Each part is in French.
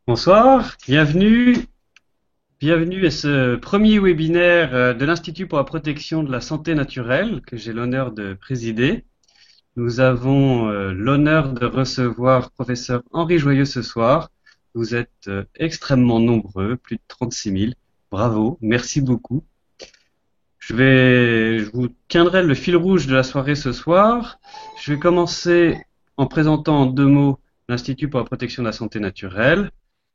Bonsoir, bienvenue à ce premier webinaire de l'Institut pour la protection de la santé naturelle que j'ai l'honneur de présider. Nous avons l'honneur de recevoir professeur Henri Joyeux ce soir. Vous êtes extrêmement nombreux, plus de 36 000. Bravo, merci beaucoup. Je vous tiendrai le fil rouge de la soirée ce soir. Je vais commencer en présentant en 2 mots l'Institut pour la protection de la santé naturelle,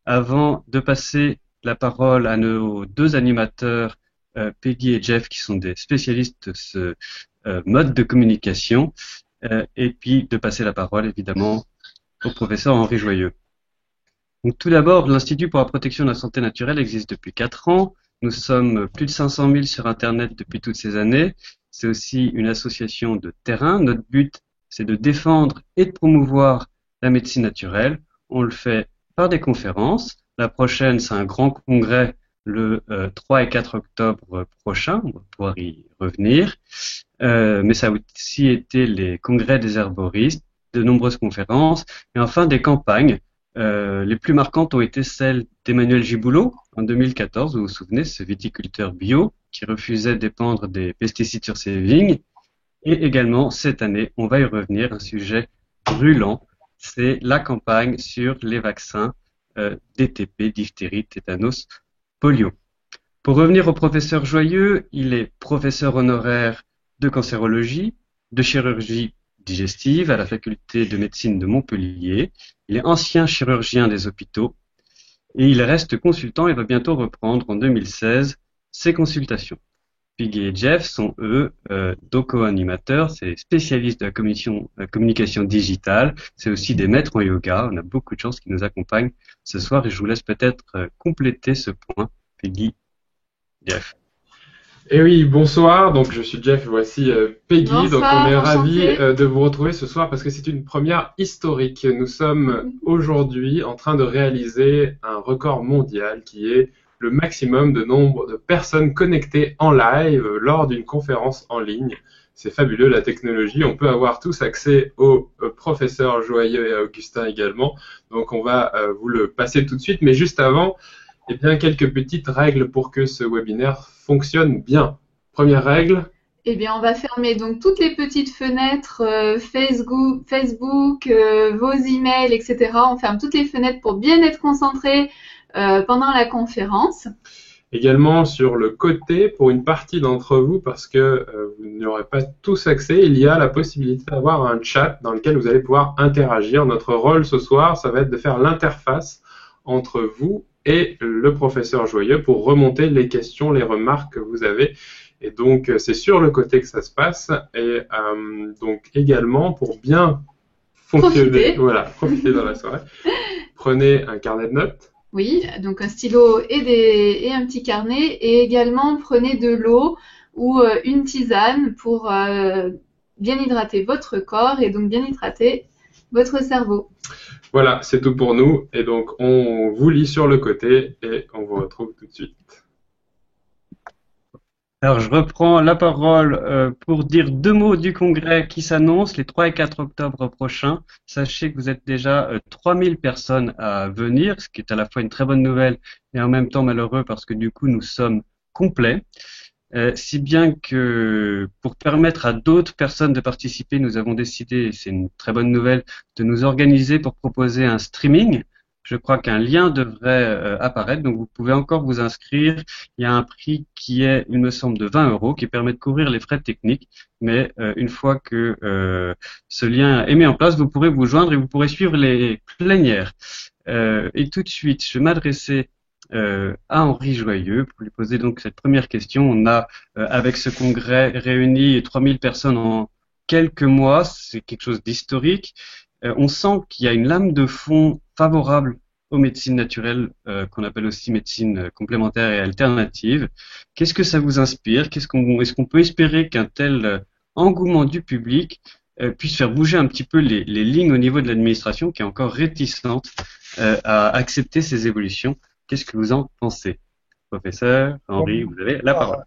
avant de passer la parole à nos 2 animateurs, Peggy et Jeff, qui sont des spécialistes de ce mode de communication, et puis de passer la parole évidemment au professeur Henri Joyeux. Donc, tout d'abord, l'Institut pour la protection de la santé naturelle existe depuis 4 ans. Nous sommes plus de 500 000 sur Internet depuis toutes ces années. C'est aussi une association de terrain. Notre but, c'est de défendre et de promouvoir la médecine naturelle. On le fait par des conférences. La prochaine, c'est un grand congrès le 3 et 4 octobre prochain. On va pouvoir y revenir. Mais ça a aussi été les congrès des herboristes, de nombreuses conférences, et enfin des campagnes. Les plus marquantes ont été celles d'Emmanuel Giboulot en 2014, vous vous souvenez, ce viticulteur bio qui refusait d'épandre des pesticides sur ses vignes. Et également, cette année, on va y revenir, un sujet brûlant, c'est la campagne sur les vaccins DTP, diphtérie, tétanos, polio. Pour revenir au professeur Joyeux, il est professeur honoraire de cancérologie, de chirurgie digestive à la faculté de médecine de Montpellier. Il est ancien chirurgien des hôpitaux et il reste consultant et va bientôt reprendre en 2016 ses consultations. Peggy et Jeff sont eux co-animateurs, c'est spécialistes de la communication digitale, c'est aussi des maîtres en yoga. On a beaucoup de chance qu'ils nous accompagnent ce soir et je vous laisse peut-être compléter ce point, Peggy, Jeff. Eh oui, bonsoir, donc je suis Jeff, voici Peggy, Bonsoir, donc on est enchantée. ravis de vous retrouver ce soir parce que c'est une première historique. Nous sommes aujourd'hui en train de réaliser un record mondial qui est le maximum de nombre de personnes connectées en live lors d'une conférence en ligne. C'est fabuleux la technologie, on peut avoir tous accès au professeur Joyeux et à Augustin également, donc on va vous le passer tout de suite, mais juste avant, eh bien, quelques petites règles pour que ce webinaire fonctionne bien. Première règle. Eh bien, on va fermer donc toutes les petites fenêtres Facebook, vos emails, etc. On ferme toutes les fenêtres pour bien être concentré pendant la conférence. Également sur le côté, pour une partie d'entre vous, parce que vous n'aurez pas tous accès, il y a la possibilité d'avoir un chat dans lequel vous allez pouvoir interagir. Notre rôle ce soir, ça va être de faire l'interface entre vous et le professeur Joyeux pour remonter les questions, les remarques que vous avez. Et donc, c'est sur le côté que ça se passe. Et donc, également, pour bien fonctionner, profiter dans la soirée, prenez un carnet de notes. Oui, donc un stylo et un petit carnet. Et également, prenez de l'eau ou une tisane pour bien hydrater votre corps et donc bien hydrater votre cerveau. Voilà, c'est tout pour nous. Et donc, on vous lit sur le côté et on vous retrouve tout de suite. Alors, je reprends la parole pour dire 2 mots du congrès qui s'annonce les 3 et 4 octobre prochains. Sachez que vous êtes déjà 3000 personnes à venir, ce qui est à la fois une très bonne nouvelle et en même temps malheureux parce que du coup, nous sommes complets. Si bien que pour permettre à d'autres personnes de participer, nous avons décidé, et c'est une très bonne nouvelle, de nous organiser pour proposer un streaming. Je crois qu'un lien devrait apparaître, donc vous pouvez encore vous inscrire. Il y a un prix qui est, il me semble, de 20 € qui permet de couvrir les frais techniques. Mais une fois que ce lien est mis en place, vous pourrez vous joindre et vous pourrez suivre les plénières. Et tout de suite, je vais m'adresser à Henri Joyeux pour lui poser donc cette première question. On a, avec ce congrès, réuni 3000 personnes en quelques mois. C'est quelque chose d'historique. On sent qu'il y a une lame de fond favorable aux médecines naturelles, qu'on appelle aussi médecine complémentaire et alternative. Qu'est-ce que ça vous inspire? Est-ce qu'on peut espérer qu'un tel engouement du public puisse faire bouger un petit peu les lignes au niveau de l'administration qui est encore réticente à accepter ces évolutions? Qu'est-ce que vous en pensez? Professeur Henri, vous avez la parole.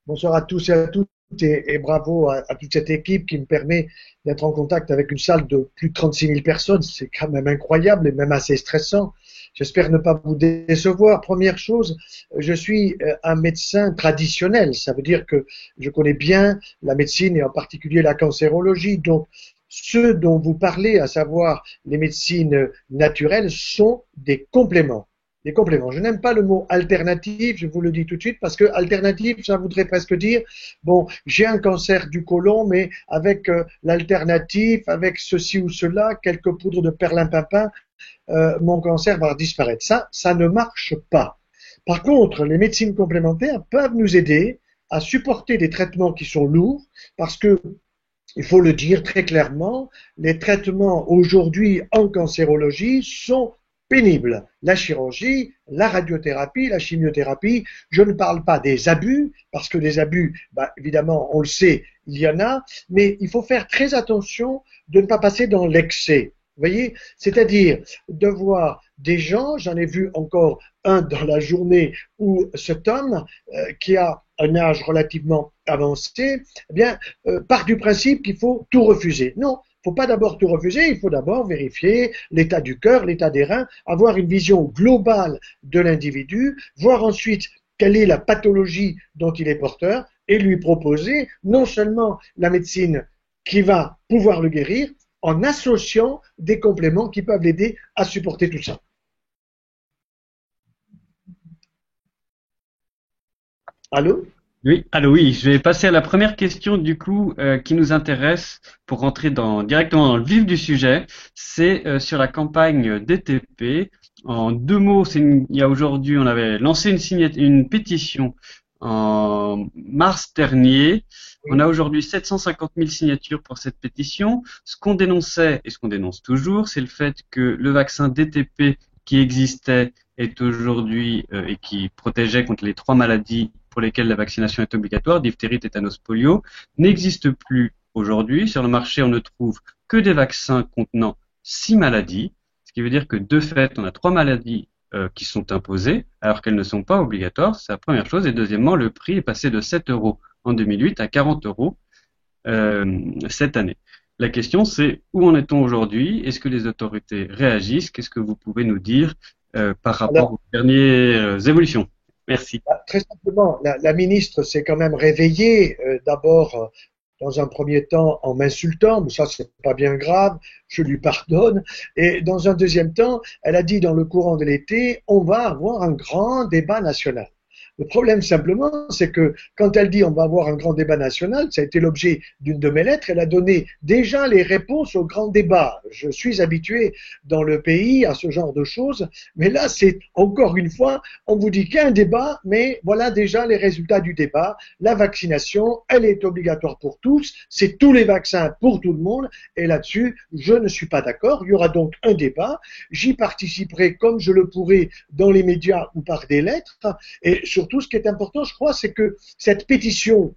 Bonsoir à tous et à toutes. et bravo à toute cette équipe qui me permet d'être en contact avec une salle de plus de 36 000 personnes. C'est quand même incroyable et même assez stressant. J'espère ne pas vous décevoir. Première chose, je suis un médecin traditionnel. Ça veut dire que je connais bien la médecine et en particulier la cancérologie. Donc, ceux dont vous parlez, à savoir les médecines naturelles, sont des compléments. Des compléments. Je n'aime pas le mot alternative, je vous le dis tout de suite, parce que alternative, ça voudrait presque dire, bon, j'ai un cancer du côlon, mais avec l'alternative, avec ceci ou cela, quelques poudres de perlimpinpin, mon cancer va disparaître. Ça ne marche pas. Par contre, les médecines complémentaires peuvent nous aider à supporter des traitements qui sont lourds, parce que il faut le dire très clairement, les traitements aujourd'hui en cancérologie sont pénibles. La chirurgie, la radiothérapie, la chimiothérapie, je ne parle pas des abus, parce que des abus, évidemment, on le sait, il y en a, mais il faut faire très attention de ne pas passer dans l'excès. Vous voyez, c'est-à-dire de voir des gens, j'en ai vu encore un dans la journée où cet homme qui a un âge relativement avancé, eh bien, part du principe qu'il faut tout refuser. Non, il ne faut pas d'abord tout refuser, il faut d'abord vérifier l'état du cœur, l'état des reins, avoir une vision globale de l'individu, voir ensuite quelle est la pathologie dont il est porteur et lui proposer non seulement la médecine qui va pouvoir le guérir, en associant des compléments qui peuvent l'aider à supporter tout ça. Allô? Oui, allô, oui, je vais passer à la première question du coup qui nous intéresse pour rentrer directement dans le vif du sujet. C'est sur la campagne DTP. En deux mots, il y a aujourd'hui, on avait lancé une pétition en mars dernier. On a aujourd'hui 750 000 signatures pour cette pétition. Ce qu'on dénonçait et ce qu'on dénonce toujours, c'est le fait que le vaccin DTP qui existait est aujourd'hui et qui protégeait contre les 3 maladies pour lesquelles la vaccination est obligatoire, diphtérie, tétanos, polio, n'existe plus aujourd'hui. Sur le marché, on ne trouve que des vaccins contenant 6 maladies, ce qui veut dire que de fait, on a 3 maladies qui sont imposées alors qu'elles ne sont pas obligatoires. C'est la première chose. Et deuxièmement, le prix est passé de 7 € en 2008 à 40 € cette année. La question, c'est où en est-on aujourd'hui? Est-ce que les autorités réagissent? Qu'est-ce que vous pouvez nous dire par rapport aux dernières évolutions? Merci. Très simplement, la ministre s'est quand même réveillée d'abord dans un premier temps en m'insultant, mais ça c'est pas bien grave, je lui pardonne, et dans un deuxième temps, elle a dit dans le courant de l'été, on va avoir un grand débat national. Le problème simplement, c'est que quand elle dit on va avoir un grand débat national, ça a été l'objet d'une de mes lettres, elle a donné déjà les réponses au grand débat. Je suis habitué dans le pays à ce genre de choses, mais là c'est encore une fois, on vous dit qu'il y a un débat, mais voilà déjà les résultats du débat. La vaccination, elle est obligatoire pour tous, c'est tous les vaccins pour tout le monde, et là-dessus, je ne suis pas d'accord. Il y aura donc un débat, j'y participerai comme je le pourrai dans les médias ou par des lettres, et surtout, ce qui est important, je crois, c'est que cette pétition,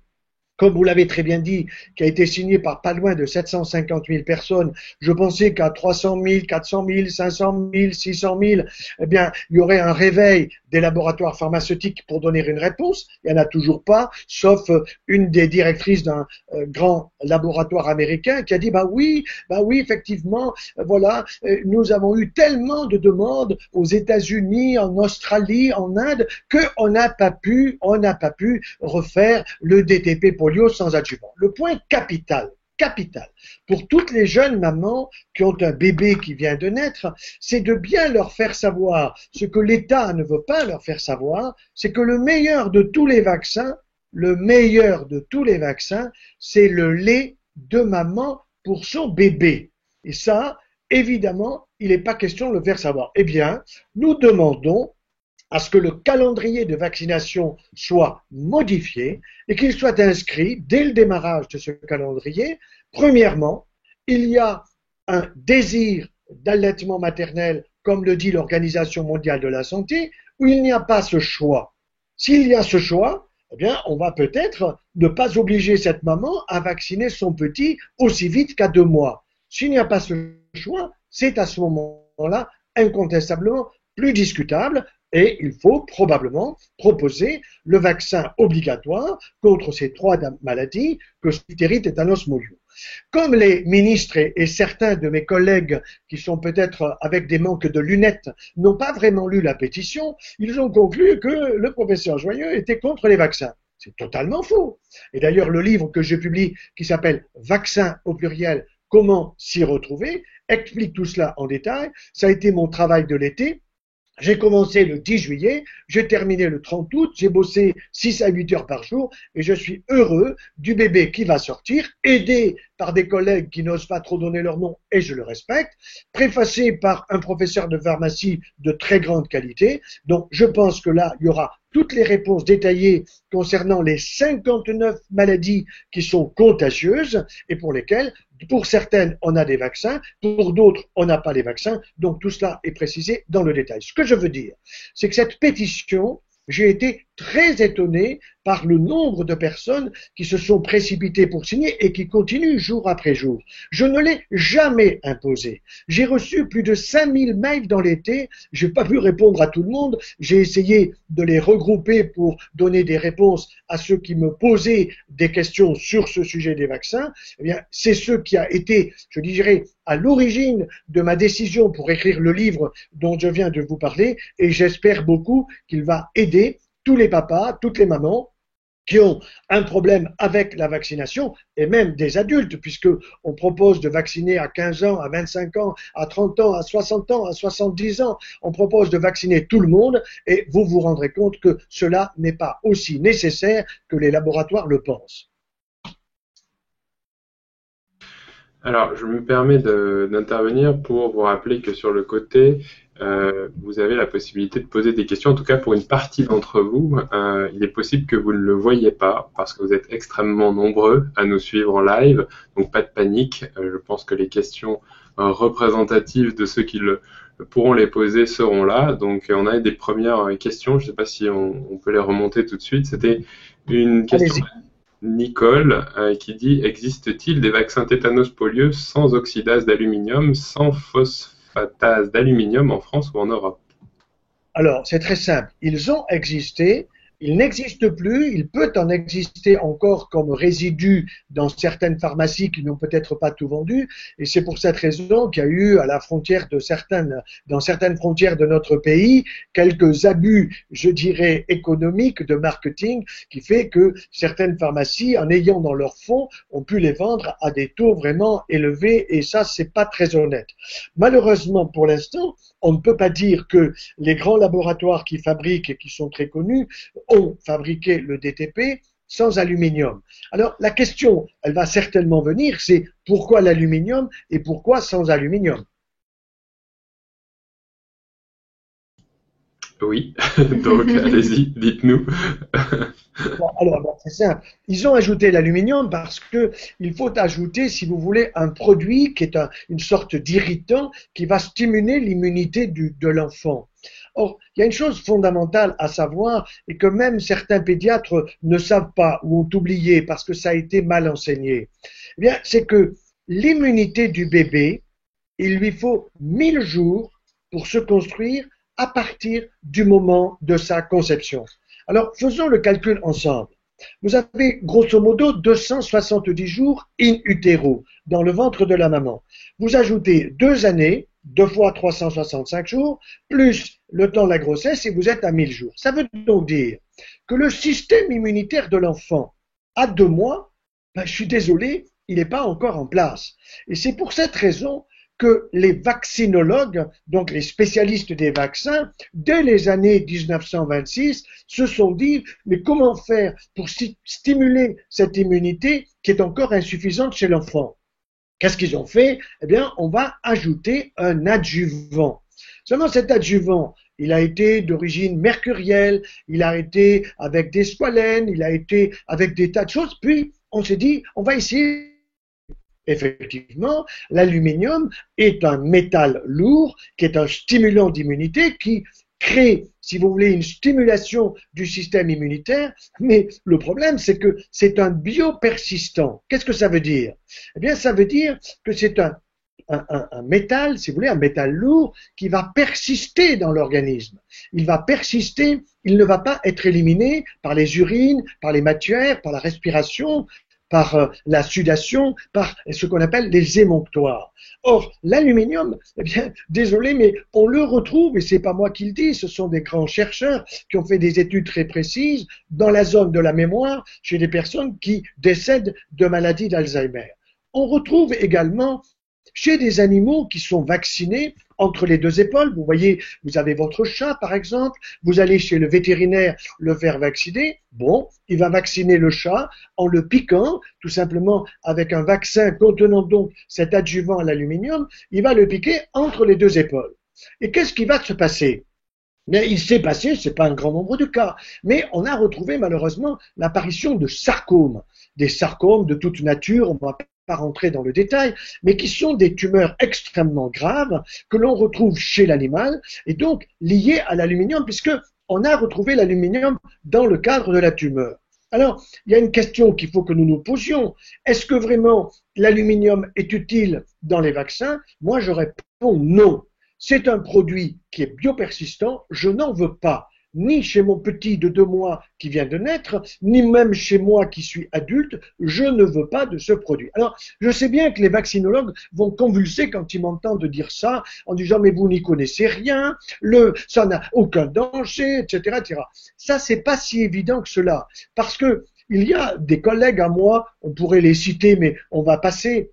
comme vous l'avez très bien dit, qui a été signée par pas loin de 750 000 personnes, je pensais qu'à 300 000, 400 000, 500 000, 600 000, eh bien, il y aurait un réveil des laboratoires pharmaceutiques pour donner une réponse. Il n'y en a toujours pas, sauf une des directrices d'un grand laboratoire américain qui a dit, bah oui, effectivement, voilà, nous avons eu tellement de demandes aux États-Unis, en Australie, en Inde, qu'on n'a pas pu refaire le DTP polio sans adjuvant. Le point capital pour toutes les jeunes mamans qui ont un bébé qui vient de naître, c'est de bien leur faire savoir ce que l'État ne veut pas leur faire savoir, c'est que le meilleur de tous les vaccins, c'est le lait de maman pour son bébé. Et ça, évidemment, il n'est pas question de le faire savoir. Eh bien, nous demandons à ce que le calendrier de vaccination soit modifié et qu'il soit inscrit dès le démarrage de ce calendrier. Premièrement, il y a un désir d'allaitement maternel, comme le dit l'Organisation mondiale de la santé, où il n'y a pas ce choix. S'il y a ce choix, eh bien, on va peut-être ne pas obliger cette maman à vacciner son petit aussi vite qu'à 2 mois. S'il n'y a pas ce choix, c'est à ce moment-là incontestablement plus discutable. Et il faut probablement proposer le vaccin obligatoire contre ces 3 maladies que diphtérie, tétanos, molio. Comme les ministres et certains de mes collègues qui sont peut-être avec des manques de lunettes n'ont pas vraiment lu la pétition, ils ont conclu que le professeur Joyeux était contre les vaccins. C'est totalement faux. Et d'ailleurs, le livre que je publie, qui s'appelle « Vaccins au pluriel, comment s'y retrouver », explique tout cela en détail. Ça a été mon travail de l'été. J'ai commencé le 10 juillet, j'ai terminé le 30 août, j'ai bossé 6 à 8 heures par jour et je suis heureux du bébé qui va sortir, aidé par des collègues qui n'osent pas trop donner leur nom et je le respecte, préfacé par un professeur de pharmacie de très grande qualité. Donc je pense que là, il y aura toutes les réponses détaillées concernant les 59 maladies qui sont contagieuses et pour lesquelles, pour certaines, on a des vaccins, pour d'autres, on n'a pas les vaccins. Donc tout cela est précisé dans le détail. Ce que je veux dire, c'est que cette pétition, j'ai été très étonné par le nombre de personnes qui se sont précipitées pour signer et qui continuent jour après jour. Je ne l'ai jamais imposé. J'ai reçu plus de 5000 mails dans l'été. Je n'ai pas pu répondre à tout le monde. J'ai essayé de les regrouper pour donner des réponses à ceux qui me posaient des questions sur ce sujet des vaccins. Eh bien, c'est ce qui a été, je dirais, à l'origine de ma décision pour écrire le livre dont je viens de vous parler et j'espère beaucoup qu'il va aider tous les papas, toutes les mamans qui ont un problème avec la vaccination et même des adultes puisque on propose de vacciner à 15 ans, à 25 ans, à 30 ans, à 60 ans, à 70 ans. On propose de vacciner tout le monde et vous vous rendrez compte que cela n'est pas aussi nécessaire que les laboratoires le pensent. Alors, je me permets d'intervenir pour vous rappeler que sur le côté, vous avez la possibilité de poser des questions, en tout cas pour une partie d'entre vous. Il est possible que vous ne le voyez pas parce que vous êtes extrêmement nombreux à nous suivre en live, donc pas de panique. Je pense que les questions représentatives de ceux qui pourront les poser seront là. Donc on a des premières questions, je ne sais pas si on peut les remonter tout de suite. C'était une question de Nicole qui dit: existe-t-il des vaccins tétanos polio sans oxydase d'aluminium, sans phosphatase d'aluminium en France ou en Europe? Alors, c'est très simple. Ils ont existé. Il n'existe plus, il peut en exister encore comme résidu dans certaines pharmacies qui n'ont peut-être pas tout vendu, et c'est pour cette raison qu'il y a eu à la frontière dans certaines frontières de notre pays, quelques abus, je dirais, économiques de marketing, qui fait que certaines pharmacies, en ayant dans leur fonds, ont pu les vendre à des taux vraiment élevés, et ça, c'est pas très honnête. Malheureusement, pour l'instant, on ne peut pas dire que les grands laboratoires qui fabriquent et qui sont très connus ont fabriqué le DTP sans aluminium. Alors la question, elle va certainement venir, c'est pourquoi l'aluminium et pourquoi sans aluminium? Oui, donc allez-y, dites-nous. Alors, c'est simple. Ils ont ajouté l'aluminium parce que il faut ajouter, si vous voulez, un produit qui est une sorte d'irritant qui va stimuler l'immunité de l'enfant. Or, il y a une chose fondamentale à savoir et que même certains pédiatres ne savent pas ou ont oublié parce que ça a été mal enseigné. Eh bien, c'est que l'immunité du bébé, il lui faut 1000 jours pour se construire à partir du moment de sa conception. Alors, faisons le calcul ensemble. Vous avez grosso modo 270 jours in utero, dans le ventre de la maman. Vous ajoutez 2 années, 2 fois 365 jours, plus le temps de la grossesse et vous êtes à 1000 jours. Ça veut donc dire que le système immunitaire de l'enfant, à 2 mois, je suis désolé, il n'est pas encore en place. Et c'est pour cette raison que les vaccinologues, donc les spécialistes des vaccins, dès les années 1926, se sont dit, mais comment faire pour stimuler cette immunité qui est encore insuffisante chez l'enfant? Qu'est-ce qu'ils ont fait? Eh bien, on va ajouter un adjuvant. Seulement cet adjuvant, il a été d'origine mercurielle, il a été avec des squalènes, il a été avec des tas de choses, puis on s'est dit, on va essayer. Effectivement, l'aluminium est un métal lourd qui est un stimulant d'immunité qui crée, si vous voulez, une stimulation du système immunitaire, mais le problème, c'est que c'est un biopersistant. Qu'est-ce que ça veut dire? Eh bien, ça veut dire que c'est un un métal, si vous voulez, un métal lourd qui va persister dans l'organisme. Il va persister, il ne va pas être éliminé par les urines, par les matières, par la respiration, par la sudation, par ce qu'on appelle les émonctoires. Or, l'aluminium, eh bien, désolé, mais on le retrouve, et c'est pas moi qui le dis, ce sont des grands chercheurs qui ont fait des études très précises dans la zone de la mémoire chez des personnes qui décèdent de maladies d'Alzheimer. On retrouve également chez des animaux qui sont vaccinés entre les deux épaules. Vous voyez, vous avez votre chat par exemple, vous allez chez le vétérinaire le faire vacciner. Bon, il va vacciner le chat en le piquant, tout simplement avec un vaccin contenant donc cet adjuvant à l'aluminium, il va le piquer entre les deux épaules. Et qu'est-ce qui va se passer? Mais il s'est passé, c'est pas un grand nombre de cas, mais on a retrouvé malheureusement l'apparition de sarcomes, des sarcomes de toute nature, on va pas rentrer dans le détail, mais qui sont des tumeurs extrêmement graves que l'on retrouve chez l'animal et donc liées à l'aluminium puisque on a retrouvé l'aluminium dans le cadre de la tumeur. Alors, il y a une question qu'il faut que nous nous posions. Est-ce que vraiment l'aluminium est utile dans les vaccins? Moi, je réponds non. C'est un produit qui est biopersistant, je n'en veux pas, ni chez mon petit de 2 mois qui vient de naître, ni même chez moi qui suis adulte, je ne veux pas de ce produit. Alors, je sais bien que les vaccinologues vont convulser quand ils m'entendent dire ça, en disant mais vous n'y connaissez rien, ça n'a aucun danger, etc., etc. Ça, c'est pas si évident que cela, parce que il y a des collègues à moi, on pourrait les citer, mais on va passer,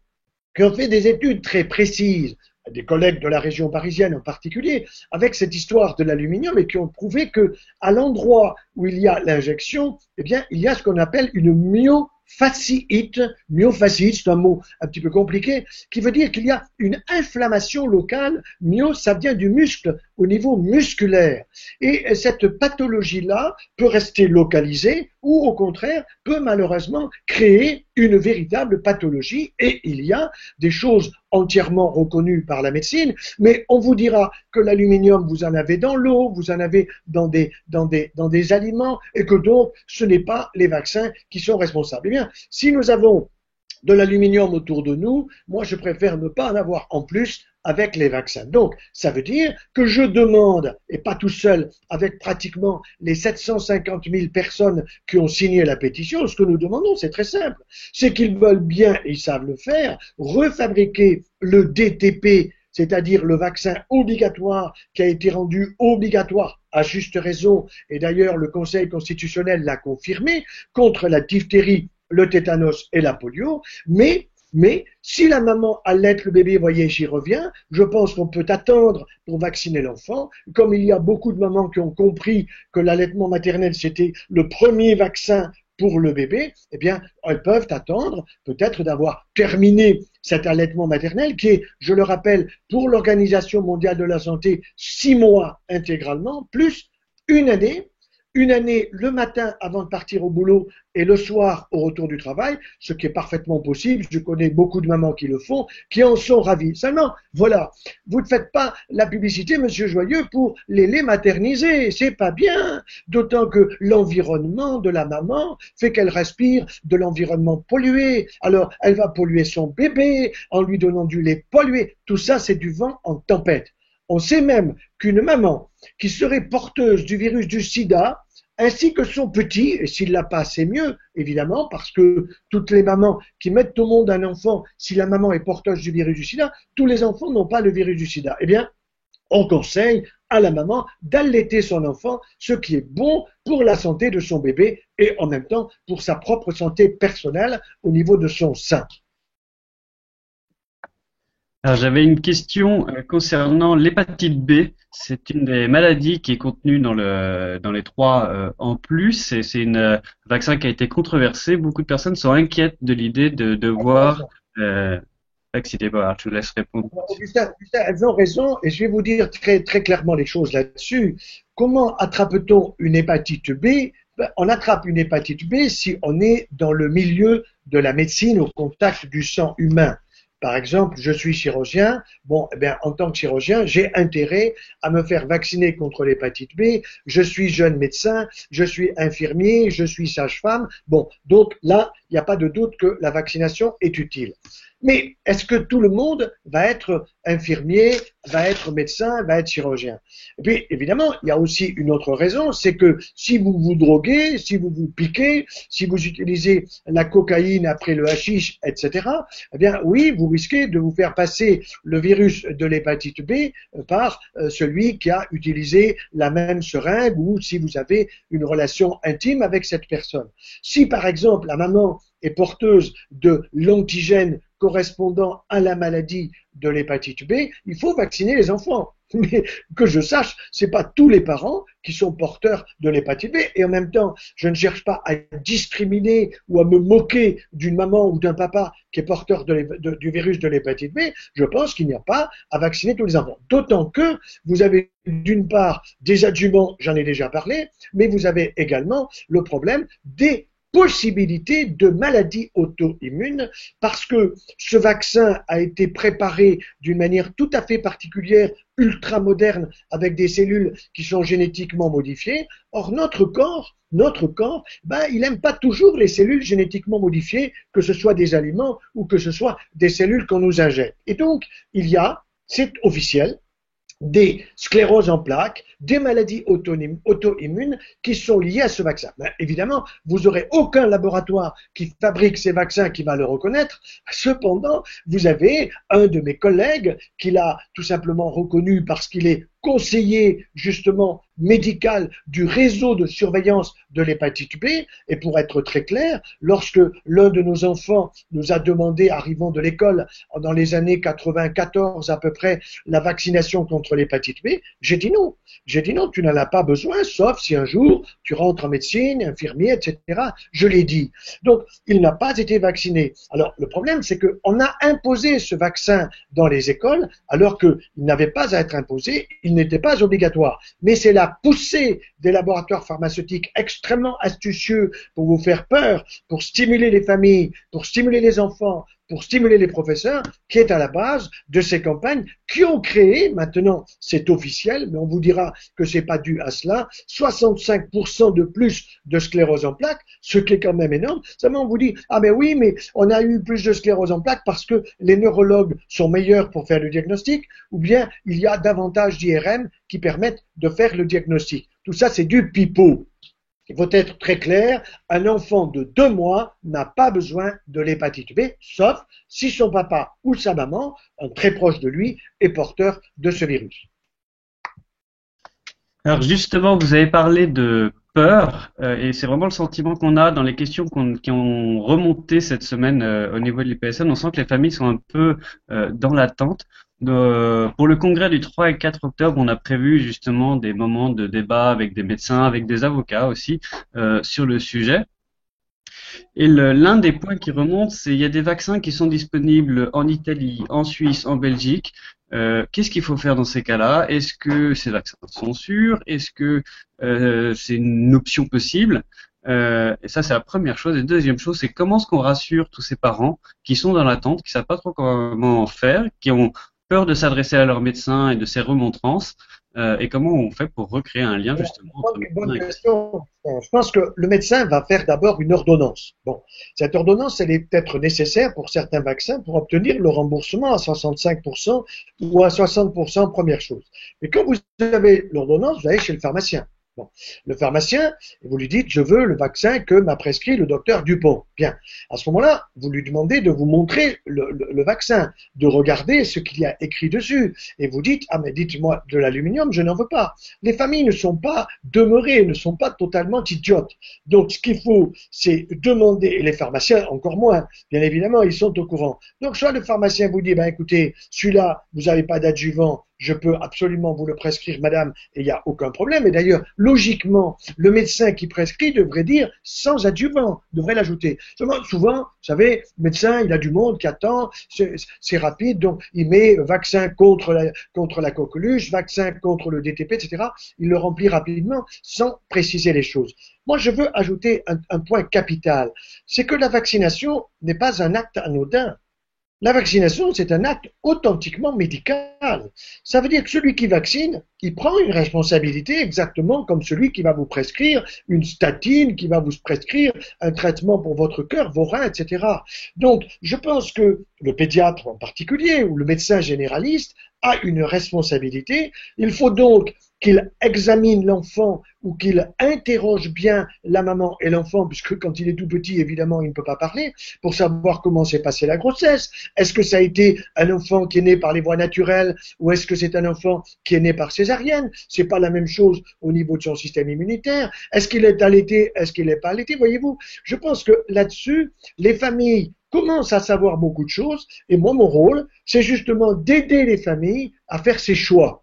qui ont fait des études très précises, des collègues de la région parisienne en particulier, avec cette histoire de l'aluminium et qui ont prouvé que à l'endroit où il y a l'injection, eh bien, il y a ce qu'on appelle une myofasciite. Myofasciite, c'est un mot un petit peu compliqué, qui veut dire qu'il y a une inflammation locale. Myo, ça vient du muscle au niveau musculaire. Et cette pathologie-là peut rester localisée ou au contraire peut malheureusement créer une véritable pathologie. Et il y a des choses entièrement reconnues par la médecine, mais on vous dira que l'aluminium, vous en avez dans l'eau, vous en avez dans des aliments, et que donc ce n'est pas les vaccins qui sont responsables. Eh bien, si nous avons de l'aluminium autour de nous, moi je préfère ne pas en avoir en plus avec les vaccins. Donc, ça veut dire que je demande, et pas tout seul, avec pratiquement les 750 000 personnes qui ont signé la pétition, ce que nous demandons, c'est très simple, c'est qu'ils veulent bien, et ils savent le faire, refabriquer le DTP, c'est-à-dire le vaccin obligatoire qui a été rendu obligatoire à juste raison, et d'ailleurs le Conseil constitutionnel l'a confirmé, contre la diphtérie, le tétanos et la polio, mais si la maman allait le bébé, voyez, j'y reviens, je pense qu'on peut attendre pour vacciner l'enfant. Comme il y a beaucoup de mamans qui ont compris que l'allaitement maternel, c'était le premier vaccin pour le bébé, eh bien, elles peuvent attendre peut-être d'avoir terminé cet allaitement maternel qui est, je le rappelle, pour l'Organisation mondiale de la santé, 6 mois intégralement, plus une année le matin avant de partir au boulot et le soir au retour du travail, ce qui est parfaitement possible. Je connais beaucoup de mamans qui le font, qui en sont ravies. Seulement, voilà, vous ne faites pas la publicité, Monsieur Joyeux, pour les laits maternisés. C'est pas bien. D'autant que l'environnement de la maman fait qu'elle respire de l'environnement pollué. Alors, elle va polluer son bébé en lui donnant du lait pollué. Tout ça, c'est du vent en tempête. On sait même qu'une maman qui serait porteuse du virus du sida, ainsi que son petit, et s'il l'a pas, c'est mieux, évidemment, parce que toutes les mamans qui mettent au monde un enfant, si la maman est porteuse du virus du sida, tous les enfants n'ont pas le virus du sida. Eh bien, on conseille à la maman d'allaiter son enfant, ce qui est bon pour la santé de son bébé et en même temps pour sa propre santé personnelle au niveau de son sein. Alors j'avais une question concernant l'hépatite B. C'est une des maladies qui est contenue dans les 3 en plus. Et c'est un vaccin qui a été controversé. Beaucoup de personnes sont inquiètes de l'idée de devoir vacciner. Bon, je vous laisse répondre. Augustin, elles ont raison et je vais vous dire très très clairement les choses là-dessus. Comment attrape-t-on une hépatite B? On attrape une hépatite B si on est dans le milieu de la médecine au contact du sang humain. Par exemple, je suis chirurgien, bon, eh bien, en tant que chirurgien, j'ai intérêt à me faire vacciner contre l'hépatite B, je suis jeune médecin, je suis infirmier, je suis sage-femme, bon, donc là, il n'y a pas de doute que la vaccination est utile. Mais est-ce que tout le monde va être infirmier, va être médecin, va être chirurgien? Et puis, évidemment, il y a aussi une autre raison, c'est que si vous vous droguez, si vous vous piquez, si vous utilisez la cocaïne après le hashish, etc., eh bien, oui, vous risquez de vous faire passer le virus de l'hépatite B par celui qui a utilisé la même seringue ou si vous avez une relation intime avec cette personne. Si, par exemple, la maman est porteuse de l'antigène correspondant à la maladie de l'hépatite B, il faut vacciner les enfants. Mais que je sache, c'est pas tous les parents qui sont porteurs de l'hépatite B. Et en même temps, je ne cherche pas à discriminer ou à me moquer d'une maman ou d'un papa qui est porteur du virus de l'hépatite B. Je pense qu'il n'y a pas à vacciner tous les enfants. D'autant que vous avez d'une part des adjuvants, j'en ai déjà parlé, mais vous avez également le problème des possibilité de maladies auto-immunes parce que ce vaccin a été préparé d'une manière tout à fait particulière, ultra moderne, avec des cellules qui sont génétiquement modifiées. Or, notre corps, il n'aime pas toujours les cellules génétiquement modifiées, que ce soit des aliments ou que ce soit des cellules qu'on nous injecte. Et donc, c'est officiel, des scléroses en plaques, des maladies auto-immunes qui sont liées à ce vaccin. Ben, évidemment, vous n'aurez aucun laboratoire qui fabrique ces vaccins qui va le reconnaître. Cependant, vous avez un de mes collègues qui l'a tout simplement reconnu parce qu'il est conseiller justement médical du réseau de surveillance de l'hépatite B. Et pour être très clair, lorsque l'un de nos enfants nous a demandé, arrivant de l'école dans les années 94 à peu près, la vaccination contre l'hépatite B, j'ai dit non. J'ai dit non, tu n'en as pas besoin, sauf si un jour tu rentres en médecine, infirmier, etc. Je l'ai dit. Donc, il n'a pas été vacciné. Alors, le problème, c'est qu'on a imposé ce vaccin dans les écoles, alors qu'il n'avait pas à être imposé, il n'était pas obligatoire. Mais c'est la poussée des laboratoires pharmaceutiques extrêmement astucieux pour vous faire peur, pour stimuler les familles, pour stimuler les enfants, pour stimuler les professeurs, qui est à la base de ces campagnes qui ont créé, maintenant c'est officiel, mais on vous dira que c'est pas dû à cela, 65% de plus de sclérose en plaques, ce qui est quand même énorme. Seulement on vous dit, ah mais oui, mais on a eu plus de sclérose en plaques parce que les neurologues sont meilleurs pour faire le diagnostic, ou bien il y a davantage d'IRM qui permettent de faire le diagnostic. Tout ça c'est du pipeau. Il faut être très clair, un enfant de 2 mois n'a pas besoin de l'hépatite B, sauf si son papa ou sa maman, un très proche de lui, est porteur de ce virus. Alors justement, vous avez parlé de peur, et c'est vraiment le sentiment qu'on a dans les questions qui ont remonté cette semaine au niveau de l'IPSM. On sent que les familles sont un peu dans l'attente. Pour le congrès du 3 et 4 octobre, on a prévu justement des moments de débat avec des médecins, avec des avocats aussi, sur le sujet. Et l'un des points qui remonte, c'est qu'il y a des vaccins qui sont disponibles en Italie, en Suisse, en Belgique. Qu'est-ce qu'il faut faire dans ces cas-là? Est-ce que ces vaccins sont sûrs? Est-ce que c'est une option possible? Et ça, c'est la première chose. Et la deuxième chose, c'est comment est-ce qu'on rassure tous ces parents qui sont dans l'attente, qui savent pas trop comment faire, qui ont peur de s'adresser à leur médecin et de ces remontrances, et comment on fait pour recréer un lien justement entre médecins bonne question. Je pense que le médecin va faire d'abord une ordonnance. Bon, cette ordonnance, elle est peut-être nécessaire pour certains vaccins pour obtenir le remboursement à 65% ou à 60%, première chose. Mais quand vous avez l'ordonnance, vous allez chez le pharmacien. Bon, le pharmacien, vous lui dites, je veux le vaccin que m'a prescrit le docteur Dupont. Bien. À ce moment-là, vous lui demandez de vous montrer le vaccin, de regarder ce qu'il y a écrit dessus. Et vous dites, ah mais dites-moi de l'aluminium, je n'en veux pas. Les familles ne sont pas demeurées, ne sont pas totalement idiotes. Donc ce qu'il faut, c'est demander, et les pharmaciens encore moins, bien évidemment, ils sont au courant. Donc soit le pharmacien vous dit, ben écoutez, celui-là, vous n'avez pas d'adjuvant, je peux absolument vous le prescrire, madame, et il n'y a aucun problème. Et d'ailleurs, logiquement, le médecin qui prescrit devrait dire sans adjuvant, devrait l'ajouter. Souvent, vous savez, le médecin, il a du monde qui attend, c'est rapide, donc il met vaccin contre la coqueluche, vaccin contre le DTP, etc. Il le remplit rapidement sans préciser les choses. Moi, je veux ajouter un point capital, c'est que la vaccination n'est pas un acte anodin. La vaccination, c'est un acte authentiquement médical. Ça veut dire que celui qui vaccine, il prend une responsabilité exactement comme celui qui va vous prescrire une statine, qui va vous prescrire un traitement pour votre cœur, vos reins, etc. Donc, je pense que le pédiatre en particulier, ou le médecin généraliste, a une responsabilité. Il faut donc qu'il examine l'enfant ou qu'il interroge bien la maman et l'enfant, puisque quand il est tout petit, évidemment, il ne peut pas parler, pour savoir comment s'est passée la grossesse. Est-ce que ça a été un enfant qui est né par les voies naturelles ou est-ce que c'est un enfant qui est né par césarienne? C'est pas la même chose au niveau de son système immunitaire. Est-ce qu'il est allaité? Est-ce qu'il n'est pas allaité? Voyez-vous, je pense que là-dessus, les familles commencent à savoir beaucoup de choses et moi, mon rôle, c'est justement d'aider les familles à faire ces choix.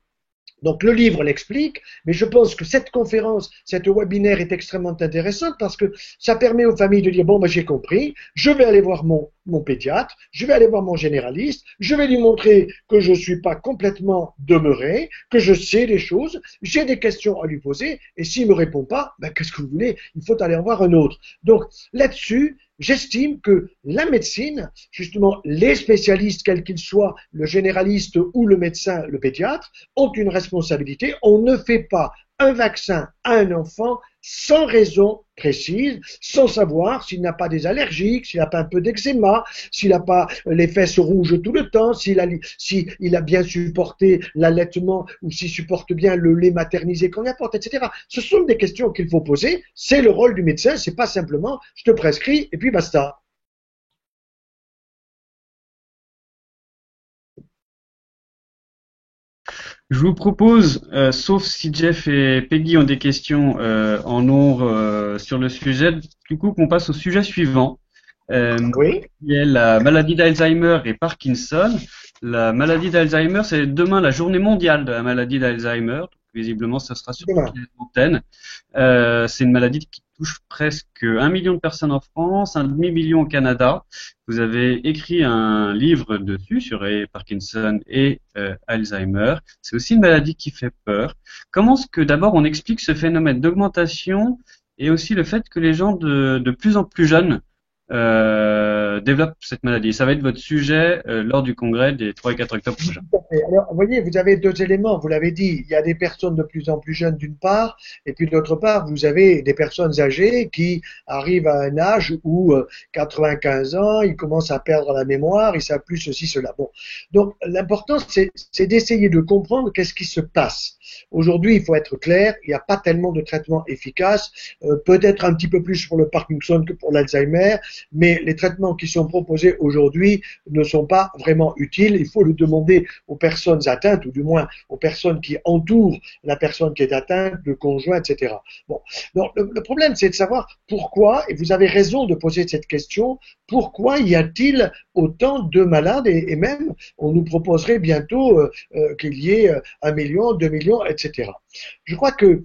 Donc le livre l'explique, mais je pense que cette conférence, cette webinaire est extrêmement intéressante parce que ça permet aux familles de dire bon, ben, j'ai compris, je vais aller voir mon pédiatre, je vais aller voir mon généraliste, je vais lui montrer que je ne suis pas complètement demeuré, que je sais les choses, j'ai des questions à lui poser et s'il ne me répond pas, ben, qu'est-ce que vous voulez, il faut aller en voir un autre. Donc là-dessus, j'estime que la médecine, justement les spécialistes, quels qu'ils soient, le généraliste ou le médecin, le pédiatre, ont une responsabilité. On ne fait pas un vaccin à un enfant sans raison précise, sans savoir s'il n'a pas des allergies, s'il n'a pas un peu d'eczéma, s'il n'a pas les fesses rouges tout le temps, s'il a bien supporté l'allaitement ou s'il supporte bien le lait maternisé qu'on apporte, etc. Ce sont des questions qu'il faut poser. C'est le rôle du médecin, c'est pas simplement je te prescris et puis basta. Je vous propose, sauf si Jeff et Peggy ont des questions en nombre sur le sujet, du coup qu'on passe au sujet suivant, Oui. qui est la maladie d'Alzheimer et Parkinson. La maladie d'Alzheimer, c'est demain la journée mondiale de la maladie d'Alzheimer. Visiblement, ça sera sur toutes les antennes. C'est une maladie qui touche presque 1 million de personnes en France, 1,5 million au Canada. Vous avez écrit un livre dessus sur Parkinson et Alzheimer. C'est aussi une maladie qui fait peur. Comment est-ce que d'abord on explique ce phénomène d'augmentation et aussi le fait que les gens de plus en plus jeunes développent cette maladie? Ça va être votre sujet lors du congrès des 3 et 4 octobre prochains. Alors, vous voyez, vous avez deux éléments, vous l'avez dit, il y a des personnes de plus en plus jeunes d'une part, et puis d'autre part, vous avez des personnes âgées qui arrivent à un âge où 95 ans, ils commencent à perdre la mémoire, ils savent plus ceci, cela. Bon, donc l'important, c'est d'essayer de comprendre qu'est-ce qui se passe. Aujourd'hui, il faut être clair, il n'y a pas tellement de traitements efficaces, peut-être un petit peu plus pour le Parkinson que pour l'Alzheimer, mais les traitements qui sont proposés aujourd'hui ne sont pas vraiment utiles. Il faut le demander aux personnes atteintes, ou du moins aux personnes qui entourent la personne qui est atteinte, le conjoint, etc. Bon, donc le problème, c'est de savoir pourquoi, et vous avez raison de poser cette question, pourquoi y a-t-il autant de malades, et même on nous proposerait bientôt qu'il y ait 1 million, 2 millions, etc. Je crois que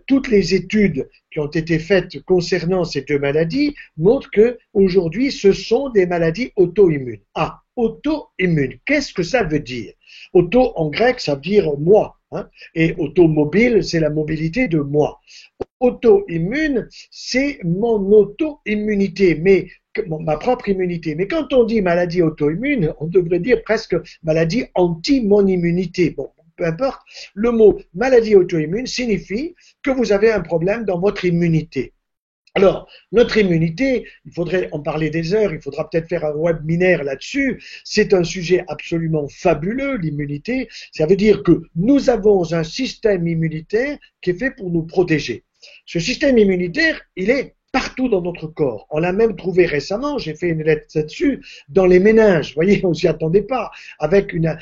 toutes les études qui ont été faites concernant ces deux maladies montrent que aujourd'hui, ce sont des maladies auto-immunes. Ah, auto-immune, qu'est-ce que ça veut dire? Auto en grec, ça veut dire moi, hein, et automobile, c'est la mobilité de moi. Auto-immune, c'est mon auto-immunité, mais ma propre immunité. Mais quand on dit maladie auto-immune, on devrait dire presque maladie anti-mon immunité. Bon, peu importe, le mot maladie auto-immune signifie que vous avez un problème dans votre immunité. Alors, notre immunité, il faudrait en parler des heures, il faudra peut-être faire un webinaire là-dessus. C'est un sujet absolument fabuleux, l'immunité. Ça veut dire que nous avons un système immunitaire qui est fait pour nous protéger. Ce système immunitaire, il est partout dans notre corps. On l'a même trouvé récemment, j'ai fait une lettre là-dessus, dans les méninges. Vous voyez, on s'y attendait pas. Avec une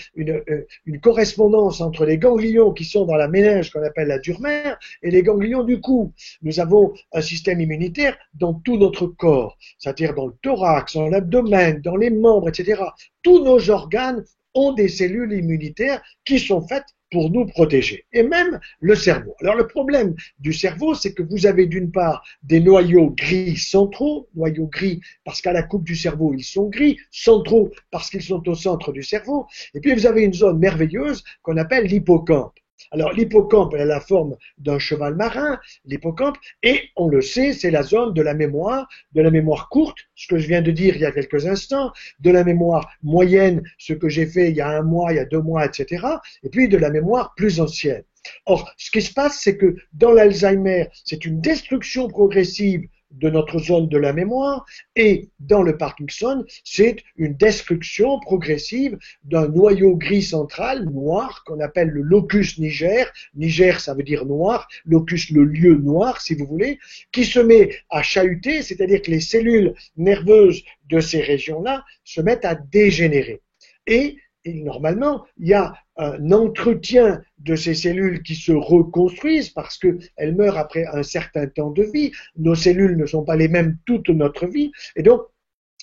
correspondance entre les ganglions qui sont dans la méninge qu'on appelle la dure-mère et les ganglions du cou. Nous avons un système immunitaire dans tout notre corps, c'est-à-dire dans le thorax, dans l'abdomen, dans les membres, etc. Tous nos organes ont des cellules immunitaires qui sont faites pour nous protéger. Et même le cerveau. Alors le problème du cerveau, c'est que vous avez d'une part des noyaux gris centraux, noyaux gris parce qu'à la coupe du cerveau, ils sont gris, centraux parce qu'ils sont au centre du cerveau, et puis vous avez une zone merveilleuse qu'on appelle l'hippocampe. Alors, l'hippocampe, elle a la forme d'un cheval marin, l'hippocampe, et on le sait, c'est la zone de la mémoire courte, ce que je viens de dire il y a quelques instants, de la mémoire moyenne, ce que j'ai fait il y a 1 mois, il y a 2 mois, etc., et puis de la mémoire plus ancienne. Or, ce qui se passe, c'est que dans l'Alzheimer, c'est une destruction progressive de notre zone de la mémoire, et dans le Parkinson, c'est une destruction progressive d'un noyau gris central, noir, qu'on appelle le locus niger. Niger, ça veut dire noir, locus, le lieu noir, si vous voulez, qui se met à chahuter, c'est-à-dire que les cellules nerveuses de ces régions-là se mettent à dégénérer. Et normalement, il y a un entretien de ces cellules qui se reconstruisent parce qu'elles meurent après un certain temps de vie. Nos cellules ne sont pas les mêmes toute notre vie. Et donc,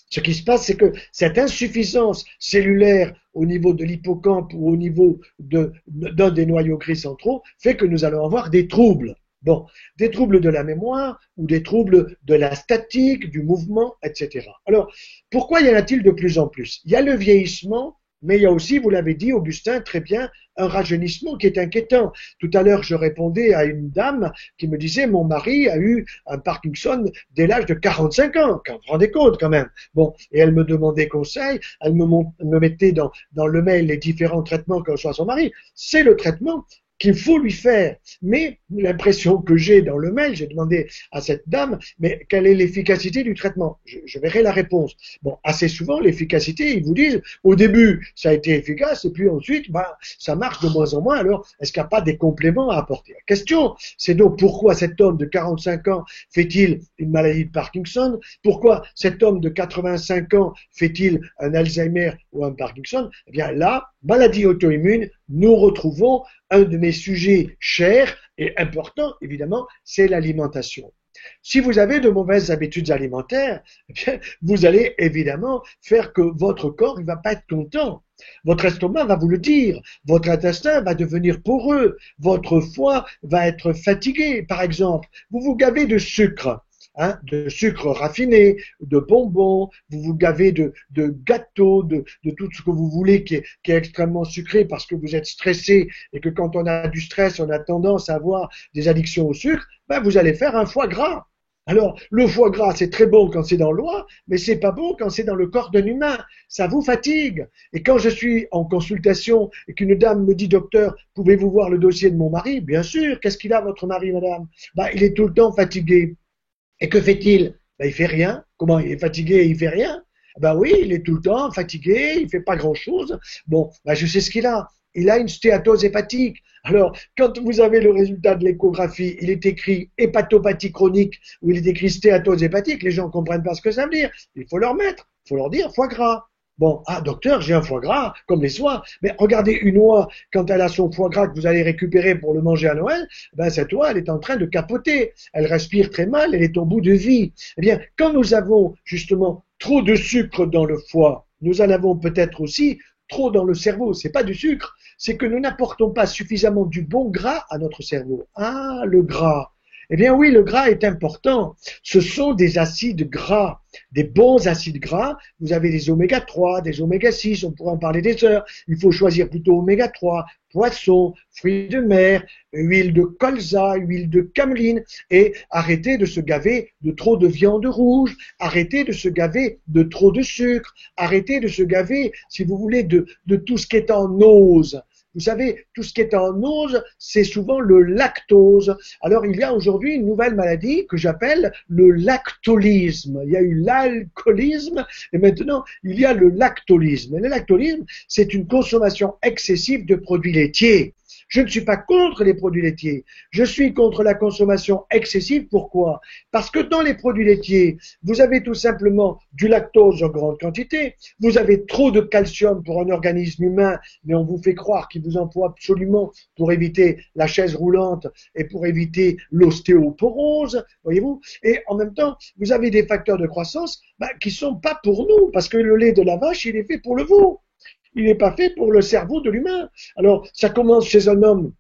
ce qui se passe, c'est que cette insuffisance cellulaire au niveau de l'hippocampe ou au niveau d'un des noyaux gris centraux fait que nous allons avoir des troubles. Bon, des troubles de la mémoire ou des troubles de la statique, du mouvement, etc. Alors, pourquoi y en a-t-il de plus en plus? Il y a le vieillissement, mais il y a aussi, vous l'avez dit, Augustin, très bien, un rajeunissement qui est inquiétant. Tout à l'heure, je répondais à une dame qui me disait, mon mari a eu un Parkinson dès l'âge de 45 ans. Vous vous rendez compte quand même. Bon, et elle me demandait conseil, elle me mettait dans le mail les différents traitements que reçoit son mari. C'est le traitement qu'il faut lui faire. Mais l'impression que j'ai dans le mail, j'ai demandé à cette dame, mais quelle est l'efficacité du traitement? Je verrai la réponse. Bon, assez souvent, l'efficacité, ils vous disent, au début, ça a été efficace, et puis ensuite, ça marche de moins en moins, alors est-ce qu'il n'y a pas des compléments à apporter? La question, c'est donc pourquoi cet homme de 45 ans fait-il une maladie de Parkinson? Pourquoi cet homme de 85 ans fait-il un Alzheimer ou un Parkinson? Eh bien là, maladie auto-immune, nous retrouvons un de mes sujets chers et importants, évidemment, c'est l'alimentation. Si vous avez de mauvaises habitudes alimentaires, eh bien, vous allez évidemment faire que votre corps ne va pas être content. Votre estomac va vous le dire, votre intestin va devenir poreux, votre foie va être fatigué, par exemple. Vous vous gavez de sucre. De sucre raffiné, de bonbons, vous vous gavez de gâteaux, de tout ce que vous voulez qui est extrêmement sucré parce que vous êtes stressé et que quand on a du stress, on a tendance à avoir des addictions au sucre, vous allez faire un foie gras. Alors, le foie gras, c'est très bon quand c'est dans l'oie, mais c'est pas bon quand c'est dans le corps d'un humain. Ça vous fatigue. Et quand je suis en consultation et qu'une dame me dit, docteur, pouvez-vous voir le dossier de mon mari? Bien sûr. Qu'est-ce qu'il a, votre mari, madame? Il est tout le temps fatigué. Et que fait-il? Il fait rien. Comment? Il est fatigué et il fait rien? Oui, il est tout le temps fatigué, il fait pas grand-chose. Bon, je sais ce qu'il a. Il a une stéatose hépatique. Alors, quand vous avez le résultat de l'échographie, il est écrit hépatopathie chronique ou il est écrit stéatose hépatique, les gens comprennent pas ce que ça veut dire. Il faut leur mettre, il faut leur dire foie gras. Bon, docteur, j'ai un foie gras, comme les soies. Mais regardez une oie, quand elle a son foie gras que vous allez récupérer pour le manger à Noël, cette oie, elle est en train de capoter. Elle respire très mal, elle est au bout de vie. Eh bien, quand nous avons justement trop de sucre dans le foie, nous en avons peut-être aussi trop dans le cerveau. C'est pas du sucre, c'est que nous n'apportons pas suffisamment du bon gras à notre cerveau. Le gras. Eh bien oui, le gras est important. Ce sont des acides gras, des bons acides gras. Vous avez des oméga 3, des oméga 6, on pourrait en parler des heures. Il faut choisir plutôt oméga 3, poissons, fruits de mer, huile de colza, huile de cameline et arrêter de se gaver de trop de viande rouge, arrêter de se gaver de trop de sucre, arrêter de se gaver, si vous voulez, de tout ce qui est en ose. Vous savez, tout ce qui est en ose, c'est souvent le lactose. Alors, il y a aujourd'hui une nouvelle maladie que j'appelle le lactolisme. Il y a eu l'alcoolisme et maintenant, il y a le lactolisme. Et le lactolisme, c'est une consommation excessive de produits laitiers. Je ne suis pas contre les produits laitiers. Je suis contre la consommation excessive. Pourquoi? Parce que dans les produits laitiers, vous avez tout simplement du lactose en grande quantité. Vous avez trop de calcium pour un organisme humain, mais on vous fait croire qu'il vous emploie absolument pour éviter la chaise roulante et pour éviter l'ostéoporose, voyez-vous. Et en même temps, vous avez des facteurs de croissance qui sont pas pour nous, parce que le lait de la vache, il est fait pour le veau. Il n'est pas fait pour le cerveau de l'humain. Alors, ça commence chez un homme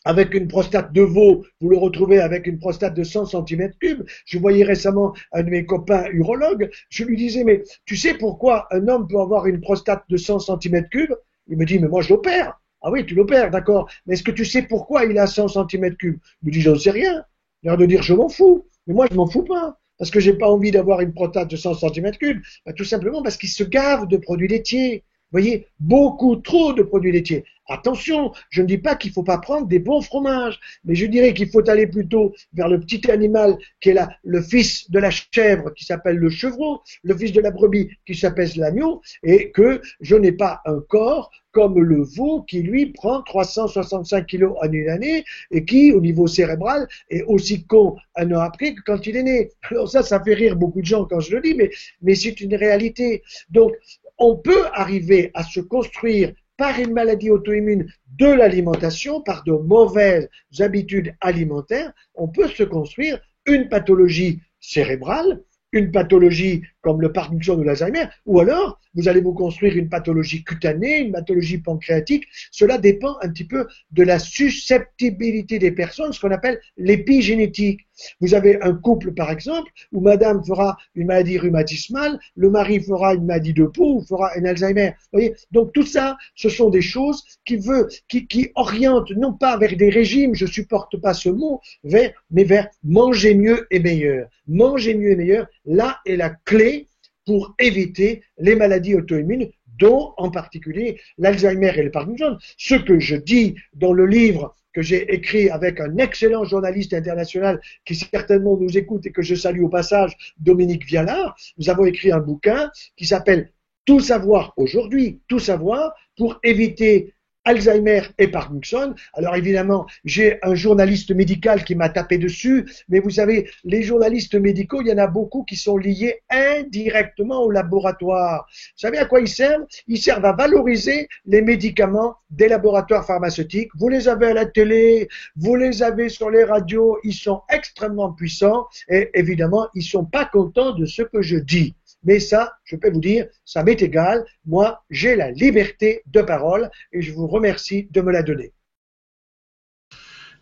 avec une prostate de veau, vous le retrouvez avec une prostate de 100 cm3. Je voyais récemment un de mes copains urologues, je lui disais, mais tu sais pourquoi un homme peut avoir une prostate de 100 cm3? Il me dit, mais moi je l'opère. Ah oui, tu l'opères, d'accord. Mais est-ce que tu sais pourquoi il a 100 cm3? Il me dit, j'en sais rien. Il a l'air de dire, je m'en fous. Mais moi, je m'en fous pas. Parce que j'ai pas envie d'avoir une prostate de 100 cm3. Bah, tout simplement parce qu'il se gave de produits laitiers. Vous voyez, beaucoup trop de produits laitiers. Attention, je ne dis pas qu'il faut pas prendre des bons fromages, mais je dirais qu'il faut aller plutôt vers le petit animal qui est là, le fils de la chèvre qui s'appelle le chevreau, le fils de la brebis qui s'appelle l'agneau, et que je n'ai pas un corps comme le veau qui lui prend 365 kilos en une année et qui, au niveau cérébral, est aussi con un an après que quand il est né. Alors ça fait rire beaucoup de gens quand je le dis, mais c'est une réalité. Donc, on peut arriver à se construire par une maladie auto-immune de l'alimentation, par de mauvaises habitudes alimentaires, on peut se construire une pathologie cérébrale, une pathologie comme le Parkinson ou l'Alzheimer, ou alors vous allez vous construire une pathologie cutanée, une pathologie pancréatique. Cela dépend un petit peu de la susceptibilité des personnes, ce qu'on appelle l'épigénétique. Vous avez un couple, par exemple, où madame fera une maladie rhumatismale, le mari fera une maladie de peau ou fera un Alzheimer. Vous voyez, donc tout ça, ce sont des choses qui orientent non pas vers des régimes, je supporte pas ce mot, mais vers manger mieux et meilleur. Manger mieux et meilleur, là est la clé pour éviter les maladies auto-immunes, dont en particulier l'Alzheimer et le Parkinson. Ce que je dis dans le livre que j'ai écrit avec un excellent journaliste international qui certainement nous écoute et que je salue au passage, Dominique Vialard, nous avons écrit un bouquin qui s'appelle Tout savoir aujourd'hui, tout savoir pour éviter Alzheimer et Parkinson. Alors évidemment, j'ai un journaliste médical qui m'a tapé dessus, mais vous savez, les journalistes médicaux, il y en a beaucoup qui sont liés indirectement au laboratoire. Vous savez à quoi ils servent? Ils servent à valoriser les médicaments des laboratoires pharmaceutiques. Vous les avez à la télé, vous les avez sur les radios, ils sont extrêmement puissants et évidemment, ils sont pas contents de ce que je dis. Mais ça, je peux vous dire, ça m'est égal. Moi, j'ai la liberté de parole et je vous remercie de me la donner.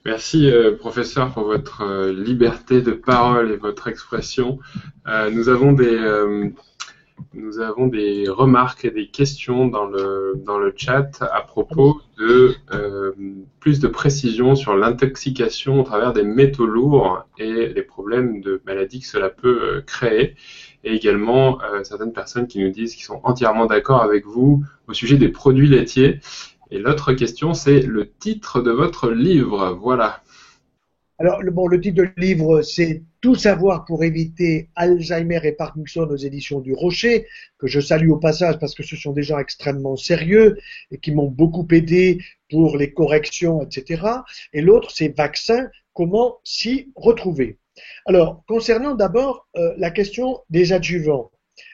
Merci, professeur, pour votre liberté de parole et votre expression. Nous avons des remarques et des questions dans le chat à propos de plus de précision sur l'intoxication au travers des métaux lourds et les problèmes de maladie que cela peut créer. Et également certaines personnes qui nous disent qu'ils sont entièrement d'accord avec vous au sujet des produits laitiers. Et l'autre question, c'est le titre de votre livre. Voilà. Alors, le titre du livre, c'est Tout savoir pour éviter Alzheimer et Parkinson aux éditions du Rocher, que je salue au passage parce que ce sont des gens extrêmement sérieux et qui m'ont beaucoup aidé pour les corrections, etc. Et l'autre, c'est Vaccin, comment s'y retrouver. Alors, concernant d'abord la question des adjuvants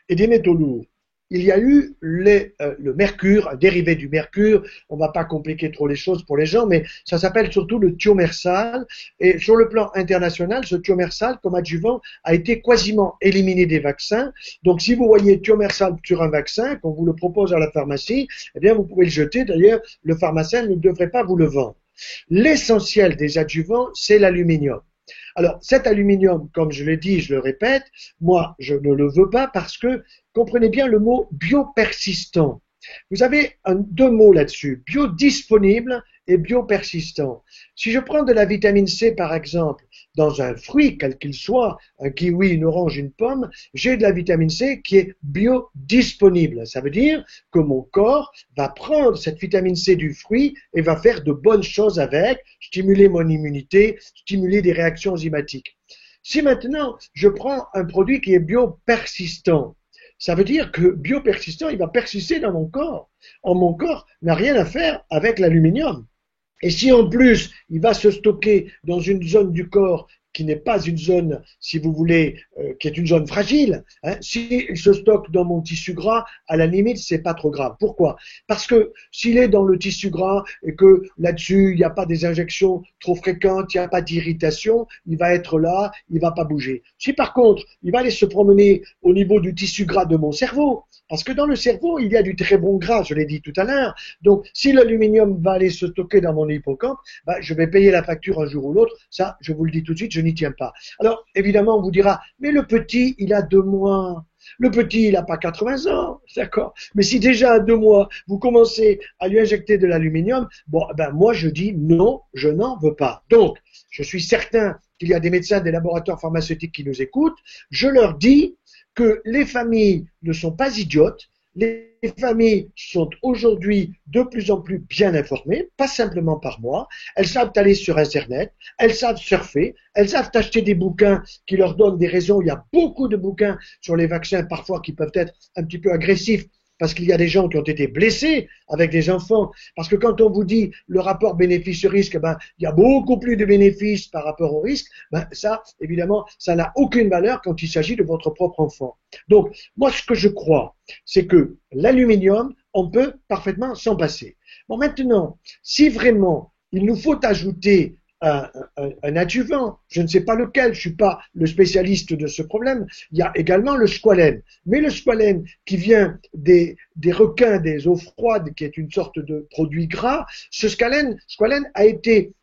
et des métaux lourds, il y a eu le mercure, un dérivé du mercure, on ne va pas compliquer trop les choses pour les gens, mais ça s'appelle surtout le thiomersal, et sur le plan international, ce thiomersal comme adjuvant a été quasiment éliminé des vaccins. Donc si vous voyez thiomersal sur un vaccin, qu'on vous le propose à la pharmacie, eh bien vous pouvez le jeter, d'ailleurs le pharmacien ne devrait pas vous le vendre. L'essentiel des adjuvants, c'est l'aluminium. Alors, cet aluminium, comme je l'ai dit, je le répète, moi, je ne le veux pas parce que, comprenez bien le mot biopersistant. Vous avez deux mots là-dessus, biodisponible et biopersistant. Si je prends de la vitamine C, par exemple, dans un fruit, quel qu'il soit, un kiwi, une orange, une pomme, j'ai de la vitamine C qui est biodisponible. Ça veut dire que mon corps va prendre cette vitamine C du fruit et va faire de bonnes choses avec, stimuler mon immunité, stimuler des réactions enzymatiques. Si maintenant je prends un produit qui est biopersistant, ça veut dire que biopersistant, il va persister dans mon corps. Or, mon corps n'a rien à faire avec l'aluminium. Et si en plus, il va se stocker dans une zone du corps qui n'est pas une zone, si vous voulez, qui est une zone fragile, hein, s'il se stocke dans mon tissu gras, à la limite, c'est pas trop grave. Pourquoi? Parce que s'il est dans le tissu gras et que là-dessus, il n'y a pas des injections trop fréquentes, il n'y a pas d'irritation, il va être là, il va pas bouger. Si par contre, il va aller se promener au niveau du tissu gras de mon cerveau, parce que dans le cerveau, il y a du très bon gras, je l'ai dit tout à l'heure. Donc, si l'aluminium va aller se stocker dans mon hippocampe, bah, je vais payer la facture un jour ou l'autre. Ça, je vous le dis tout de suite, je n'y tiens pas. Alors, évidemment, on vous dira, mais le petit, il a 2 mois. Le petit, il n'a pas 80 ans, d'accord. Mais si déjà à 2 mois, vous commencez à lui injecter de l'aluminium, bon, ben moi je dis non, je n'en veux pas. Donc, je suis certain qu'il y a des médecins des laboratoires pharmaceutiques qui nous écoutent. Je leur dis que les familles ne sont pas idiotes. Les familles sont aujourd'hui de plus en plus bien informées, pas simplement par moi. Elles savent aller sur Internet, elles savent surfer, elles savent acheter des bouquins qui leur donnent des raisons. Il y a beaucoup de bouquins sur les vaccins, parfois qui peuvent être un petit peu agressifs, parce qu'il y a des gens qui ont été blessés avec des enfants. Parce que quand on vous dit le rapport bénéfice-risque, ben, il y a beaucoup plus de bénéfices par rapport au risque, ben, ça, évidemment, ça n'a aucune valeur quand il s'agit de votre propre enfant. Donc, moi, ce que je crois, c'est que l'aluminium, on peut parfaitement s'en passer. Bon, maintenant, si vraiment il nous faut ajouter un adjuvant, je ne sais pas lequel, je suis pas le spécialiste de ce problème, il y a également le squalène. Mais le squalène qui vient des requins des eaux froides, qui est une sorte de produit gras, ce squalène a été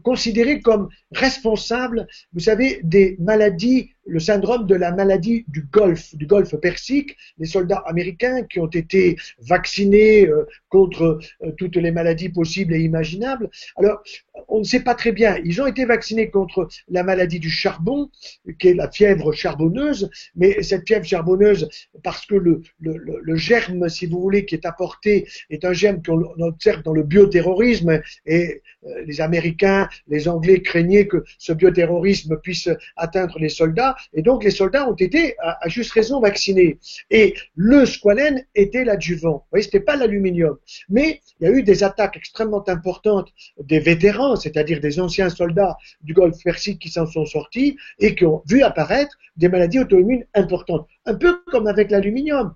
considéré comme responsable, vous savez, des maladies, le syndrome de la maladie du golfe Persique, les soldats américains qui ont été vaccinés contre toutes les maladies possibles et imaginables. Alors, on ne sait pas très bien, ils ont été vaccinés contre la maladie du charbon, qui est la fièvre charbonneuse, mais cette fièvre charbonneuse, parce que le germe, si vous voulez, qui est apporté, est un germe qu'on observe dans le bioterrorisme, et les Américains, les Anglais craignaient que ce bioterrorisme puisse atteindre les soldats, et donc les soldats ont été, à juste raison, vaccinés. Et le squalène était l'adjuvant. Vous voyez, c'était pas l'aluminium. Mais il y a eu des attaques extrêmement importantes des vétérans, c'est-à-dire des anciens soldats du Golfe Persique qui s'en sont sortis et qui ont vu apparaître des maladies auto-immunes importantes. Un peu comme avec l'aluminium.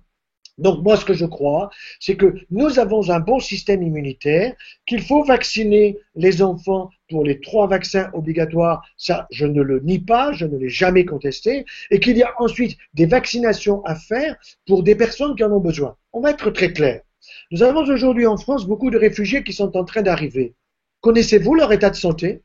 Donc moi, ce que je crois, c'est que nous avons un bon système immunitaire, qu'il faut vacciner les enfants pour les 3 vaccins obligatoires, ça je ne le nie pas, je ne l'ai jamais contesté, et qu'il y a ensuite des vaccinations à faire pour des personnes qui en ont besoin. On va être très clair. Nous avons aujourd'hui en France beaucoup de réfugiés qui sont en train d'arriver. Connaissez-vous leur état de santé?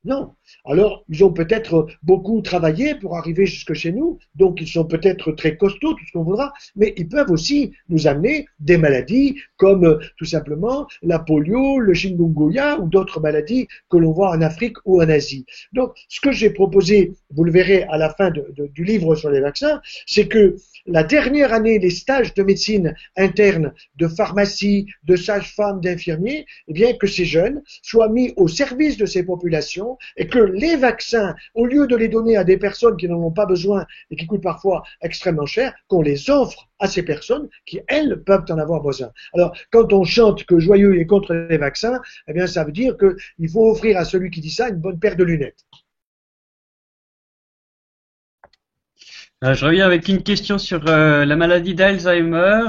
Non. Alors, ils ont peut-être beaucoup travaillé pour arriver jusque chez nous, donc ils sont peut-être très costauds, tout ce qu'on voudra, mais ils peuvent aussi nous amener des maladies comme tout simplement la polio, le chikungunya ou d'autres maladies que l'on voit en Afrique ou en Asie. Donc, ce que j'ai proposé, vous le verrez à la fin du livre sur les vaccins, c'est que la dernière année, les stages de médecine interne, de pharmacie, de sage-femme, d'infirmiers, eh bien, que ces jeunes soient mis au service de ces populations et que les vaccins, au lieu de les donner à des personnes qui n'en ont pas besoin et qui coûtent parfois extrêmement cher, qu'on les offre à ces personnes qui, elles, peuvent en avoir besoin. Alors, quand on chante que Joyeux est contre les vaccins, eh bien, ça veut dire qu'il faut offrir à celui qui dit ça une bonne paire de lunettes. Je reviens avec une question sur la maladie d'Alzheimer.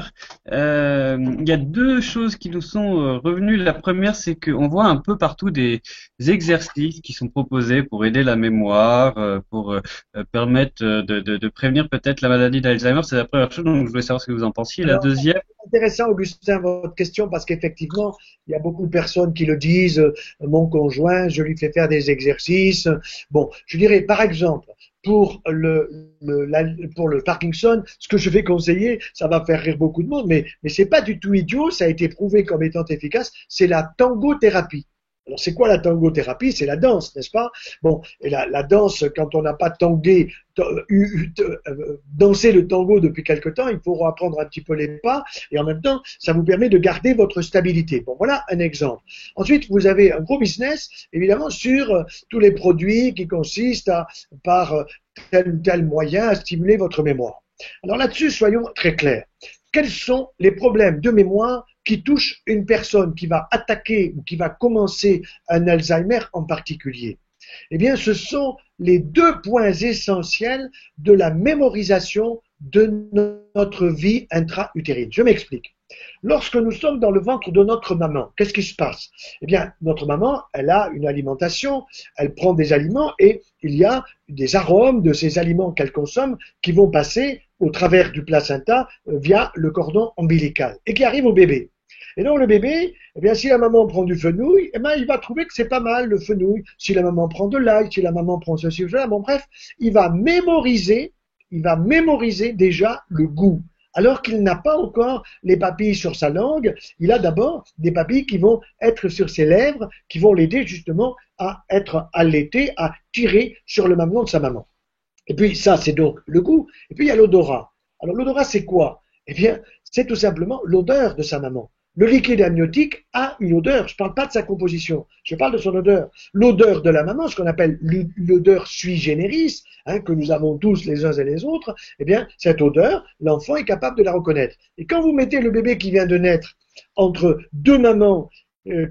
Il y a 2 choses qui nous sont revenues. La première, c'est qu'on voit un peu partout des exercices qui sont proposés pour aider la mémoire, pour permettre de prévenir peut-être la maladie d'Alzheimer. C'est la première chose, donc je voulais savoir ce que vous en pensiez. La deuxième... C'est intéressant, Augustin, votre question, parce qu'effectivement, il y a beaucoup de personnes qui le disent. Mon conjoint, je lui fais faire des exercices. Bon, je dirais, par exemple, pour le Parkinson, ce que je vais conseiller, ça va faire rire beaucoup de monde, mais c'est pas du tout idiot, ça a été prouvé comme étant efficace, c'est la tangothérapie. Alors, c'est quoi la tangothérapie? C'est la danse, n'est-ce pas? Bon, et la danse, quand on n'a pas dansé le tango depuis quelque temps, il faut apprendre un petit peu les pas, et en même temps, ça vous permet de garder votre stabilité. Bon, voilà un exemple. Ensuite, vous avez un gros business, évidemment, sur tous les produits qui consistent par tel ou tel moyen à stimuler votre mémoire. Alors là-dessus, soyons très clairs. Quels sont les problèmes de mémoire qui touchent une personne qui va attaquer ou qui va commencer un Alzheimer en particulier? Eh bien, ce sont les 2 points essentiels de la mémorisation de notre vie intra-utérine. Je m'explique. Lorsque nous sommes dans le ventre de notre maman, qu'est-ce qui se passe? Eh bien, notre maman, elle a une alimentation, elle prend des aliments et il y a des arômes de ces aliments qu'elle consomme qui vont passer au travers du placenta via le cordon ombilical et qui arrivent au bébé. Et donc le bébé, eh bien, si la maman prend du fenouil, eh bien, il va trouver que c'est pas mal le fenouil. Si la maman prend de l'ail, si la maman prend ceci ou cela, bon bref, il va mémoriser il va mémoriser déjà le goût. Alors qu'il n'a pas encore les papilles sur sa langue, il a d'abord des papilles qui vont être sur ses lèvres, qui vont l'aider justement à être allaité, à tirer sur le mamelon de sa maman. Et puis ça, c'est donc le goût. Et puis il y a l'odorat. Alors l'odorat, c'est quoi? Eh bien, c'est tout simplement l'odeur de sa maman. Le liquide amniotique a une odeur. Je ne parle pas de sa composition, je parle de son odeur. L'odeur de la maman, ce qu'on appelle l'odeur sui generis, que nous avons tous les uns et les autres, eh bien, cette odeur, l'enfant est capable de la reconnaître. Et quand vous mettez le bébé qui vient de naître entre deux mamans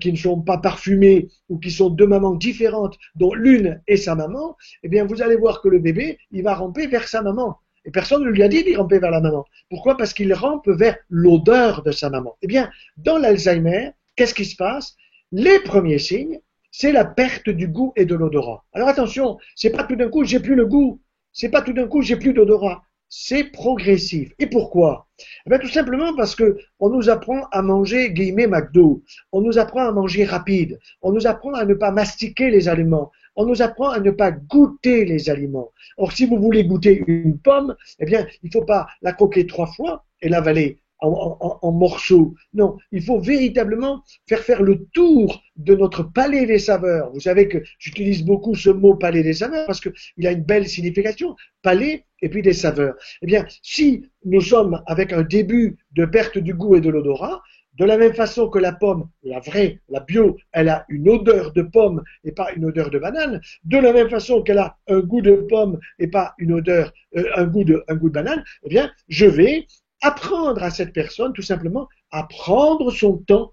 qui ne sont pas parfumées ou qui sont deux mamans différentes, dont l'une est sa maman, eh bien, vous allez voir que le bébé, il va ramper vers sa maman. Et personne ne lui a dit d'y ramper vers la maman. Pourquoi? Parce qu'il rampe vers l'odeur de sa maman. Eh bien, dans l'Alzheimer, qu'est-ce qui se passe? Les premiers signes, c'est la perte du goût et de l'odorat. Alors attention, c'est pas tout d'un coup j'ai plus le goût, c'est pas tout d'un coup j'ai plus d'odorat. C'est progressif. Et pourquoi? Eh bien, tout simplement parce que on nous apprend à manger guillemets McDo, on nous apprend à manger rapide, on nous apprend à ne pas mastiquer les aliments, on nous apprend à ne pas goûter les aliments. Or, si vous voulez goûter une pomme, eh bien, il ne faut pas la croquer 3 fois et l'avaler en morceaux. Non, il faut véritablement faire le tour de notre palais des saveurs. Vous savez que j'utilise beaucoup ce mot palais des saveurs parce qu'il a une belle signification. Palais et puis des saveurs. Eh bien, si nous sommes avec un début de perte du goût et de l'odorat, de la même façon que la pomme, la vraie, la bio, elle a une odeur de pomme et pas une odeur de banane, de la même façon qu'elle a un goût de pomme et pas une odeur, un goût de banane, eh bien, je vais apprendre à cette personne tout simplement à prendre son temps,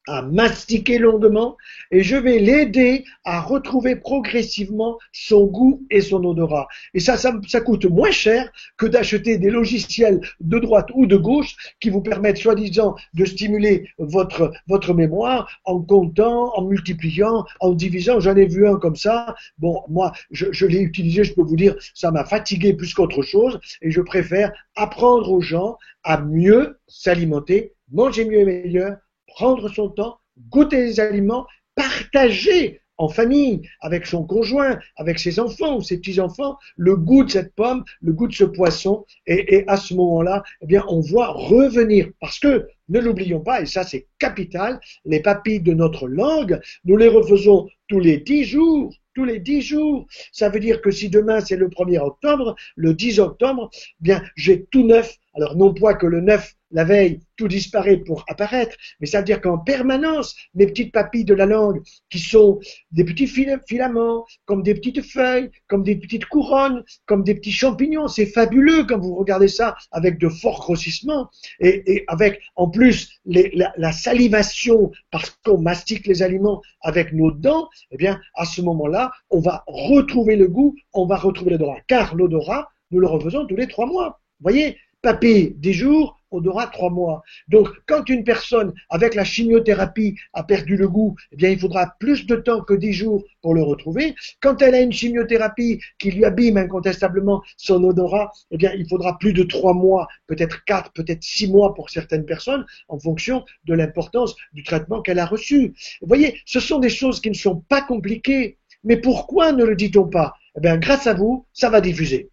à mastiquer longuement, et je vais l'aider à retrouver progressivement son goût et son odorat. Et ça coûte moins cher que d'acheter des logiciels de droite ou de gauche qui vous permettent soi-disant de stimuler votre mémoire en comptant, en multipliant, en divisant. J'en ai vu un comme ça. Bon, moi, je l'ai utilisé, je peux vous dire, ça m'a fatigué plus qu'autre chose, et je préfère apprendre aux gens à mieux s'alimenter, manger mieux et meilleur, prendre son temps, goûter les aliments, partager en famille, avec son conjoint, avec ses enfants ou ses petits-enfants, le goût de cette pomme, le goût de ce poisson, et à ce moment-là, eh bien, on voit revenir, parce que, ne l'oublions pas, et ça c'est capital, les papilles de notre langue, nous les refaisons tous les 10 jours, tous les 10 jours. Ça veut dire que si demain c'est le 1er octobre, le 10 octobre, eh bien, j'ai tout neuf. Alors, non pas que le 9, la veille, tout disparaît pour apparaître, mais ça veut dire qu'en permanence, mes petites papilles de la langue, qui sont des petits filaments, comme des petites feuilles, comme des petites couronnes, comme des petits champignons, c'est fabuleux quand vous regardez ça avec de forts grossissements, et avec, en plus, la salivation, parce qu'on mastique les aliments avec nos dents, eh bien, à ce moment-là, on va retrouver le goût, on va retrouver l'odorat, car l'odorat, nous le refaisons tous les 3 mois. Vous voyez, papilles 10 jours, odorat 3 mois. Donc, quand une personne, avec la chimiothérapie, a perdu le goût, eh bien, il faudra plus de temps que 10 jours pour le retrouver. Quand elle a une chimiothérapie qui lui abîme incontestablement son odorat, eh bien, il faudra plus de 3 mois, peut-être 4, peut-être 6 mois pour certaines personnes, en fonction de l'importance du traitement qu'elle a reçu. Vous voyez, ce sont des choses qui ne sont pas compliquées. Mais pourquoi ne le dit-on pas? Eh bien, grâce à vous, ça va diffuser.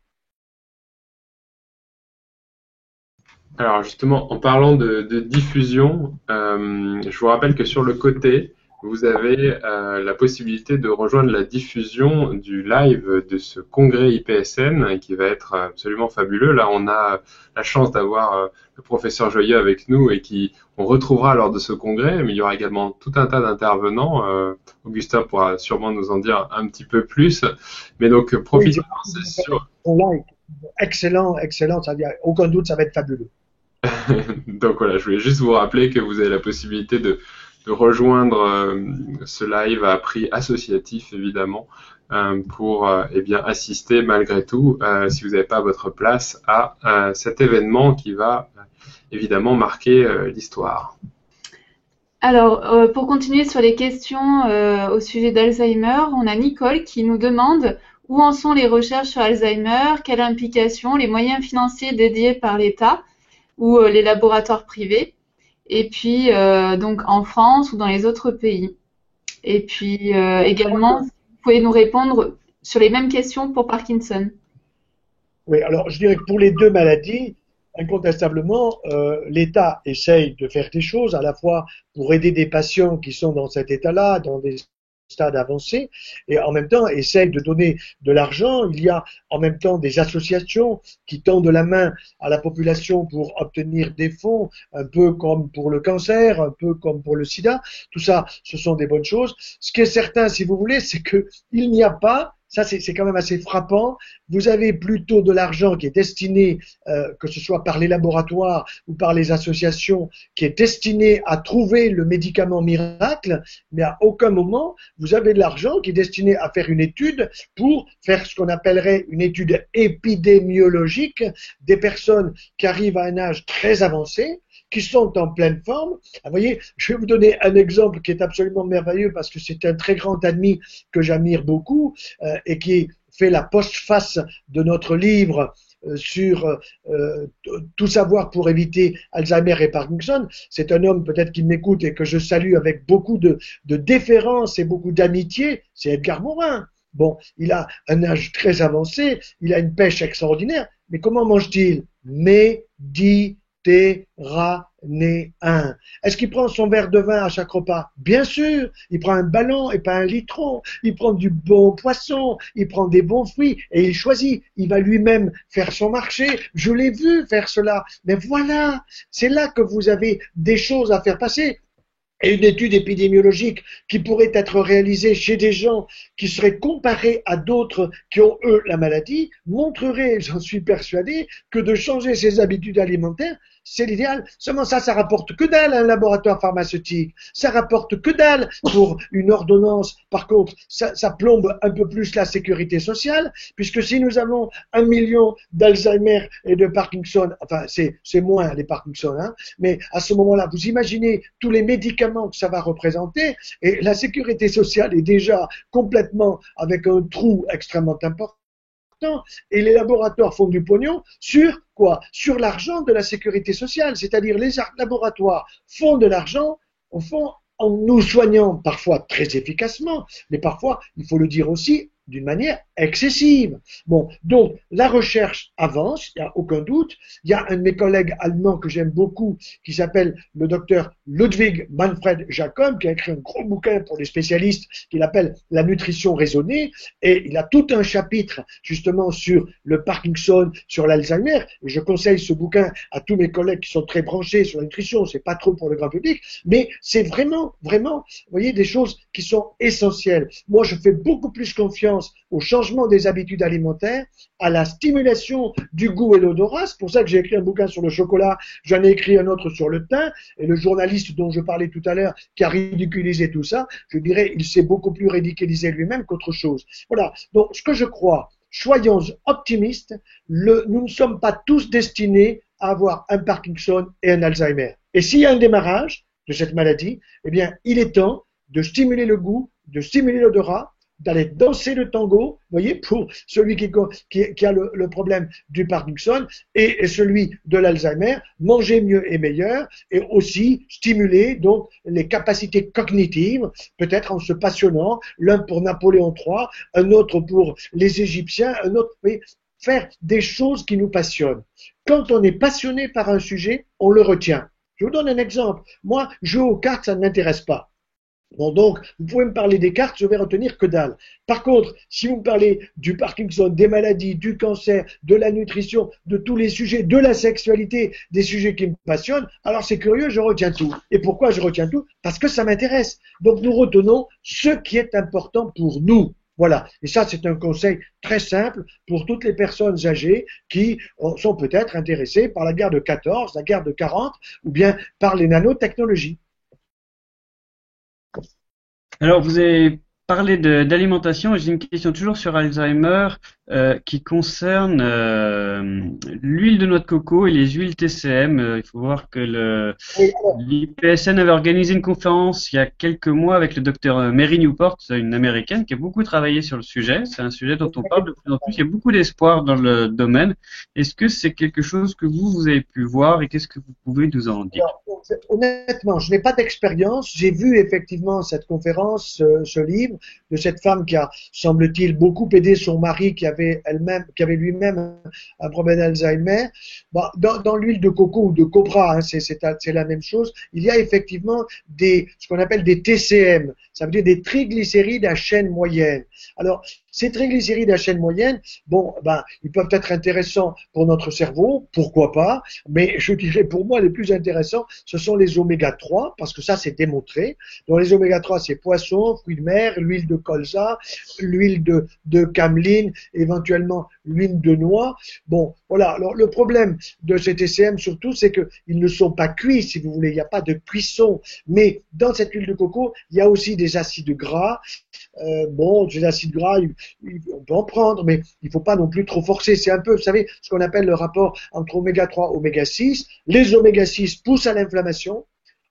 Alors justement, en parlant de diffusion, je vous rappelle que sur le côté, vous avez la possibilité de rejoindre la diffusion du live de ce congrès IPSN qui va être absolument fabuleux. Là, on a la chance d'avoir le professeur Joyeux avec nous et on retrouvera lors de ce congrès, mais il y aura également tout un tas d'intervenants. Augustin pourra sûrement nous en dire un petit peu plus. Mais donc, profitez-en, c'est sûr. Excellent, excellent, ça veut dire, aucun doute, ça va être fabuleux. Donc voilà, je voulais juste vous rappeler que vous avez la possibilité de rejoindre ce live à prix associatif évidemment pour eh bien assister malgré tout si vous n'avez pas votre place à cet événement qui va évidemment marquer l'histoire. Alors, pour continuer sur les questions au sujet d'Alzheimer, on a Nicole qui nous demande où en sont les recherches sur Alzheimer, quelle implication, les moyens financiers dédiés par l'État ou les laboratoires privés, et puis donc en France ou dans les autres pays. Et puis également, vous pouvez nous répondre sur les mêmes questions pour Parkinson. Oui, alors je dirais que pour les deux maladies, incontestablement, l'État essaye de faire des choses à la fois pour aider des patients qui sont dans cet état-là, dans des stades avancés, et en même temps essaye de donner de l'argent. Il y a en même temps des associations qui tendent la main à la population pour obtenir des fonds, un peu comme pour le cancer, un peu comme pour le sida. Tout ça, ce sont des bonnes choses. Ce qui est certain, si vous voulez, c'est que il n'y a pas, ça c'est quand même assez frappant, vous avez plutôt de l'argent qui est destiné, que ce soit par les laboratoires ou par les associations, qui est destiné à trouver le médicament miracle, mais à aucun moment vous avez de l'argent qui est destiné à faire une étude pour faire ce qu'on appellerait une étude épidémiologique des personnes qui arrivent à un âge très avancé, qui sont en pleine forme. Vous voyez, je vais vous donner un exemple qui est absolument merveilleux parce que c'est un très grand ami que j'admire beaucoup et qui fait la postface de notre livre sur tout savoir pour éviter Alzheimer et Parkinson. C'est un homme peut-être qui m'écoute et que je salue avec beaucoup de déférence et beaucoup d'amitié. C'est Edgar Morin. Bon, il a un âge très avancé, il a une pêche extraordinaire, mais comment mange-t-il? Méditerranéen. Est-ce qu'il prend son verre de vin à chaque repas? Bien sûr, il prend un ballon et pas un litron, il prend du bon poisson, il prend des bons fruits et il choisit, il va lui-même faire son marché. Je l'ai vu faire cela, mais voilà, c'est là que vous avez des choses à faire passer. Et une étude épidémiologique qui pourrait être réalisée chez des gens qui seraient comparés à d'autres qui ont, eux, la maladie, montrerait, j'en suis persuadé, que de changer ses habitudes alimentaires, c'est l'idéal. Seulement ça rapporte que dalle à un laboratoire pharmaceutique. Ça rapporte que dalle pour une ordonnance. Par contre, ça plombe un peu plus la sécurité sociale, puisque si nous avons 1 million d'Alzheimer et de Parkinson, enfin, c'est moins les Parkinson, hein, mais à ce moment-là, vous imaginez tous les médicaments que ça va représenter, et la sécurité sociale est déjà complètement avec un trou extrêmement important. Et les laboratoires font du pognon sur quoi? Sur l'argent de la sécurité sociale. C'est-à-dire les laboratoires font de l'argent au fond en nous soignant parfois très efficacement, mais parfois, il faut le dire aussi, d'une manière excessive. Bon, donc la recherche avance, il n'y a aucun doute. Il y a un de mes collègues allemands que j'aime beaucoup qui s'appelle le docteur Ludwig Manfred Jacob, qui a écrit un gros bouquin pour les spécialistes qu'il appelle La nutrition raisonnée, et il a tout un chapitre justement sur le Parkinson, sur l'Alzheimer, et je conseille ce bouquin à tous mes collègues qui sont très branchés sur la nutrition, c'est pas trop pour le grand public, mais c'est vraiment, vous voyez, des choses qui sont essentielles. Moi, je fais beaucoup plus confiance au changement des habitudes alimentaires, à la stimulation du goût et l'odorat. C'est pour ça que j'ai écrit un bouquin sur le chocolat, j'en ai écrit un autre sur le thym, et le journaliste dont je parlais tout à l'heure, qui a ridiculisé tout ça, je dirais, il s'est beaucoup plus ridiculisé lui-même qu'autre chose. Voilà. Donc, ce que je crois, soyons optimistes, nous ne sommes pas tous destinés à avoir un Parkinson et un Alzheimer. Et s'il y a un démarrage de cette maladie, eh bien, il est temps de stimuler le goût, de stimuler l'odorat, d'aller danser le tango, vous voyez, pour celui qui a le problème du Parkinson et celui de l'Alzheimer, manger mieux et meilleur, et aussi stimuler donc les capacités cognitives, peut-être en se passionnant, l'un pour Napoléon III, un autre pour les Égyptiens, un autre, vous voyez, faire des choses qui nous passionnent. Quand on est passionné par un sujet, on le retient. Je vous donne un exemple. Moi, jouer aux cartes, ça ne m'intéresse pas. Bon, donc, vous pouvez me parler des cartes, je vais retenir que dalle. Par contre, si vous me parlez du Parkinson, des maladies, du cancer, de la nutrition, de tous les sujets, de la sexualité, des sujets qui me passionnent, alors c'est curieux, je retiens tout. Et pourquoi je retiens tout? Parce que ça m'intéresse. Donc, nous retenons ce qui est important pour nous. Voilà. Et ça, c'est un conseil très simple pour toutes les personnes âgées qui sont peut-être intéressées par la guerre de 14, la guerre de 40, ou bien par les nanotechnologies. Alors, vous avez parlé d'alimentation et j'ai une question toujours sur Alzheimer qui concerne l'huile de noix de coco et les huiles TCM. Il faut voir que l'IPSN avait organisé une conférence il y a quelques mois avec le docteur Mary Newport, une américaine qui a beaucoup travaillé sur le sujet. C'est un sujet dont on parle de plus en plus. Il y a beaucoup d'espoir dans le domaine. Est-ce que c'est quelque chose que vous avez pu voir et qu'est-ce que vous pouvez nous en dire? Alors, honnêtement, je n'ai pas d'expérience. J'ai vu effectivement cette conférence, ce livre, de cette femme qui a, semble-t-il, beaucoup aidé son mari qui avait qui avait lui-même un problème d'Alzheimer. Bon, dans l'huile de coco ou de copra, hein, c'est la même chose. Il y a effectivement ce qu'on appelle des TCM. Ça veut dire des triglycérides à chaîne moyenne. Alors, ces triglycérides à chaîne moyenne, bon, ils peuvent être intéressants pour notre cerveau, pourquoi pas, mais je dirais pour moi les plus intéressants, ce sont les oméga 3, parce que ça c'est démontré. Donc les oméga 3, c'est poisson, fruits de mer, l'huile de colza, l'huile de cameline, éventuellement l'huile de noix. Bon, voilà. Alors le problème de ces TCM surtout, c'est qu'ils ne sont pas cuits, si vous voulez, il n'y a pas de cuisson. Mais dans cette huile de coco, il y a aussi des acides gras. Bon, ces acides gras, on peut en prendre, mais il ne faut pas non plus trop forcer. C'est un peu, vous savez, ce qu'on appelle le rapport entre oméga 3 et oméga 6. Les oméga 6 poussent à l'inflammation,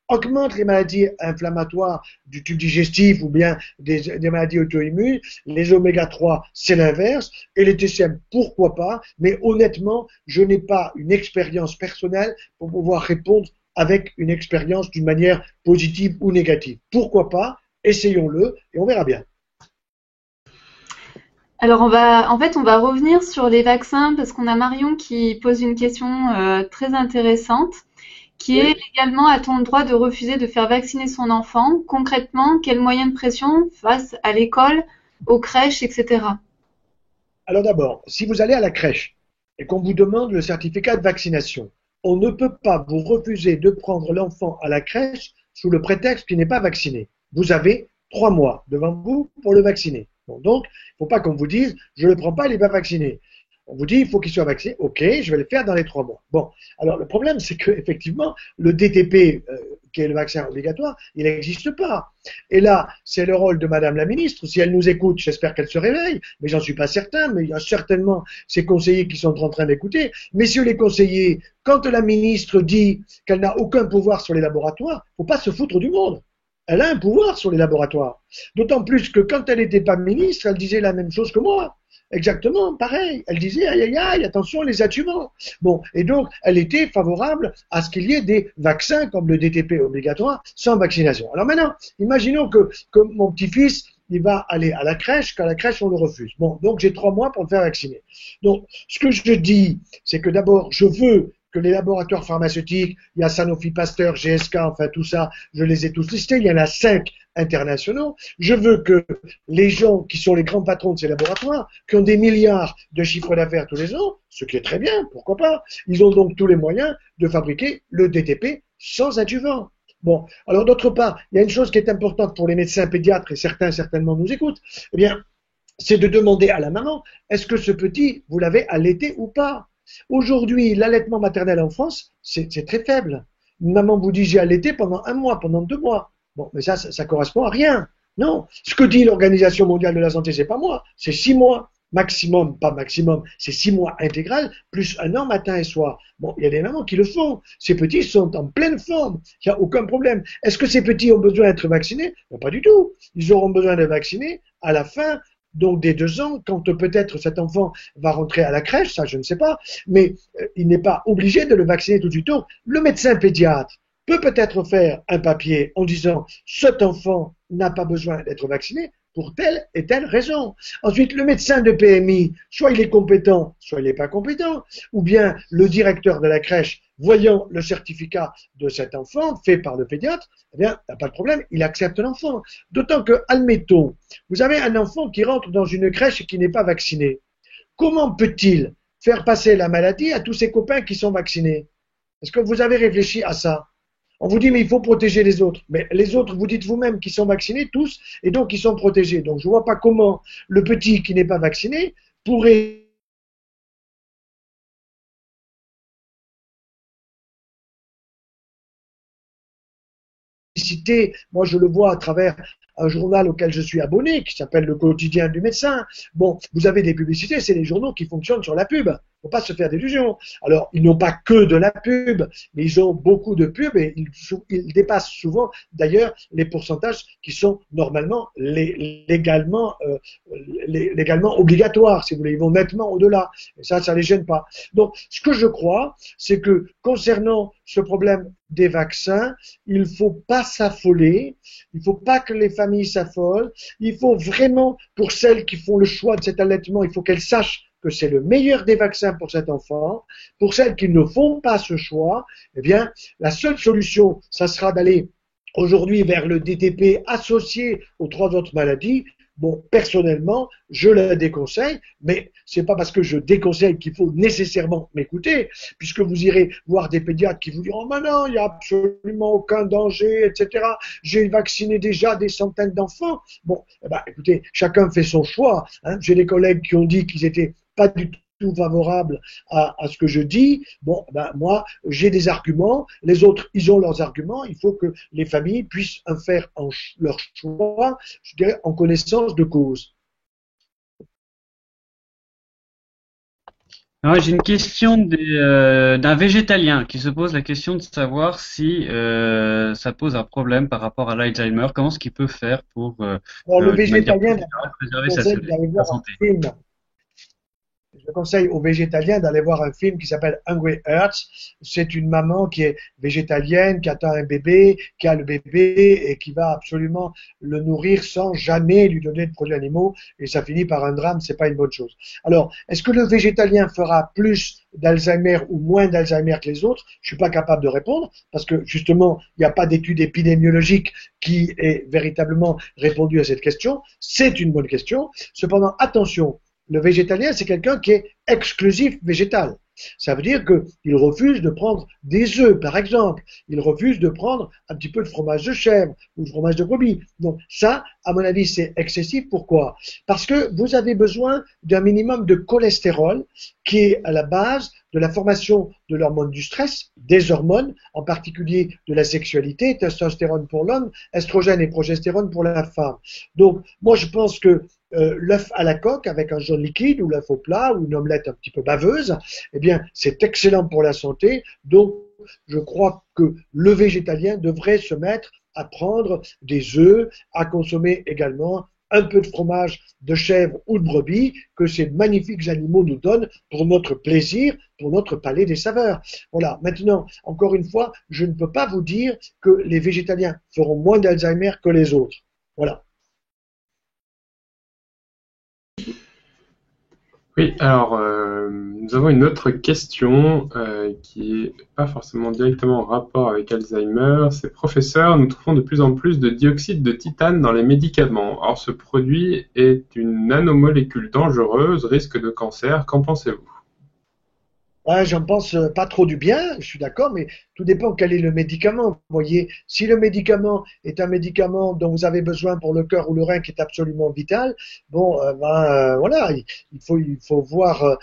augmentent les maladies inflammatoires du tube digestif ou bien des maladies auto-immunes. Les oméga 3, c'est l'inverse. Et les TCM, pourquoi pas, mais honnêtement, je n'ai pas une expérience personnelle pour pouvoir répondre avec une expérience d'une manière positive ou négative. Pourquoi pas? Essayons-le et on verra bien. Alors on va revenir sur les vaccins parce qu'on a Marion qui pose une question très intéressante qui est également, a-t-on le droit de refuser de faire vacciner son enfant? Concrètement, quels moyens de pression face à l'école, aux crèches, etc. Alors d'abord, si vous allez à la crèche et qu'on vous demande le certificat de vaccination, on ne peut pas vous refuser de prendre l'enfant à la crèche sous le prétexte qu'il n'est pas vacciné. Vous avez 3 mois devant vous pour le vacciner. Bon, donc, il ne faut pas qu'on vous dise « je ne le prends pas, il n'est pas vacciné ». On vous dit « il faut qu'il soit vacciné ». Ok, je vais le faire dans les 3 mois. Bon, alors le problème, c'est qu'effectivement, le DTP, qui est le vaccin obligatoire, il n'existe pas. Et là, c'est le rôle de Madame la Ministre. Si elle nous écoute, j'espère qu'elle se réveille, mais j'en suis pas certain, mais il y a certainement ses conseillers qui sont en train d'écouter. Messieurs les conseillers, quand la Ministre dit qu'elle n'a aucun pouvoir sur les laboratoires, il ne faut pas se foutre du monde. Elle a un pouvoir sur les laboratoires. D'autant plus que quand elle n'était pas ministre, elle disait la même chose que moi. Exactement, pareil. Elle disait, aïe, aïe, aïe, attention les adjuvants. Bon, et donc, elle était favorable à ce qu'il y ait des vaccins comme le DTP obligatoire sans vaccination. Alors maintenant, imaginons que mon petit-fils, il va aller à la crèche, qu'à la crèche, on le refuse. Bon, donc j'ai 3 mois pour le faire vacciner. Donc, ce que je dis, c'est que d'abord, je veux que les laboratoires pharmaceutiques, il y a Sanofi Pasteur, GSK, enfin tout ça, je les ai tous listés, il y en a 5 internationaux. Je veux que les gens qui sont les grands patrons de ces laboratoires, qui ont des milliards de chiffres d'affaires tous les ans, ce qui est très bien, pourquoi pas, ils ont donc tous les moyens de fabriquer le DTP sans adjuvant. Bon, alors d'autre part, il y a une chose qui est importante pour les médecins pédiatres, et certains certainement nous écoutent, eh bien, c'est de demander à la maman, est-ce que ce petit, vous l'avez allaité ou pas? Aujourd'hui, l'allaitement maternel en France, c'est très faible. Une maman vous dit j'ai allaité pendant 1 mois, pendant 2 mois. Bon, mais ça correspond à rien. Non. Ce que dit l'Organisation mondiale de la santé, c'est pas moi, c'est 6 mois. Maximum, pas maximum, c'est 6 mois intégral, plus 1 an matin et soir. Bon, il y a des mamans qui le font. Ces petits sont en pleine forme. Il n'y a aucun problème. Est-ce que ces petits ont besoin d'être vaccinés? Non, pas du tout. Ils auront besoin d'être vaccinés à la fin donc des 2 ans, quand peut-être cet enfant va rentrer à la crèche, ça je ne sais pas, mais il n'est pas obligé de le vacciner tout de suite. Donc, le médecin pédiatre peut peut-être faire un papier en disant cet enfant n'a pas besoin d'être vacciné pour telle et telle raison. Ensuite, le médecin de PMI, soit il est compétent, soit il n'est pas compétent, ou bien le directeur de la crèche, voyant le certificat de cet enfant fait par le pédiatre, eh bien, il n'y a pas de problème, il accepte l'enfant. D'autant que, admettons, vous avez un enfant qui rentre dans une crèche et qui n'est pas vacciné. Comment peut-il faire passer la maladie à tous ses copains qui sont vaccinés? Est-ce que vous avez réfléchi à ça? On vous dit, mais il faut protéger les autres. Mais les autres, vous dites vous-même qu'ils sont vaccinés tous, et donc ils sont protégés. Donc je ne vois pas comment le petit qui n'est pas vacciné pourrait citer, moi je le vois à travers un journal auquel je suis abonné, qui s'appelle Le Quotidien du médecin. Bon, vous avez des publicités, c'est les journaux qui fonctionnent sur la pub. Faut pas se faire d'illusions. Alors, ils n'ont pas que de la pub, mais ils ont beaucoup de pub et ils dépassent souvent, d'ailleurs, les pourcentages qui sont normalement légalement légalement obligatoire, si vous voulez. Ils vont nettement au-delà. Et ça les gêne pas. Donc, ce que je crois, c'est que concernant ce problème des vaccins, il faut pas s'affoler. Il faut pas que les familles s'affolent. Il faut vraiment, pour celles qui font le choix de cet allaitement, il faut qu'elles sachent que c'est le meilleur des vaccins pour cet enfant. Pour celles qui ne font pas ce choix, eh bien, la seule solution, ça sera d'aller aujourd'hui vers le DTP associé aux 3 autres maladies. Bon, personnellement, je la déconseille, mais c'est pas parce que je déconseille qu'il faut nécessairement m'écouter, puisque vous irez voir des pédiatres qui vous diront, oh, non, il n'y a absolument aucun danger, etc. J'ai vacciné déjà des centaines d'enfants. Bon, eh ben, écoutez, chacun fait son choix. Hein. J'ai des collègues qui ont dit qu'ils étaient pas du tout favorables à ce que je dis. Bon, ben, moi, j'ai des arguments. Les autres, ils ont leurs arguments. Il faut que les familles puissent faire leur choix, je dirais, en connaissance de cause. Alors, j'ai une question d'un végétalien qui se pose la question de savoir si ça pose un problème par rapport à l'Alzheimer. Comment est-ce qu'il peut faire pour, Alors, le de manière végétalien, préserver je conseille d'aller sa voir un santé? film. Je conseille aux végétaliens d'aller voir un film qui s'appelle Hungry Hearts. C'est une maman qui est végétalienne, qui attend un bébé, qui a le bébé et qui va absolument le nourrir sans jamais lui donner de produits animaux. Et ça finit par un drame, c'est pas une bonne chose. Alors, est-ce que le végétalien fera plus d'Alzheimer ou moins d'Alzheimer que les autres? Je suis pas capable de répondre parce que justement, il n'y a pas d'étude épidémiologique qui ait véritablement répondu à cette question. C'est une bonne question. Cependant, attention. Le végétalien, c'est quelqu'un qui est exclusif végétal. Ça veut dire qu'il refuse de prendre des œufs, par exemple. Il refuse de prendre un petit peu de fromage de chèvre ou de fromage de brebis. Donc ça, à mon avis, c'est excessif. Pourquoi? Parce que vous avez besoin d'un minimum de cholestérol qui est à la base de la formation de l'hormone du stress, des hormones, en particulier de la sexualité, testostérone pour l'homme, estrogène et progestérone pour la femme. Donc, moi, je pense que l'œuf à la coque avec un jaune liquide ou l'œuf au plat ou une omelette un petit peu baveuse, eh bien, c'est excellent pour la santé. Donc, je crois que le végétalien devrait se mettre à prendre des œufs, à consommer également un peu de fromage de chèvre ou de brebis que ces magnifiques animaux nous donnent pour notre plaisir, pour notre palais des saveurs. Voilà. Maintenant, encore une fois, je ne peux pas vous dire que les végétaliens feront moins d'Alzheimer que les autres. Voilà. Oui, alors nous avons une autre question qui est pas forcément directement en rapport avec Alzheimer. C'est professeur, nous trouvons de plus en plus de dioxyde de titane dans les médicaments. Or, ce produit est une nanomolécule dangereuse, risque de cancer. Qu'en pensez-vous? Ouais, j'en pense pas trop du bien, je suis d'accord, mais tout dépend quel est le médicament. Vous voyez, si le médicament est un médicament dont vous avez besoin pour le cœur ou le rein qui est absolument vital, bon, voilà, il faut voir,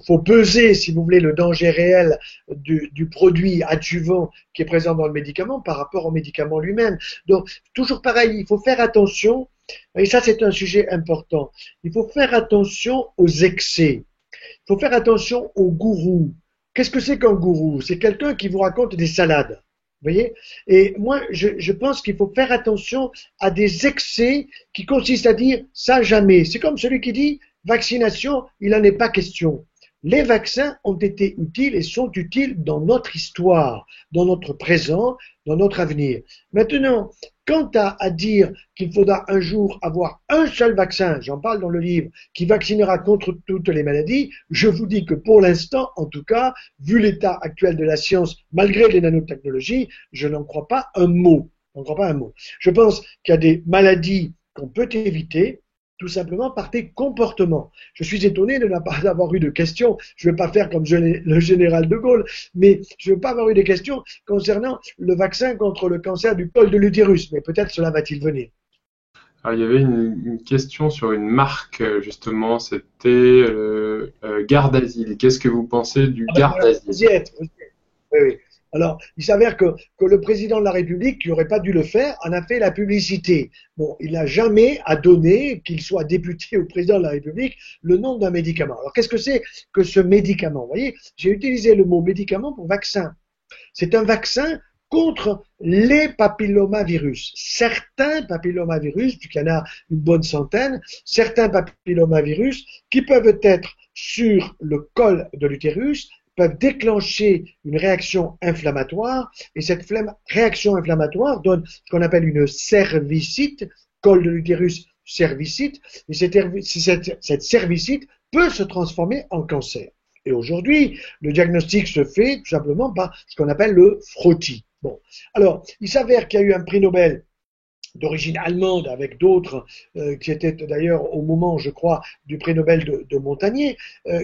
faut peser, si vous voulez, le danger réel du produit adjuvant qui est présent dans le médicament par rapport au médicament lui-même. Donc, toujours pareil, il faut faire attention, et ça c'est un sujet important, il faut faire attention aux excès. Il faut faire attention aux gourous. Qu'est-ce que c'est qu'un gourou? C'est quelqu'un qui vous raconte des salades. Vous voyez? Et moi, je pense qu'il faut faire attention à des excès qui consistent à dire ça jamais. C'est comme celui qui dit vaccination, il n'en est pas question. Les vaccins ont été utiles et sont utiles dans notre histoire, dans notre présent, dans notre avenir. Maintenant, quant à dire qu'il faudra un jour avoir un seul vaccin, j'en parle dans le livre, qui vaccinera contre toutes les maladies, je vous dis que pour l'instant, en tout cas, vu l'état actuel de la science, malgré les nanotechnologies, je n'en crois pas un mot. Je n'en crois pas un mot. Je pense qu'il y a des maladies qu'on peut éviter, tout simplement par tes comportements. Je suis étonné de ne pas avoir eu de questions. Je ne vais pas faire comme le général de Gaulle, mais je ne vais pas avoir eu de questions concernant le vaccin contre le cancer du col de l'utérus. Mais peut-être cela va-t-il venir. Alors, il y avait une question sur une marque, justement, c'était Gardasil. Qu'est-ce que vous pensez du Gardasil? Oui. Alors, il s'avère que le président de la République, qui n'aurait pas dû le faire, en a fait la publicité. Bon, il n'a jamais à donner, qu'il soit député ou président de la République, le nom d'un médicament. Alors, qu'est-ce que c'est que ce médicament? Vous voyez, j'ai utilisé le mot médicament pour vaccin. C'est un vaccin contre les papillomavirus. Certains papillomavirus, puisqu'il y en a une bonne centaine, certains papillomavirus qui peuvent être sur le col de l'utérus, peuvent déclencher une réaction inflammatoire, et cette réaction inflammatoire donne ce qu'on appelle une cervicite, col de l'utérus cervicite, et cette cervicite peut se transformer en cancer. Et aujourd'hui, le diagnostic se fait tout simplement par ce qu'on appelle le frottis. Bon, alors, il s'avère qu'il y a eu un prix Nobel d'origine allemande avec d'autres qui étaient d'ailleurs au moment, je crois, du prix Nobel de Montagnier,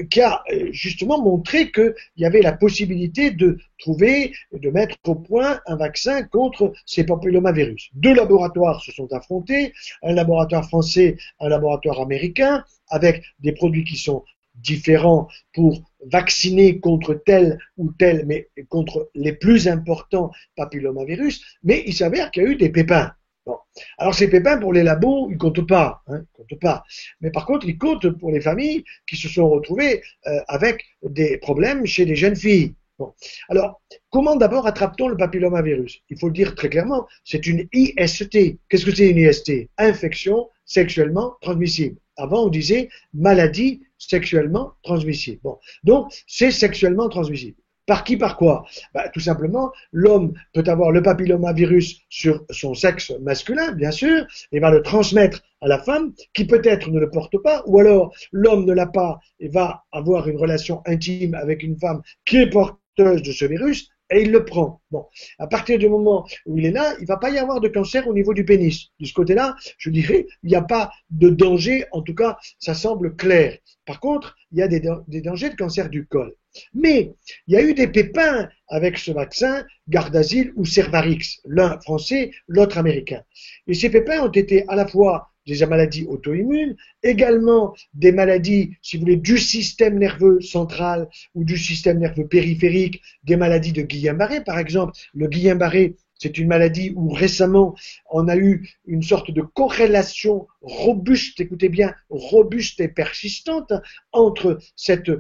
qui a justement montré qu'il y avait la possibilité de trouver, de mettre au point un vaccin contre ces papillomavirus. Deux laboratoires se sont affrontés, un laboratoire français, un laboratoire américain, avec des produits qui sont différents pour vacciner contre tel ou tel, mais contre les plus importants papillomavirus, mais il s'avère qu'il y a eu des pépins. Bon. Alors ces pépins pour les labos, ils comptent pas, ils comptent pas. Mais par contre, ils comptent pour les familles qui se sont retrouvées avec des problèmes chez des jeunes filles. Bon. Alors, comment d'abord attrape-t-on le papillomavirus? Il faut le dire très clairement, c'est une IST. Qu'est-ce que c'est une IST? Infection sexuellement transmissible. Avant, on disait maladie sexuellement transmissible. Bon. Donc, c'est sexuellement transmissible. Par qui, par quoi? Tout simplement, l'homme peut avoir le papillomavirus sur son sexe masculin, bien sûr, et va le transmettre à la femme, qui peut-être ne le porte pas, ou alors l'homme ne l'a pas et va avoir une relation intime avec une femme qui est porteuse de ce virus, et il le prend. Bon, à partir du moment où il est là, il ne va pas y avoir de cancer au niveau du pénis. De ce côté-là, je dirais, il n'y a pas de danger, en tout cas, ça semble clair. Par contre, il y a des dangers de cancer du col. Mais il y a eu des pépins avec ce vaccin, Gardasil ou Cervarix, l'un français, l'autre américain. Et ces pépins ont été à la fois des maladies auto-immunes, également des maladies, si vous voulez, du système nerveux central ou du système nerveux périphérique, des maladies de Guillain-Barré, par exemple. Le Guillain-Barré, c'est une maladie où récemment on a eu une sorte de corrélation robuste, écoutez bien, robuste et persistante entre cette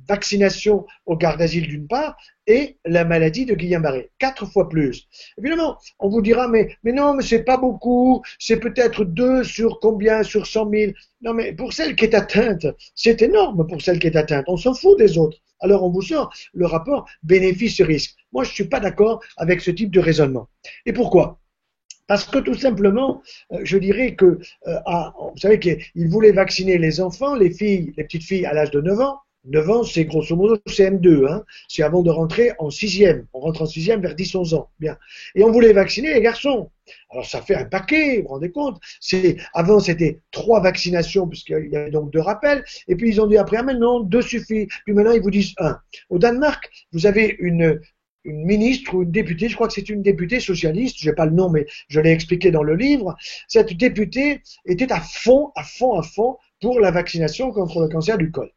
vaccination au Gardasil d'une part et la maladie de Guillain-Barré, 4 fois plus. Évidemment, on vous dira, mais non, mais c'est pas beaucoup, c'est peut-être 2 sur combien, sur 100 000. Non, mais pour celle qui est atteinte, c'est énorme pour celle qui est atteinte, on s'en fout des autres. Alors on vous sort le rapport bénéfice-risque. Moi, je suis pas d'accord avec ce type de raisonnement. Et pourquoi? Parce que tout simplement, je dirais que, vous savez qu'il voulait vacciner les enfants, les filles, les petites filles à l'âge de 9 ans. 9 ans, c'est grosso modo, c'est M2, c'est avant de rentrer en 6e. On rentre en 6e vers 10-11 ans. Bien. Et on voulait vacciner les garçons. Alors ça fait un paquet, vous vous rendez compte? Avant c'était 3 vaccinations, puisqu'il y avait donc 2 rappels, et puis ils ont dit après, mais non, 2 suffit. Puis maintenant ils vous disent 1. Au Danemark, vous avez une ministre ou une députée, je crois que c'est une députée socialiste, je n'ai pas le nom, mais je l'ai expliqué dans le livre. Cette députée était à fond pour la vaccination contre le cancer du col.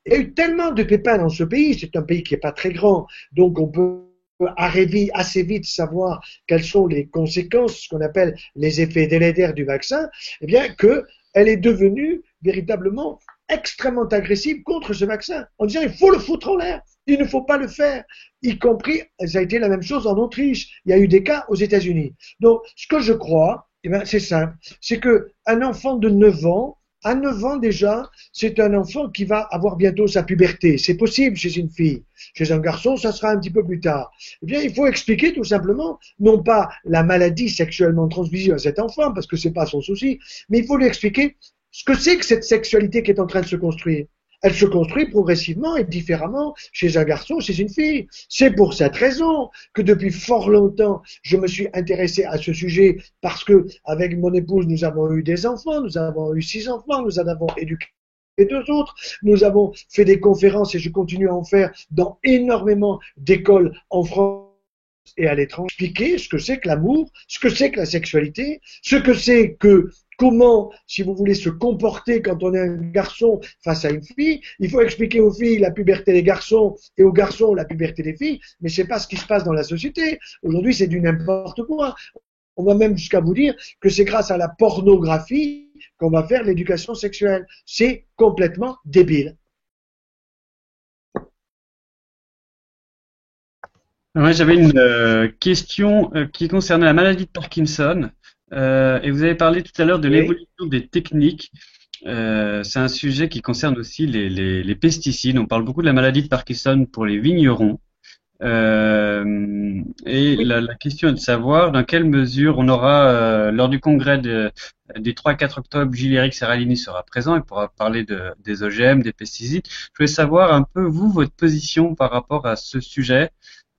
Il y a eu tellement de pépins dans ce pays, c'est un pays qui n'est pas très grand, donc on peut arriver assez vite savoir quelles sont les conséquences, ce qu'on appelle les effets délétères du vaccin, eh bien qu'elle est devenue véritablement extrêmement agressive contre ce vaccin, en disant il faut le foutre en l'air, il ne faut pas le faire, y compris, ça a été la même chose en Autriche, il y a eu des cas aux États-Unis. Donc, ce que je crois, eh bien, c'est simple, c'est qu'un enfant de 9 ans, à 9 ans déjà, c'est un enfant qui va avoir bientôt sa puberté. C'est possible chez une fille. Chez un garçon, ça sera un petit peu plus tard. Eh bien, il faut expliquer tout simplement, non pas la maladie sexuellement transmissible à cet enfant, parce que c'est pas son souci, mais il faut lui expliquer ce que c'est que cette sexualité qui est en train de se construire. Elle se construit progressivement et différemment chez un garçon, chez une fille. C'est pour cette raison que depuis fort longtemps, je me suis intéressé à ce sujet parce que avec mon épouse, nous avons eu des enfants, nous avons eu 6 enfants, nous en avons éduqué 2 autres, nous avons fait des conférences et je continue à en faire dans énormément d'écoles en France et à l'étranger, expliquer ce que c'est que l'amour, ce que c'est que la sexualité, ce que c'est que comment, si vous voulez, se comporter quand on est un garçon face à une fille. Il faut expliquer aux filles la puberté des garçons et aux garçons la puberté des filles, mais c'est pas ce qui se passe dans la société. Aujourd'hui, c'est du n'importe quoi. On va même jusqu'à vous dire que c'est grâce à la pornographie qu'on va faire l'éducation sexuelle. C'est complètement débile. Moi, j'avais une question qui concernait la maladie de Parkinson. Et vous avez parlé tout à l'heure de Oui. l'évolution des techniques. C'est un sujet qui concerne aussi les pesticides. On parle beaucoup de la maladie de Parkinson pour les vignerons. Et Oui. la question est de savoir dans quelle mesure on aura, lors du congrès du 3-4 octobre, Gilles-Éric Serralini sera présent et pourra parler des OGM, des pesticides. Je voulais savoir un peu, vous, votre position par rapport à ce sujet,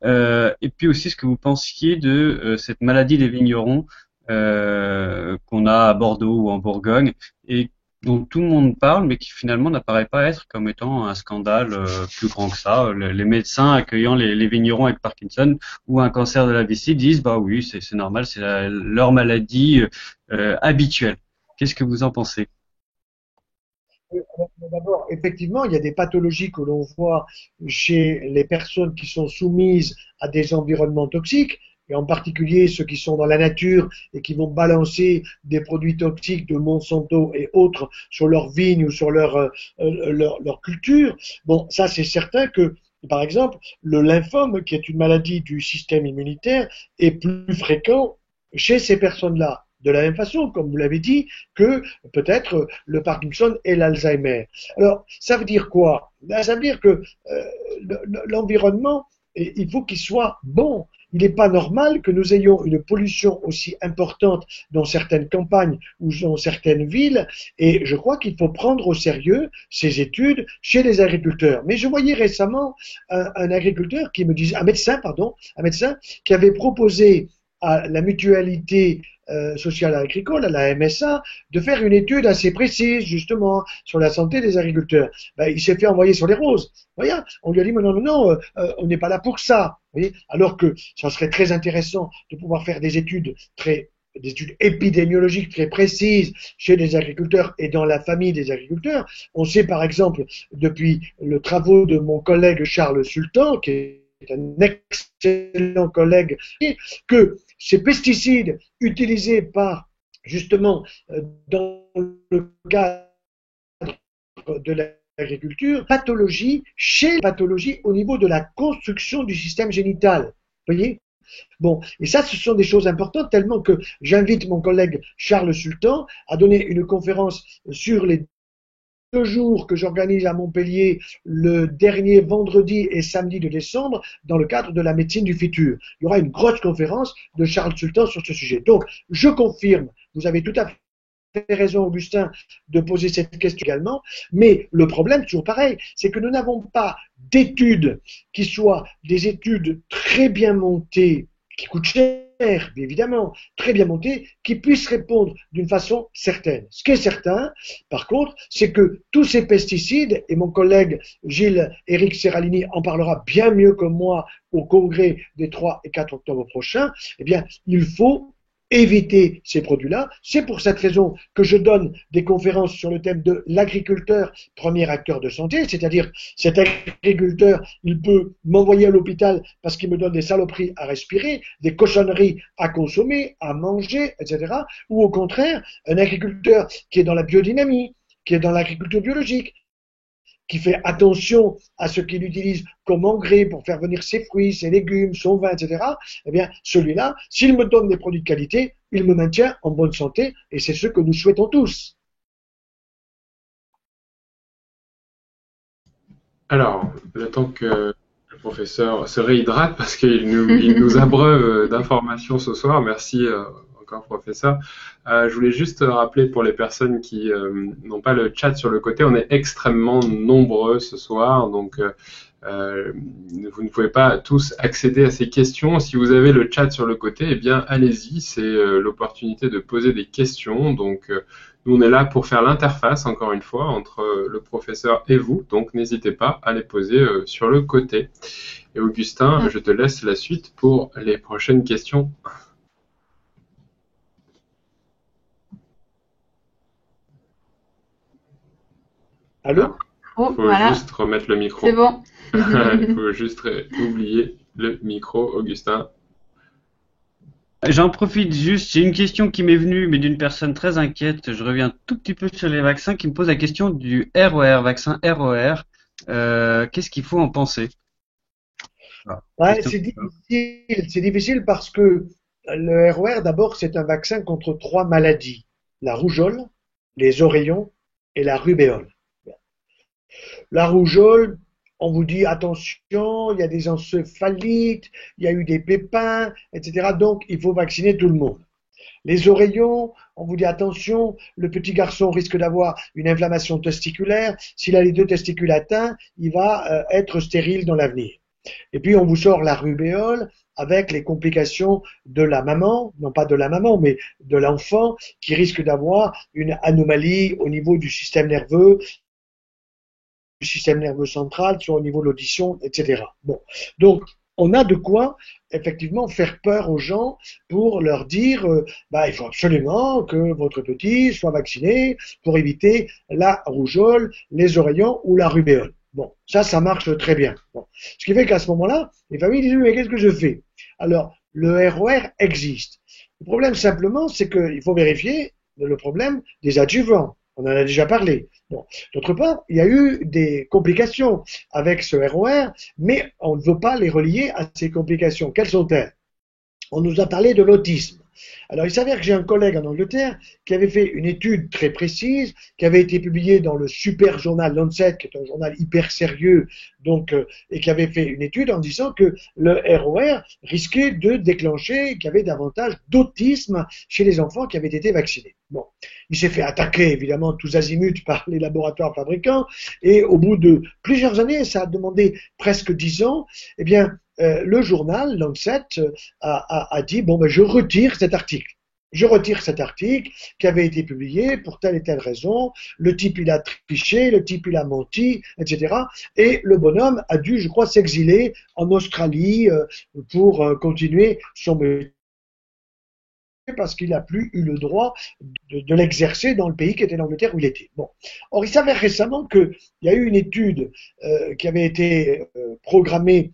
et puis aussi ce que vous pensiez de cette maladie des vignerons qu'on a à Bordeaux ou en Bourgogne, et dont tout le monde parle, mais qui finalement n'apparaît pas être comme étant un scandale plus grand que ça. Les médecins accueillant les vignerons avec Parkinson ou un cancer de la vessie disent bah oui, c'est normal, c'est leur maladie habituelle. Qu'est-ce que vous en pensez? D'abord, effectivement, il y a des pathologies que l'on voit chez les personnes qui sont soumises à des environnements toxiques, et en particulier ceux qui sont dans la nature et qui vont balancer des produits toxiques de Monsanto et autres sur leurs vignes ou sur leur culture. Bon, ça c'est certain que, par exemple, le lymphome, qui est une maladie du système immunitaire, est plus fréquent chez ces personnes-là. De la même façon, comme vous l'avez dit, que peut-être le Parkinson et l'Alzheimer. Alors, ça veut dire quoi? Ça veut dire que l'environnement, il faut qu'il soit bon. Il n'est pas normal que nous ayons une pollution aussi importante dans certaines campagnes ou dans certaines villes, et je crois qu'il faut prendre au sérieux ces études chez les agriculteurs. Mais je voyais récemment un agriculteur qui me disait, un médecin qui avait proposé à la mutualité sociale agricole, à la MSA, de faire une étude assez précise, justement, sur la santé des agriculteurs. Ben, il s'est fait envoyer sur les roses. Vous voyez, on lui a dit, mais non, non, non, on n'est pas là pour ça. Vous voyez, alors que ça serait très intéressant de pouvoir faire des études épidémiologiques très précises chez les agriculteurs et dans la famille des agriculteurs. On sait par exemple, depuis le travaux de mon collègue Charles Sultan, qui est un excellent collègue, que ces pesticides utilisés par, justement, dans le cadre de l'agriculture, pathologie au niveau de la construction du système génital. Vous voyez? Bon, et ça, ce sont des choses importantes, tellement que j'invite mon collègue Charles Sultan à donner une conférence sur les 2 jours que j'organise à Montpellier le dernier vendredi et samedi de décembre dans le cadre de la médecine du futur. Il y aura une grosse conférence de Charles Sultan sur ce sujet. Donc, je confirme, vous avez tout à fait raison, Augustin, de poser cette question également, mais le problème, toujours pareil, c'est que nous n'avons pas d'études qui soient des études très bien montées, qui coûtent cher, évidemment, très bien montées, qui puissent répondre d'une façon certaine. Ce qui est certain, par contre, c'est que tous ces pesticides, et mon collègue Gilles-Éric Serralini en parlera bien mieux que moi au congrès des 3 et 4 octobre prochains, eh bien, il faut éviter ces produits-là. C'est pour cette raison que je donne des conférences sur le thème de l'agriculteur, premier acteur de santé, c'est-à-dire cet agriculteur, il peut m'envoyer à l'hôpital parce qu'il me donne des saloperies à respirer, des cochonneries à consommer, à manger, etc. Ou au contraire, un agriculteur qui est dans la biodynamie, qui est dans l'agriculture biologique, qui fait attention à ce qu'il utilise comme engrais pour faire venir ses fruits, ses légumes, son vin, etc., eh bien, celui-là, s'il me donne des produits de qualité, il me maintient en bonne santé, et c'est ce que nous souhaitons tous. Alors, le temps que le professeur se réhydrate, parce il nous abreuve d'informations ce soir, merci encore professeur. Je voulais juste rappeler pour les personnes qui n'ont pas le chat sur le côté, on est extrêmement nombreux ce soir, donc vous ne pouvez pas tous accéder à ces questions. Si vous avez le chat sur le côté, eh bien allez-y, c'est l'opportunité de poser des questions. Donc nous on est là pour faire l'interface, encore une fois, entre le professeur et vous, donc n'hésitez pas à les poser sur le côté. Et Augustin, je te laisse la suite pour les prochaines questions. Allô? Oh, Il faut voilà, juste remettre le micro. c'est bon. Il faut juste oublier le micro, Augustin. J'en profite juste, j'ai une question qui m'est venue, mais d'une personne très inquiète. Je reviens tout petit peu sur les vaccins, qui me pose la question du ROR, vaccin ROR. Qu'est-ce qu'il faut en penser? Ah, Ouais, question. c'est difficile parce que le ROR, d'abord, c'est un vaccin contre 3 maladies. La rougeole, les oreillons et la rubéole. La rougeole, on vous dit attention, il y a des encéphalites, il y a eu des pépins, etc. Donc, il faut vacciner tout le monde. Les oreillons, on vous dit attention, le petit garçon risque d'avoir une inflammation testiculaire. S'il a les 2 testicules atteints, il va être stérile dans l'avenir. Et puis on vous sort la rubéole avec les complications de la maman, non pas de la maman, mais de l'enfant qui risque d'avoir une anomalie au niveau du système nerveux central, soit au niveau de l'audition, etc. Bon, donc on a de quoi effectivement faire peur aux gens pour leur dire il faut absolument que votre petit soit vacciné pour éviter la rougeole, les oreillons ou la rubéole. Bon, ça marche très bien. Bon. Ce qui fait qu'à ce moment-là, les familles disent mais qu'est-ce que je fais? Alors, le ROR existe. Le problème simplement, c'est qu'il faut vérifier le problème des adjuvants. On en a déjà parlé. Bon. D'autre part, il y a eu des complications avec ce ROR, mais on ne veut pas les relier à ces complications. Quelles sont-elles? On nous a parlé de l'autisme. Alors, il s'avère que j'ai un collègue en Angleterre qui avait fait une étude très précise, qui avait été publiée dans le super journal Lancet, qui est un journal hyper sérieux, donc, et qui avait fait une étude en disant que le ROR risquait de déclencher, qu'il y avait davantage d'autisme chez les enfants qui avaient été vaccinés. Bon, il s'est fait attaquer, évidemment, tous azimuts par les laboratoires fabricants, et au bout de plusieurs années, ça a demandé presque 10 ans, eh bien, le journal Lancet a dit je retire cet article. Je retire cet article qui avait été publié pour telle et telle raison. Le type il a triché, le type il a menti, etc. Et le bonhomme a dû, je crois, s'exiler en Australie pour continuer son métier parce qu'il n'a plus eu le droit de l'exercer dans le pays qui était l'Angleterre où il était. Bon. Or, il s'avère récemment qu'il y a eu une étude qui avait été programmée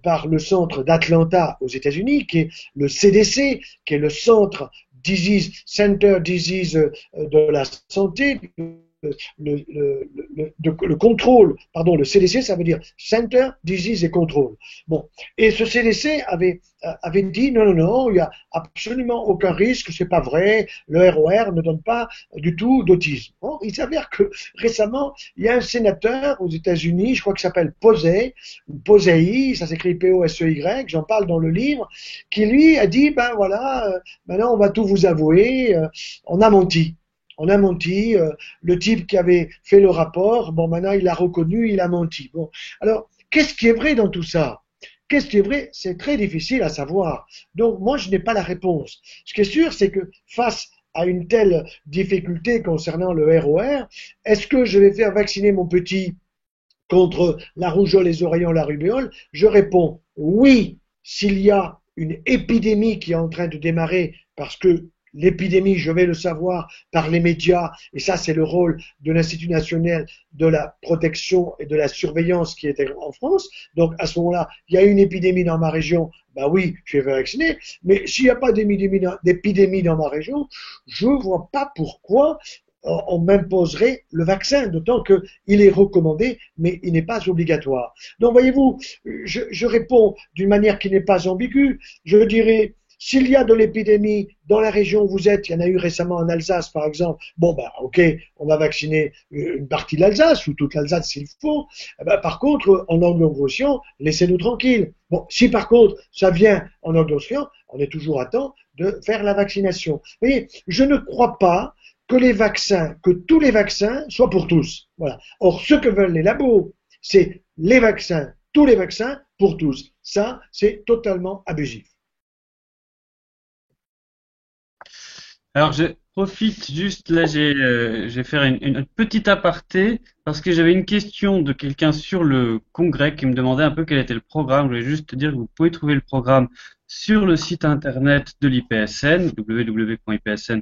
par le centre d'Atlanta aux États-Unis, qui est le CDC, qui est le Center Disease de la santé, le contrôle, pardon, le CDC, ça veut dire Center Disease and Control. Bon, et ce CDC avait dit non, il n'y a absolument aucun risque, c'est pas vrai, le ROR ne donne pas du tout d'autisme. Bon, il s'avère que récemment, il y a un sénateur aux États-Unis, je crois qu'il s'appelle Posey, ou Posey, ça s'écrit P-O-S-E-Y, j'en parle dans le livre, qui lui a dit maintenant on va tout vous avouer, on a menti. On a menti, le type qui avait fait le rapport, maintenant il l'a reconnu, il a menti. Bon, alors, qu'est-ce qui est vrai dans tout ça? Qu'est-ce qui est vrai? C'est très difficile à savoir. Donc, moi, je n'ai pas la réponse. Ce qui est sûr, c'est que face à une telle difficulté concernant le ROR, est-ce que je vais faire vacciner mon petit contre la rougeole, les oreillons, la rubéole? Je réponds oui, s'il y a une épidémie qui est en train de démarrer parce que l'épidémie, je vais le savoir par les médias, et ça c'est le rôle de l'Institut national de la protection et de la surveillance qui était en France. Donc à ce moment-là, il y a une épidémie dans ma région, oui, je vais vacciner, mais s'il n'y a pas d'épidémie dans ma région, je ne vois pas pourquoi on m'imposerait le vaccin, d'autant qu'il est recommandé, mais il n'est pas obligatoire. Donc voyez-vous, je réponds d'une manière qui n'est pas ambiguë, je dirais s'il y a de l'épidémie dans la région où vous êtes, il y en a eu récemment en Alsace par exemple, ok, on va vacciner une partie de l'Alsace ou toute l'Alsace s'il faut. Par contre, en Anglo-Occitan, laissez-nous tranquilles. Bon, si par contre ça vient en Anglo-Occitan, on est toujours à temps de faire la vaccination. Vous voyez, je ne crois pas que tous les vaccins soient pour tous. Voilà. Or, ce que veulent les labos, c'est les vaccins, tous les vaccins pour tous. Ça, c'est totalement abusif. Alors, je profite juste, là, je vais faire une petite aparté, parce que j'avais une question de quelqu'un sur le congrès qui me demandait un peu quel était le programme. Je voulais juste te dire que vous pouvez trouver le programme sur le site internet de l'IPSN, www.ipsn.eu,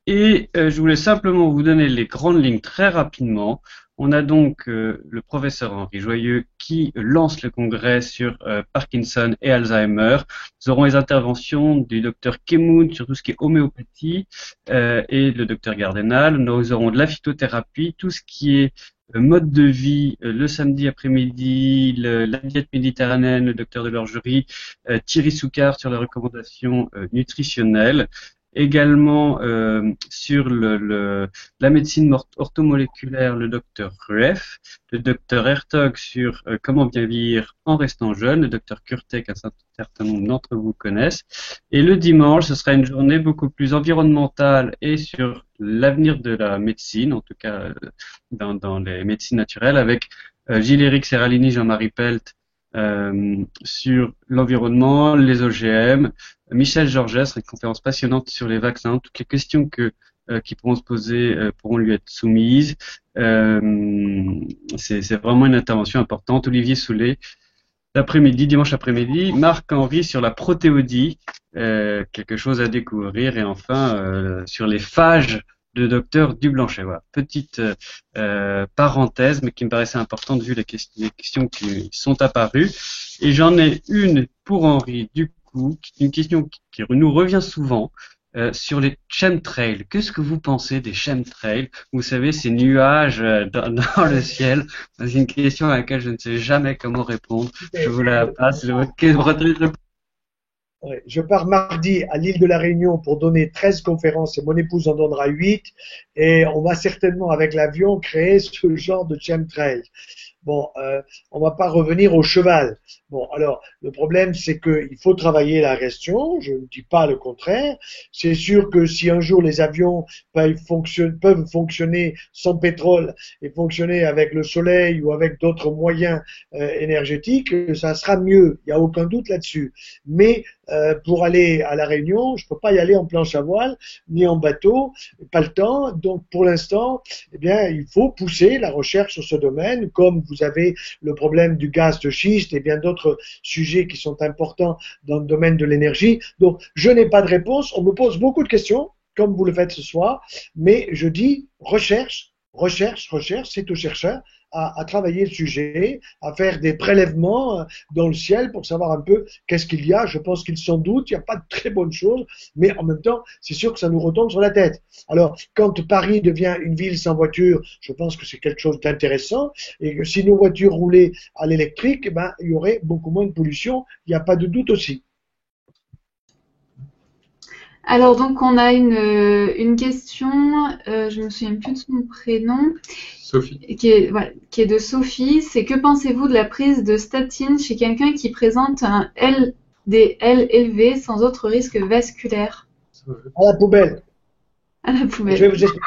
et je voulais simplement vous donner les grandes lignes très rapidement. On a donc le professeur Henri Joyeux qui lance le congrès sur Parkinson et Alzheimer. Nous aurons les interventions du docteur Kemoun sur tout ce qui est homéopathie et le docteur Gardenal. Nous aurons de la phytothérapie, tout ce qui est mode de vie le samedi après-midi, la diète méditerranéenne, le docteur de l'Orgerie, Thierry Soucard sur les recommandations nutritionnelles. Également sur la médecine orthomoléculaire, le docteur Rueff, le docteur Hertog sur comment bien vieillir en restant jeune, le docteur Kurtek, un certain nombre d'entre vous connaissent. Et le dimanche, ce sera une journée beaucoup plus environnementale et sur l'avenir de la médecine, en tout cas dans les médecines naturelles, avec Gilles-Éric Serralini, Jean-Marie Pelt, sur l'environnement, les OGM, Michel Georges, une conférence passionnante sur les vaccins, toutes les questions qui pourront se poser pourront lui être soumises. C'est vraiment une intervention importante. Olivier Soulet, l'après-midi, dimanche après-midi, Marc-Henri sur la protéodie, quelque chose à découvrir, et enfin sur les phages de docteur Dublanchet. Voilà. Petite parenthèse, mais qui me paraissait importante vu les questions qui sont apparues. Et j'en ai une pour Henri, du coup, une question qui nous revient souvent sur les chemtrails. Qu'est-ce que vous pensez des chemtrails? Vous savez, ces nuages dans le ciel. C'est une question à laquelle je ne sais jamais comment répondre. Je vous la passe. Ouais, je pars mardi à l'île de la Réunion pour donner 13 conférences et mon épouse en donnera 8 et on va certainement avec l'avion créer ce genre de chemtrail. Bon, on va pas revenir au cheval. Bon, alors le problème c'est qu'il faut travailler la question. Je ne dis pas le contraire. C'est sûr que si un jour les avions peuvent fonctionner sans pétrole et fonctionner avec le soleil ou avec d'autres moyens énergétiques, ça sera mieux. Il n'y a aucun doute là-dessus. Mais pour aller à la Réunion, je peux pas y aller en planche à voile ni en bateau, pas le temps. Donc pour l'instant, eh bien, il faut pousser la recherche sur ce domaine, comme vous avez le problème du gaz de schiste et bien d'autres sujets qui sont importants dans le domaine de l'énergie. Donc je n'ai pas de réponse. On me pose beaucoup de questions, comme vous le faites ce soir, mais je dis recherche, c'est aux chercheurs à travailler le sujet, à faire des prélèvements dans le ciel pour savoir un peu qu'est-ce qu'il y a. Je pense qu'il s'en doute, il n'y a pas de très bonnes choses, mais en même temps, c'est sûr que ça nous retombe sur la tête. Alors, quand Paris devient une ville sans voiture, je pense que c'est quelque chose d'intéressant, et que si nos voitures roulaient à l'électrique, eh ben, il y aurait beaucoup moins de pollution, il n'y a pas de doute aussi. Alors donc on a une question, je me souviens plus de son prénom, Sophie. qui est de Sophie. C'est que pensez-vous de la prise de statine chez quelqu'un qui présente un LDL élevé sans autre risque vasculaire? À la poubelle. À la poubelle. Je vais vous expliquer.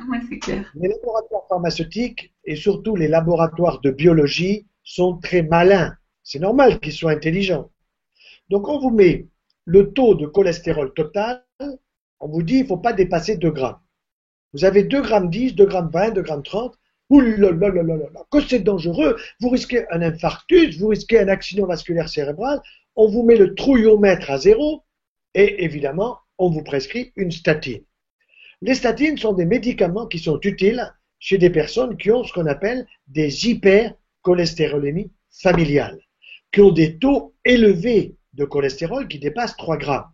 Ouais, c'est clair. Les laboratoires pharmaceutiques et surtout les laboratoires de biologie sont très malins. C'est normal qu'ils soient intelligents. Donc on vous met le taux de cholestérol total, on vous dit il ne faut pas dépasser 2 grammes. Vous avez 2 grammes 10, 2 grammes 20, 2 grammes 30. Oulalalala, que c'est dangereux. Vous risquez un infarctus, vous risquez un accident vasculaire cérébral. On vous met le trouillomètre à 0 et évidemment, on vous prescrit une statine. Les statines sont des médicaments qui sont utiles chez des personnes qui ont ce qu'on appelle des hypercholestérolémies familiales, qui ont des taux élevés de cholestérol qui dépassent 3 grammes.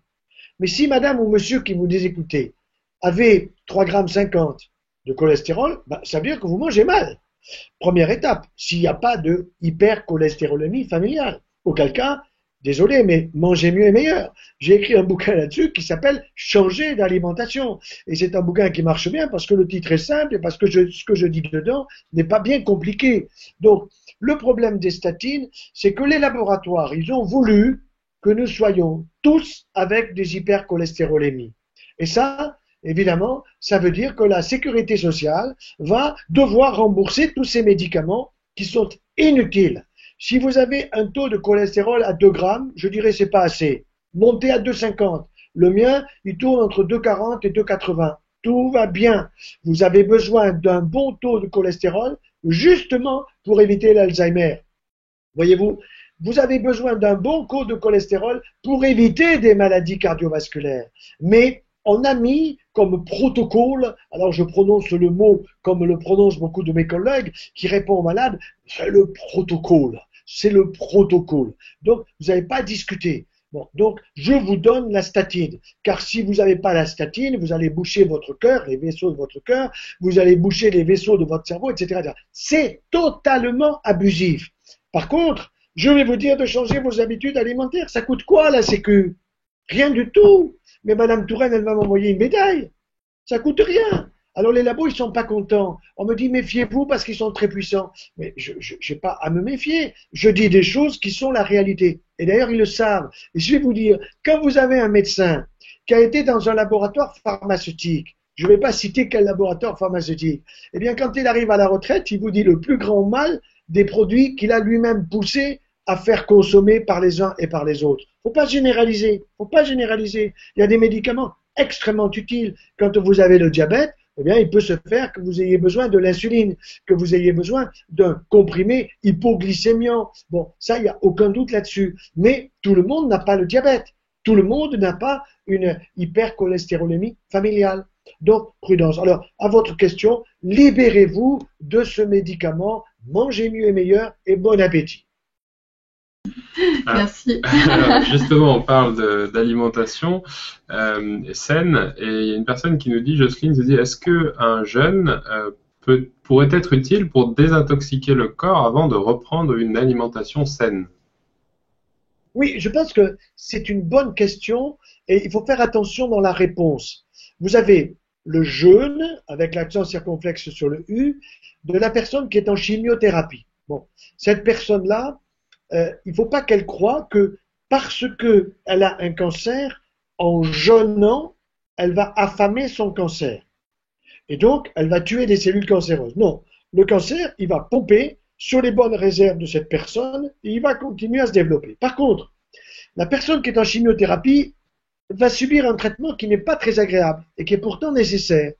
Mais si madame ou monsieur qui vous écoutez avez 3 grammes 50 de cholestérol, ça veut dire que vous mangez mal. Première étape, s'il n'y a pas de hypercholestérolémie familiale. Auquel cas, désolé, mais manger mieux est meilleur. J'ai écrit un bouquin là-dessus qui s'appelle Changer d'alimentation. Et c'est un bouquin qui marche bien parce que le titre est simple et parce que ce que je dis dedans n'est pas bien compliqué. Donc, le problème des statines, c'est que les laboratoires, ils ont voulu que nous soyons tous avec des hypercholestérolémies. Et ça, évidemment, ça veut dire que la sécurité sociale va devoir rembourser tous ces médicaments qui sont inutiles. Si vous avez un taux de cholestérol à 2 grammes, je dirais c'est pas assez. Montez à 2,50. Le mien, il tourne entre 2,40 et 2,80. Tout va bien. Vous avez besoin d'un bon taux de cholestérol justement pour éviter l'Alzheimer. Voyez-vous, vous avez besoin d'un bon taux de cholestérol pour éviter des maladies cardiovasculaires. Mais on a mis comme protocole, alors je prononce le mot comme le prononcent beaucoup de mes collègues qui répondent aux malades, c'est le protocole. C'est le protocole. Donc, vous n'avez pas discuté. Bon, donc, je vous donne la statine. Car si vous n'avez pas la statine, vous allez boucher votre cœur, les vaisseaux de votre cœur, vous allez boucher les vaisseaux de votre cerveau, etc. C'est totalement abusif. Par contre, je vais vous dire de changer vos habitudes alimentaires. Ça coûte quoi, la Sécu? Rien du tout. Mais Madame Touraine, elle va m'envoyer une médaille. Ça coûte rien. Alors les labos, ils sont pas contents. On me dit méfiez-vous parce qu'ils sont très puissants. Mais je n'ai pas à me méfier. Je dis des choses qui sont la réalité. Et d'ailleurs, ils le savent. Et je vais vous dire, quand vous avez un médecin qui a été dans un laboratoire pharmaceutique, je ne vais pas citer quel laboratoire pharmaceutique, eh bien, quand il arrive à la retraite, il vous dit le plus grand mal des produits qu'il a lui-même poussés à faire consommer par les uns et par les autres. Faut pas généraliser. Faut pas généraliser. Il y a des médicaments extrêmement utiles. Quand vous avez le diabète, eh bien, il peut se faire que vous ayez besoin de l'insuline, que vous ayez besoin d'un comprimé hypoglycémiant. Bon, ça, il n'y a aucun doute là-dessus. Mais tout le monde n'a pas le diabète. Tout le monde n'a pas une hypercholestérolémie familiale. Donc, prudence. Alors, à votre question, libérez-vous de ce médicament, mangez mieux et meilleur et bon appétit. Merci. Alors, justement, on parle d'alimentation saine, et il y a une personne qui nous dit, Jocelyne, se dit, est-ce qu'un jeûne pourrait être utile pour désintoxiquer le corps avant de reprendre une alimentation saine? Oui, je pense que c'est une bonne question et il faut faire attention dans la réponse. Vous avez le jeûne, avec l'accent circonflexe sur le U, de la personne qui est en chimiothérapie. Bon, cette personne-là, il ne faut pas qu'elle croie que parce qu'elle a un cancer, en jeûnant, elle va affamer son cancer. Et donc, elle va tuer des cellules cancéreuses. Non, le cancer, il va pomper sur les bonnes réserves de cette personne et il va continuer à se développer. Par contre, la personne qui est en chimiothérapie va subir un traitement qui n'est pas très agréable et qui est pourtant nécessaire,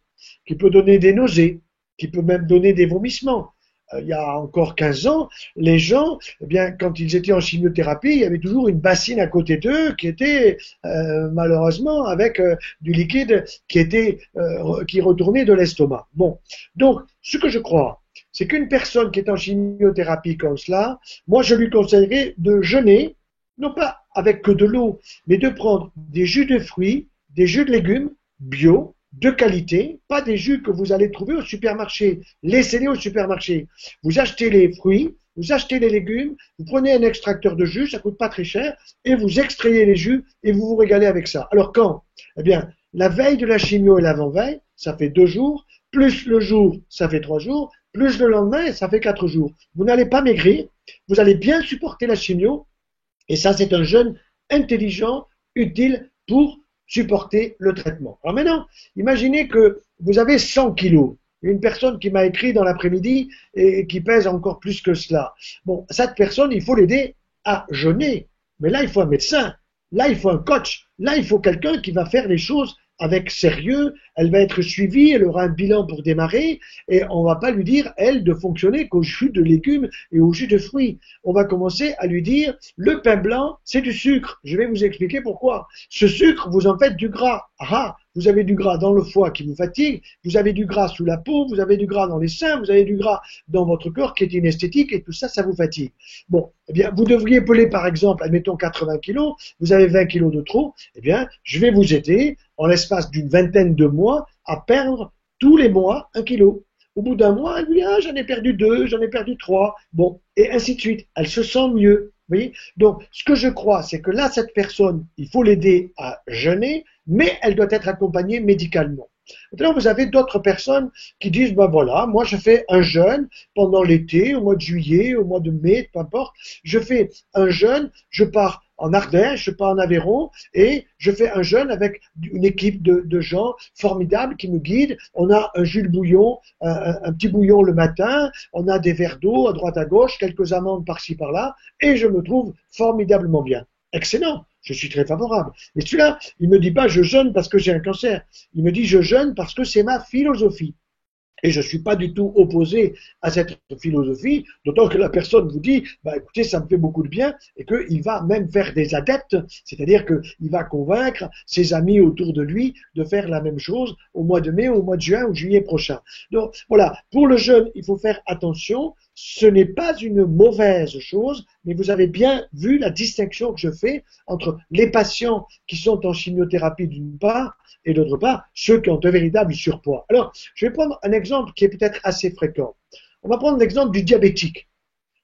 qui peut donner des nausées, qui peut même donner des vomissements. Il y a encore 15 ans, les gens, eh bien, quand ils étaient en chimiothérapie, il y avait toujours une bassine à côté d'eux qui était malheureusement avec du liquide qui retournait de l'estomac. Bon, donc ce que je crois, c'est qu'une personne qui est en chimiothérapie comme cela, moi je lui conseillerais de jeûner, non pas avec que de l'eau, mais de prendre des jus de fruits, des jus de légumes bio, de qualité, pas des jus que vous allez trouver au supermarché. Laissez-les au supermarché. Vous achetez les fruits, vous achetez les légumes, vous prenez un extracteur de jus, ça coûte pas très cher, et vous extrayez les jus et vous vous régalez avec ça. Alors quand? Eh bien, la veille de la chimio et l'avant-veille, ça fait 2 jours, plus le jour, ça fait 3 jours, plus le lendemain, ça fait 4 jours. Vous n'allez pas maigrir, vous allez bien supporter la chimio, et ça c'est un jeûne intelligent, utile pour supporter le traitement. Alors maintenant, imaginez que vous avez 100 kilos. Une personne qui m'a écrit dans l'après-midi et qui pèse encore plus que cela. Bon, cette personne, il faut l'aider à jeûner. Mais là, il faut un médecin. Là, il faut un coach. Là, il faut quelqu'un qui va faire les choses avec sérieux. Elle va être suivie, elle aura un bilan pour démarrer et on va pas lui dire, elle, de fonctionner qu'au jus de légumes et au jus de fruits. On va commencer à lui dire, le pain blanc, c'est du sucre. Je vais vous expliquer pourquoi. Ce sucre, vous en faites du gras. Ah, vous avez du gras dans le foie qui vous fatigue, vous avez du gras sous la peau, vous avez du gras dans les seins, vous avez du gras dans votre corps qui est inesthétique et tout ça, ça vous fatigue. Bon, eh bien, vous devriez peler par exemple, admettons 80 kilos, vous avez 20 kilos de trop, eh bien, je vais vous aider en l'espace d'une vingtaine de mois à perdre tous les mois 1 kilo. Au bout d'un mois, elle dit, ah, j'en ai perdu 2, j'en ai perdu 3, bon, et ainsi de suite. Elle se sent mieux. Vous voyez? Donc, ce que je crois, c'est que là, cette personne, il faut l'aider à jeûner, mais elle doit être accompagnée médicalement. Maintenant, vous avez d'autres personnes qui disent, ben voilà, moi je fais un jeûne pendant l'été, au mois de juillet, au mois de mai, peu importe. Je fais un jeûne, je pars en Ardèche, je pars en Aveyron et je fais un jeûne avec une équipe de gens formidables qui me guident. On a un jus de bouillon, un petit bouillon le matin, on a des verres d'eau à droite à gauche, quelques amandes par-ci par-là et je me trouve formidablement bien. Excellent, je suis très favorable. Mais celui-là, il me dit pas je jeûne parce que j'ai un cancer. Il me dit je jeûne parce que c'est ma philosophie. Et je ne suis pas du tout opposé à cette philosophie, d'autant que la personne vous dit, bah écoutez, ça me fait beaucoup de bien, et qu'il va même faire des adeptes, c'est-à-dire qu'il va convaincre ses amis autour de lui de faire la même chose au mois de mai, au mois de juin ou juillet prochain. Donc voilà, pour le jeûne, il faut faire attention, ce n'est pas une mauvaise chose, mais vous avez bien vu la distinction que je fais entre les patients qui sont en chimiothérapie d'une part et d'autre part ceux qui ont un véritable surpoids. Alors, je vais prendre un exemple qui est peut-être assez fréquent. On va prendre l'exemple du diabétique.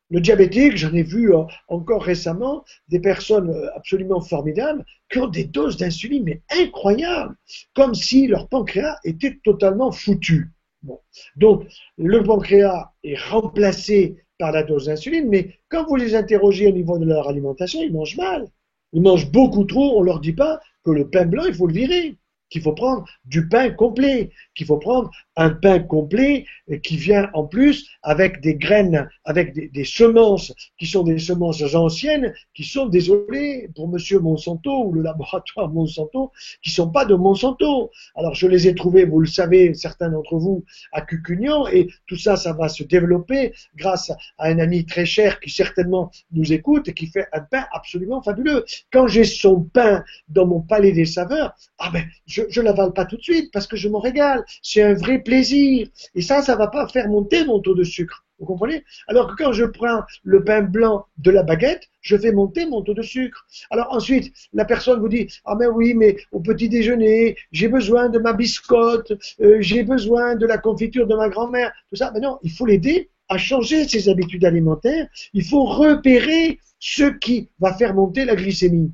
Le diabétique, j'en ai vu encore récemment des personnes absolument formidables qui ont des doses d'insuline mais incroyables, comme si leur pancréas était totalement foutu. Bon. Donc, le pancréas est remplacé par la dose d'insuline, mais quand vous les interrogez au niveau de leur alimentation, ils mangent mal. Ils mangent beaucoup trop, on leur dit pas que le pain blanc, il faut le virer, qu'il faut prendre du pain complet, qu'il faut prendre un pain complet qui vient en plus avec des graines, avec des semences qui sont des semences anciennes, qui sont, désolé pour monsieur Monsanto ou le laboratoire Monsanto, qui sont pas de Monsanto. Alors je les ai trouvés, vous le savez, certains d'entre vous, à Cucugnan, et tout ça, ça va se développer grâce à un ami très cher qui certainement nous écoute et qui fait un pain absolument fabuleux. Quand j'ai son pain dans mon palais des saveurs, ah ben, je l'avale pas tout de suite parce que je m'en régale. C'est un vrai plaisir. Et ça va pas faire monter mon taux de sucre. Vous comprenez? Alors que quand je prends le pain blanc de la baguette, je fais monter mon taux de sucre. Alors ensuite, la personne vous dit, ah mais oui, mais au petit déjeuner, j'ai besoin de ma biscotte, j'ai besoin de la confiture de ma grand-mère, tout ça. Mais non, il faut l'aider à changer ses habitudes alimentaires. Il faut repérer ce qui va faire monter la glycémie.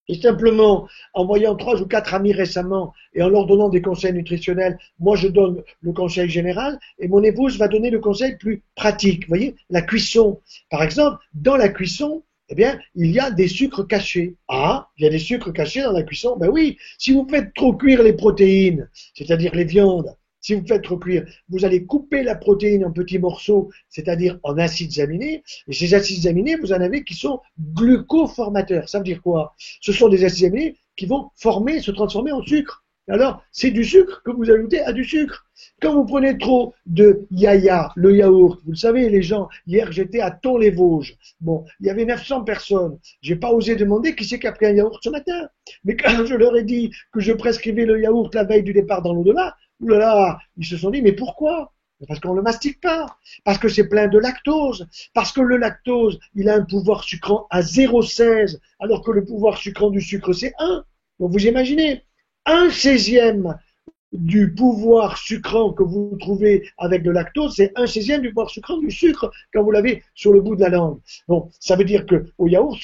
Et simplement, en voyant 3 ou 4 amis récemment et en leur donnant des conseils nutritionnels, moi je donne le conseil général et mon épouse va donner le conseil plus pratique. Vous voyez, la cuisson. Par exemple, dans la cuisson, eh bien, il y a des sucres cachés. Ah, il y a des sucres cachés dans la cuisson? Ben oui, si vous faites trop cuire les protéines, c'est-à-dire les viandes, si vous faites trop cuire, vous allez couper la protéine en petits morceaux, c'est-à-dire en acides aminés. Et ces acides aminés, vous en avez qui sont glucoformateurs. Ça veut dire quoi? Ce sont des acides aminés qui vont se transformer en sucre. Alors, c'est du sucre que vous ajoutez à du sucre. Quand vous prenez trop de yaya, le yaourt, vous le savez les gens, hier j'étais à Thon-les-Vosges. Bon, il y avait 900 personnes. J'ai pas osé demander qui c'est qui a pris un yaourt ce matin. Mais quand je leur ai dit que je prescrivais le yaourt la veille du départ dans l'au-delà, oulala, ils se sont dit, mais pourquoi? Parce qu'on ne le mastique pas, parce que c'est plein de lactose, parce que le lactose, il a un pouvoir sucrant à 0,16, alors que le pouvoir sucrant du sucre, c'est 1. Donc vous imaginez, 1/16 du pouvoir sucrant que vous trouvez avec le lactose, c'est 1/16 du pouvoir sucrant du sucre quand vous l'avez sur le bout de la langue. Donc ça veut dire que au yaourt,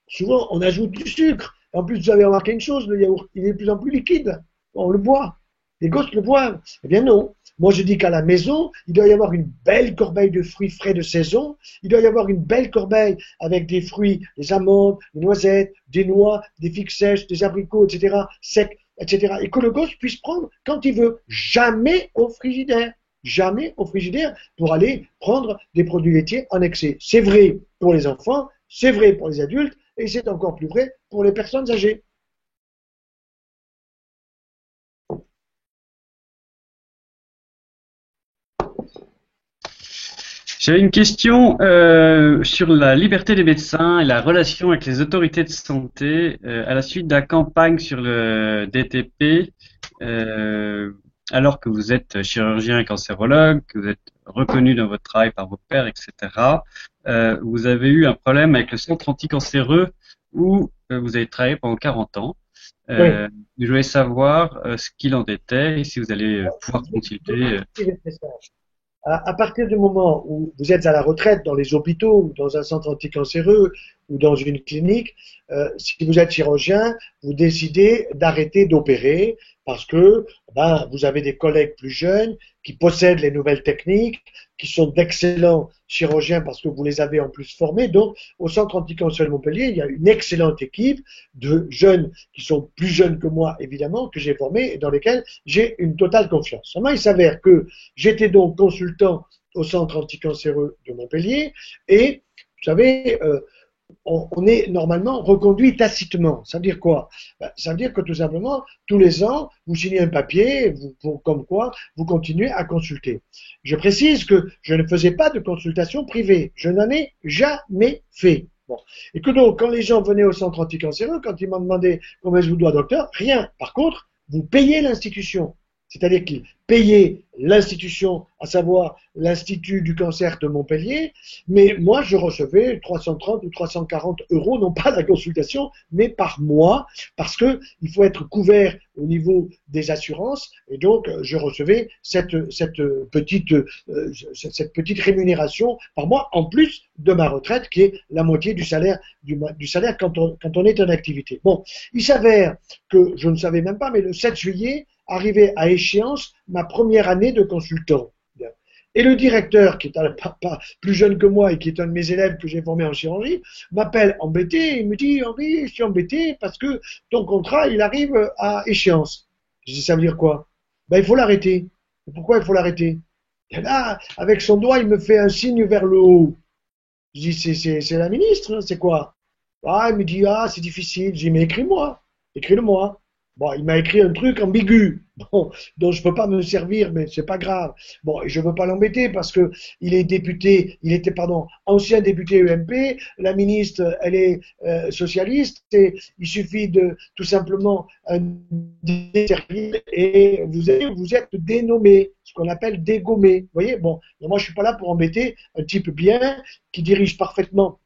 souvent on ajoute du sucre. En plus, vous avez remarqué une chose, le yaourt, il est de plus en plus liquide, on le boit. Les gosses le boivent. Eh bien non. Moi je dis qu'à la maison, il doit y avoir une belle corbeille de fruits frais de saison, il doit y avoir une belle corbeille avec des fruits, des amandes, des noisettes, des noix, des figues sèches, des abricots, etc., secs, etc. Et que le gosse puisse prendre quand il veut. Jamais au frigidaire. Jamais au frigidaire pour aller prendre des produits laitiers en excès. C'est vrai pour les enfants, c'est vrai pour les adultes, et c'est encore plus vrai pour les personnes âgées. J'avais une question sur la liberté des médecins et la relation avec les autorités de santé à la suite de la campagne sur le DTP, alors que vous êtes chirurgien et cancérologue, que vous êtes reconnu dans votre travail par vos pairs, etc. Vous avez eu un problème avec le centre anticancéreux où vous avez travaillé pendant 40 ans. Oui. Je voulais savoir ce qu'il en était et si vous allez pouvoir consulter. À partir du moment où vous êtes à la retraite dans les hôpitaux ou dans un centre anticancéreux ou dans une clinique, si vous êtes chirurgien, vous décidez d'arrêter d'opérer parce que vous avez des collègues plus jeunes qui possèdent les nouvelles techniques, qui sont d'excellents chirurgiens parce que vous les avez en plus formés. Donc, au centre anticancéreux de Montpellier, il y a une excellente équipe de jeunes qui sont plus jeunes que moi, évidemment, que j'ai formés et dans lesquels j'ai une totale confiance. Seulement, il s'avère que j'étais donc consultant au centre anticancéreux de Montpellier et, vous savez, on est normalement reconduit tacitement. Ça veut dire quoi? Ça veut dire que tout simplement, tous les ans, vous signez un papier, comme quoi vous continuez à consulter. Je précise que je ne faisais pas de consultation privée. Je n'en ai jamais fait. Bon. Et que donc, quand les gens venaient au centre anticancéreux, quand ils m'ont demandé combien je vous dois, docteur, rien. Par contre, vous payez l'institution. c'est-à-dire qu'il payait l'institution, à savoir l'Institut du cancer de Montpellier, mais moi je recevais 330 ou 340 euros, non pas la consultation, mais par mois, parce que il faut être couvert au niveau des assurances, et donc je recevais cette petite rémunération par mois, en plus de ma retraite, qui est la moitié du salaire quand on est en activité. Bon, il s'avère que je ne savais même pas, mais le 7 juillet, arrivait à échéance ma première année de consultant. Et le directeur, qui est pas plus jeune que moi et qui est un de mes élèves que j'ai formé en chirurgie, m'appelle embêté, il me dit, Henri, je suis embêté parce que ton contrat, il arrive à échéance. Je dis, ça veut dire quoi? Ben, il faut l'arrêter. Pourquoi il faut l'arrêter? Et là, avec son doigt, il me fait un signe vers le haut. Je dis, c'est la ministre, c'est quoi? Ah, il me dit, ah, c'est difficile. Je dis, mais écris-moi, écris-le-moi. Bon, il m'a écrit un truc ambigu, bon, dont je peux pas me servir, mais c'est pas grave. Bon, et je veux pas l'embêter parce que il était ancien député UMP, la ministre, elle est socialiste, et il suffit de tout simplement et vous êtes dénommé, ce qu'on appelle dégommé. Vous voyez, bon, moi je suis pas là pour embêter un type bien qui dirige parfaitement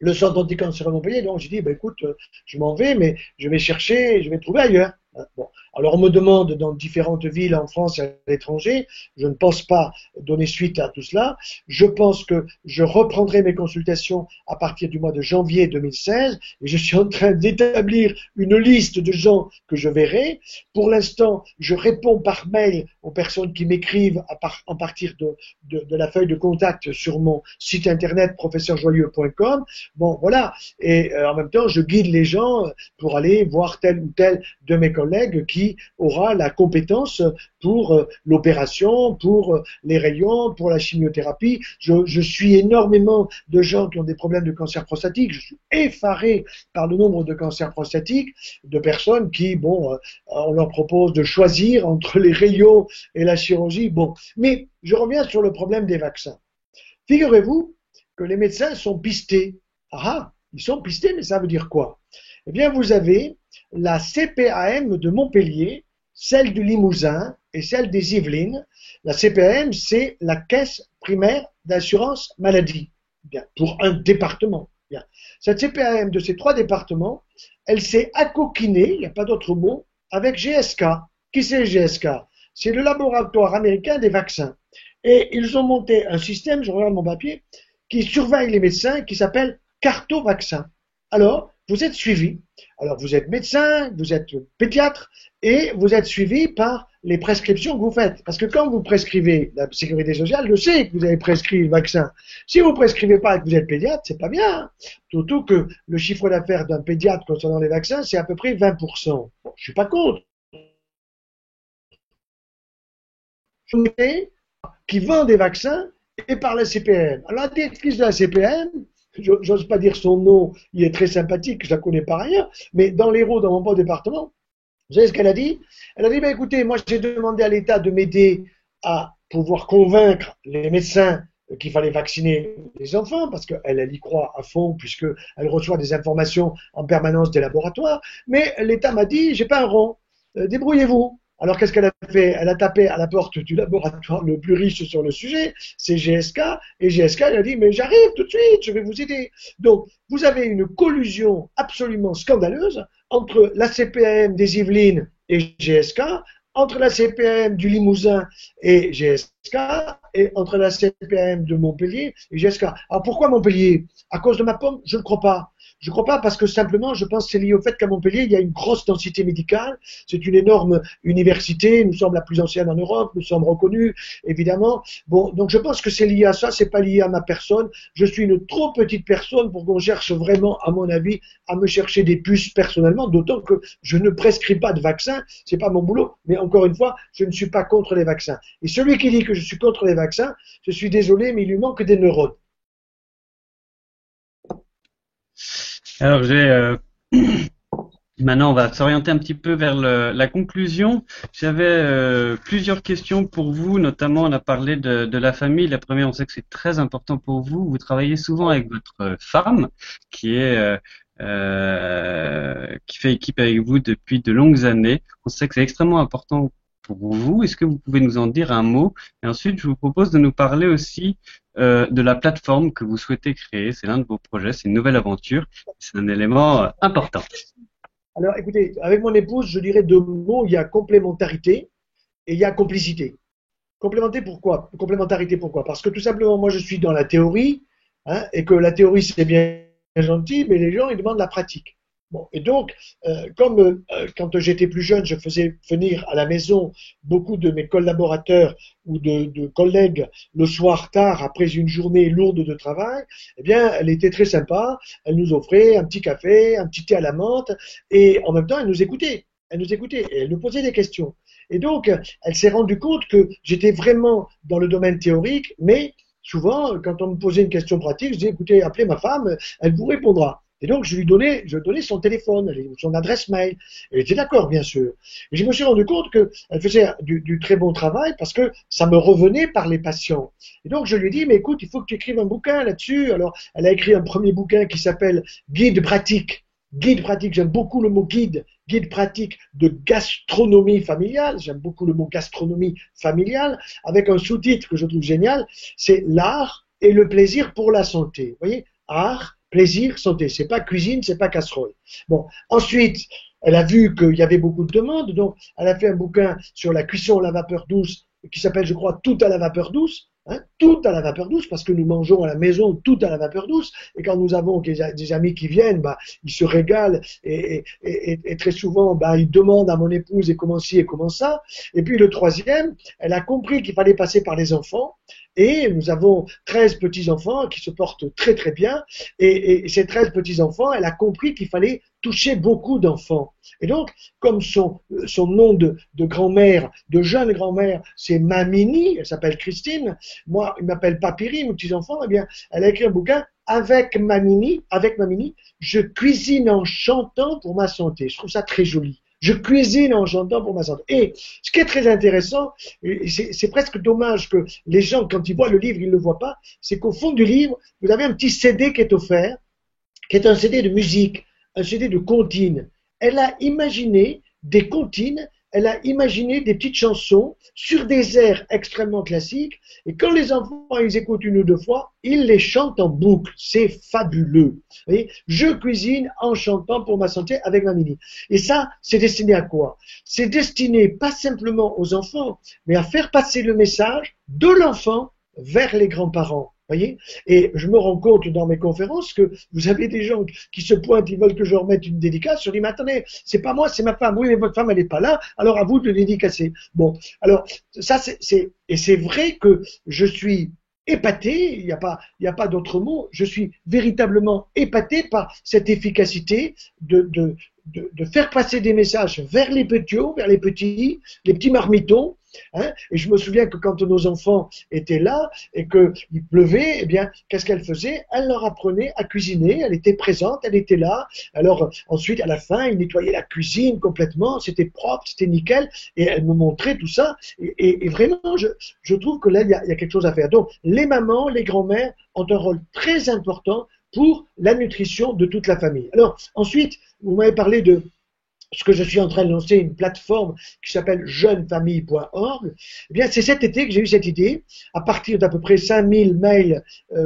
le centre anti-cancer à Montpellier. Donc j'ai dit, ben écoute, je m'en vais, mais je vais chercher, je vais trouver ailleurs. Bon. Alors on me demande dans différentes villes en France et à l'étranger, je ne pense pas donner suite à tout cela. Je pense que je reprendrai mes consultations à partir du mois de janvier 2016 et je suis en train d'établir une liste de gens que je verrai. Pour l'instant, je réponds par mail aux personnes qui m'écrivent à partir de la feuille de contact sur mon site internet professeurjoyeux.com. Bon, voilà. Et en même temps, je guide les gens pour aller voir tel ou tel de mes collègues qui aura la compétence pour l'opération, pour les rayons, pour la chimiothérapie. Je suis énormément de gens qui ont des problèmes de cancer prostatique. Je suis effaré par le nombre de cancers prostatiques, de personnes qui, bon, on leur propose de choisir entre les rayons et la chirurgie. Bon, mais je reviens sur le problème des vaccins. Figurez-vous que les médecins sont pistés. Ah, ils sont pistés, mais ça veut dire quoi? Eh bien, vous avez la CPAM de Montpellier, celle du Limousin et celle des Yvelines. La CPAM, c'est la Caisse primaire d'assurance maladie. Bien, pour un département. Bien. Cette CPAM de ces 3 départements, elle s'est accoquinée, il n'y a pas d'autre mot, avec GSK. Qui c'est GSK? C'est le laboratoire américain des vaccins. Et ils ont monté un système, je regarde mon papier, qui surveille les médecins, qui s'appelle Cartovaccin. Alors, vous êtes suivi. Alors, vous êtes médecin, vous êtes pédiatre, et vous êtes suivi par les prescriptions que vous faites. Parce que quand vous prescrivez, la sécurité sociale, je sais que vous avez prescrit le vaccin. Si vous prescrivez pas et que vous êtes pédiatre, c'est pas bien. Surtout que le chiffre d'affaires d'un pédiatre concernant les vaccins, c'est à peu près 20%. Bon, je suis pas contre. Qui vend des vaccins et par la CPM. Alors, la directrice de la CPM, j'ose pas dire son nom, il est très sympathique, je la connais par ailleurs, mais dans l'Hérault, dans mon beau département, vous savez ce qu'elle a dit? Elle a dit, ben écoutez, moi j'ai demandé à l'État de m'aider à pouvoir convaincre les médecins qu'il fallait vacciner les enfants, parce qu'elle y croit à fond, puisqu'elle reçoit des informations en permanence des laboratoires, mais l'État m'a dit, j'ai pas un rond, débrouillez-vous. Alors qu'est-ce qu'elle a fait? Elle a tapé à la porte du laboratoire le plus riche sur le sujet, c'est GSK, et GSK elle a dit mais j'arrive tout de suite, je vais vous aider. Donc vous avez une collusion absolument scandaleuse entre la CPAM des Yvelines et GSK, entre la CPAM du Limousin et GSK, et entre la CPAM de Montpellier et GSK. Alors pourquoi Montpellier? À cause de ma pomme? Je ne crois pas. Je ne crois pas parce que simplement, je pense que c'est lié au fait qu'à Montpellier, il y a une grosse densité médicale. C'est une énorme université. Nous sommes la plus ancienne en Europe. Nous sommes reconnus, évidemment. Bon, donc je pense que c'est lié à ça. C'est pas lié à ma personne. Je suis une trop petite personne pour qu'on cherche vraiment, à mon avis, à me chercher des puces personnellement. D'autant que je ne prescris pas de vaccins. C'est pas mon boulot. Mais encore une fois, je ne suis pas contre les vaccins. Et celui qui dit que je suis contre les vaccins, je suis désolé, mais il lui manque des neurones. Alors maintenant on va s'orienter un petit peu vers la conclusion. J'avais plusieurs questions pour vous, notamment on a parlé de la famille. La première, on sait que c'est très important pour vous. Vous travaillez souvent avec votre femme qui fait équipe avec vous depuis de longues années. On sait que c'est extrêmement important pour vous. Est-ce que vous pouvez nous en dire un mot? Et ensuite, je vous propose de nous parler aussi de la plateforme que vous souhaitez créer. C'est l'un de vos projets, c'est une nouvelle aventure. C'est un élément important. Alors, écoutez, avec mon épouse, je dirais deux mots. Il y a complémentarité et il y a complicité. Complémentarité pourquoi? Parce que tout simplement, moi, je suis dans la théorie, hein, et que la théorie, c'est bien gentil, mais les gens, ils demandent la pratique. Bon, et donc, comme quand j'étais plus jeune, je faisais venir à la maison beaucoup de mes collaborateurs ou de collègues le soir tard, après une journée lourde de travail, eh bien, elle était très sympa. Elle nous offrait un petit café, un petit thé à la menthe, et en même temps, elle nous écoutait. Elle nous écoutait et elle nous posait des questions. Et donc, elle s'est rendue compte que j'étais vraiment dans le domaine théorique, mais souvent, quand on me posait une question pratique, je disais, écoutez, appelez ma femme, elle vous répondra. Et donc, je donnais son téléphone, son adresse mail. Elle était d'accord, bien sûr. Et je me suis rendu compte qu'elle faisait du très bon travail parce que ça me revenait par les patients. Et donc, je lui ai dit, mais écoute, il faut que tu écrives un bouquin là-dessus. Alors, elle a écrit un premier bouquin qui s'appelle Guide pratique. Guide pratique, j'aime beaucoup le mot guide. Guide pratique de gastronomie familiale. J'aime beaucoup le mot gastronomie familiale. Avec un sous-titre que je trouve génial, c'est l'art et le plaisir pour la santé. Vous voyez, art, plaisir, santé. C'est pas cuisine, c'est pas casserole. Bon, ensuite, elle a vu qu'il y avait beaucoup de demandes, donc elle a fait un bouquin sur la cuisson à la vapeur douce qui s'appelle, je crois, Tout à la vapeur douce. Hein, tout à la vapeur douce, parce que nous mangeons à la maison tout à la vapeur douce, et quand nous avons des amis qui viennent, bah, ils se régalent, et très souvent, bah, ils demandent à mon épouse et comment ci et comment ça. Et puis le troisième, elle a compris qu'il fallait passer par les enfants, et nous avons 13 petits-enfants qui se portent très très bien, et ces 13 petits-enfants, elle a compris qu'il fallait toucher beaucoup d'enfants. Et donc, comme son nom de grand-mère, de jeune grand-mère, c'est Mamini, elle s'appelle Christine, moi, il m'appelle Papiri, mes petits-enfants, eh bien, elle a écrit un bouquin avec Mamini, je cuisine en chantant pour ma santé. Je trouve ça très joli. Je cuisine en chantant pour ma santé. Et ce qui est très intéressant, c'est presque dommage que les gens, quand ils voient le livre, ils ne le voient pas, c'est qu'au fond du livre, vous avez un petit CD qui est offert, qui est un CD de musique, un CD de comptines. Elle a imaginé des comptines, elle a imaginé des petites chansons sur des airs extrêmement classiques, et quand les enfants ils écoutent une ou deux fois, ils les chantent en boucle. C'est fabuleux. Vous voyez, je cuisine en chantant pour ma santé avec ma mini. Et ça, c'est destiné à quoi? C'est destiné pas simplement aux enfants, mais à faire passer le message de l'enfant vers les grands-parents. Voyez, et je me rends compte dans mes conférences que vous avez des gens qui se pointent, ils veulent que je leur mette une dédicace. Je dis, mais attendez, c'est pas moi, c'est ma femme. Oui, mais votre femme, elle n'est pas là, alors à vous de dédicacer. Bon, alors, ça, et c'est vrai que je suis épaté, il n'y a pas d'autre mot, je suis véritablement épaté par cette efficacité de faire passer des messages vers les petits, les petits marmitons. Hein, et je me souviens que quand nos enfants étaient là et qu'il pleuvait, eh bien, qu'est-ce qu'elle faisait? Elle leur apprenait à cuisiner, elle était présente, elle était là. Alors ensuite, à la fin, ils nettoyaient la cuisine complètement, c'était propre, c'était nickel, et elle me montrait tout ça. Et vraiment, je trouve que là, il y a quelque chose à faire. Donc, les mamans, les grands-mères ont un rôle très important pour la nutrition de toute la famille. Alors ensuite, vous m'avez parlé de ce que je suis en train de lancer, une plateforme qui s'appelle jeunefamille.org. Eh bien, c'est cet été que j'ai eu cette idée, à partir d'à peu près 5000 mails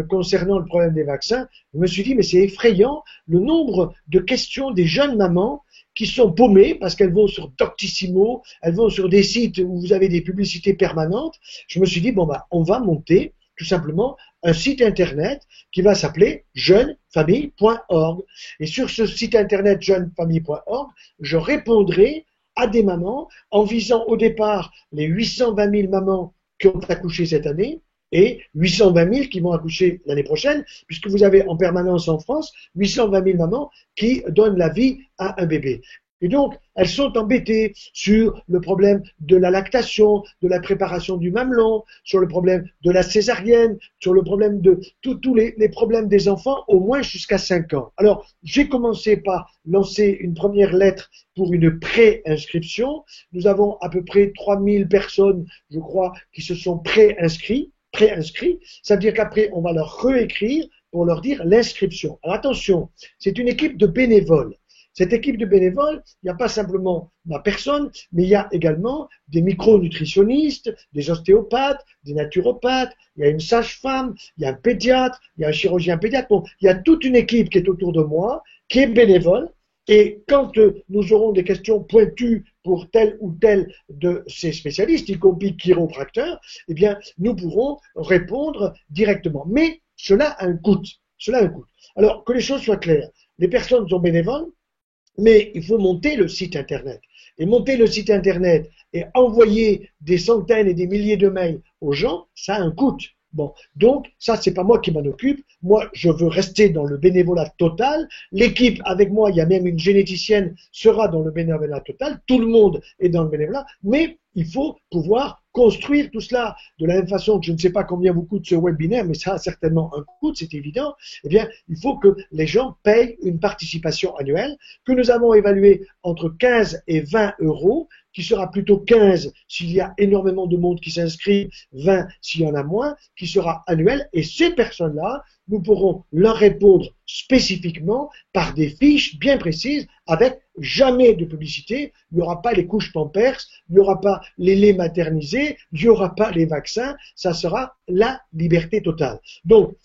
concernant le problème des vaccins. Je me suis dit, mais c'est effrayant le nombre de questions des jeunes mamans qui sont paumées parce qu'elles vont sur Doctissimo, elles vont sur des sites où vous avez des publicités permanentes. Je me suis dit, bon, bah, on va monter tout simplement un site internet qui va s'appeler jeunefamille.org. Et sur ce site internet jeunefamille.org, je répondrai à des mamans en visant au départ les 820 000 mamans qui ont accouché cette année et 820 000 qui vont accoucher l'année prochaine, puisque vous avez en permanence en France 820 000 mamans qui donnent la vie à un bébé. Et donc, elles sont embêtées sur le problème de la lactation, de la préparation du mamelon, sur le problème de la césarienne, sur le problème de tous les problèmes des enfants, au moins jusqu'à 5 ans. Alors, j'ai commencé par lancer une première lettre pour une pré-inscription. Nous avons à peu près 3000 personnes, je crois, qui se sont pré-inscrits. Ça veut dire qu'après, on va leur réécrire pour leur dire l'inscription. Alors attention, c'est une équipe de bénévoles. Cette équipe de bénévoles, il n'y a pas simplement ma personne, mais il y a également des micronutritionnistes, des ostéopathes, des naturopathes, il y a une sage-femme, il y a un pédiatre, il y a un chirurgien pédiatre. Bon, il y a toute une équipe qui est autour de moi, qui est bénévole. Et quand nous aurons des questions pointues pour tel ou tel de ces spécialistes, y compris chiropracteurs, eh bien, nous pourrons répondre directement. Mais cela a un coût. Cela a un coût. Alors, que les choses soient claires. Les personnes sont bénévoles, mais il faut monter le site Internet. Et monter le site Internet et envoyer des centaines et des milliers de mails aux gens, ça a un coût. Bon, donc ça c'est pas moi qui m'en occupe. Moi, je veux rester dans le bénévolat total. L'équipe avec moi, il y a même une généticienne, sera dans le bénévolat total. Tout le monde est dans le bénévolat, mais il faut pouvoir construire tout cela de la même façon que je ne sais pas combien vous coûte ce webinaire, mais ça a certainement un coût, c'est évident. Eh bien, il faut que les gens payent une participation annuelle que nous avons évaluée entre 15 et 20 euros, qui sera plutôt 15 s'il y a énormément de monde qui s'inscrit, 20 s'il y en a moins, qui sera annuel. Et ces personnes-là, nous pourrons leur répondre spécifiquement par des fiches bien précises avec jamais de publicité. Il n'y aura pas les couches Pampers, il n'y aura pas les laits maternisés, il n'y aura pas les vaccins. Ça sera la liberté totale. Donc,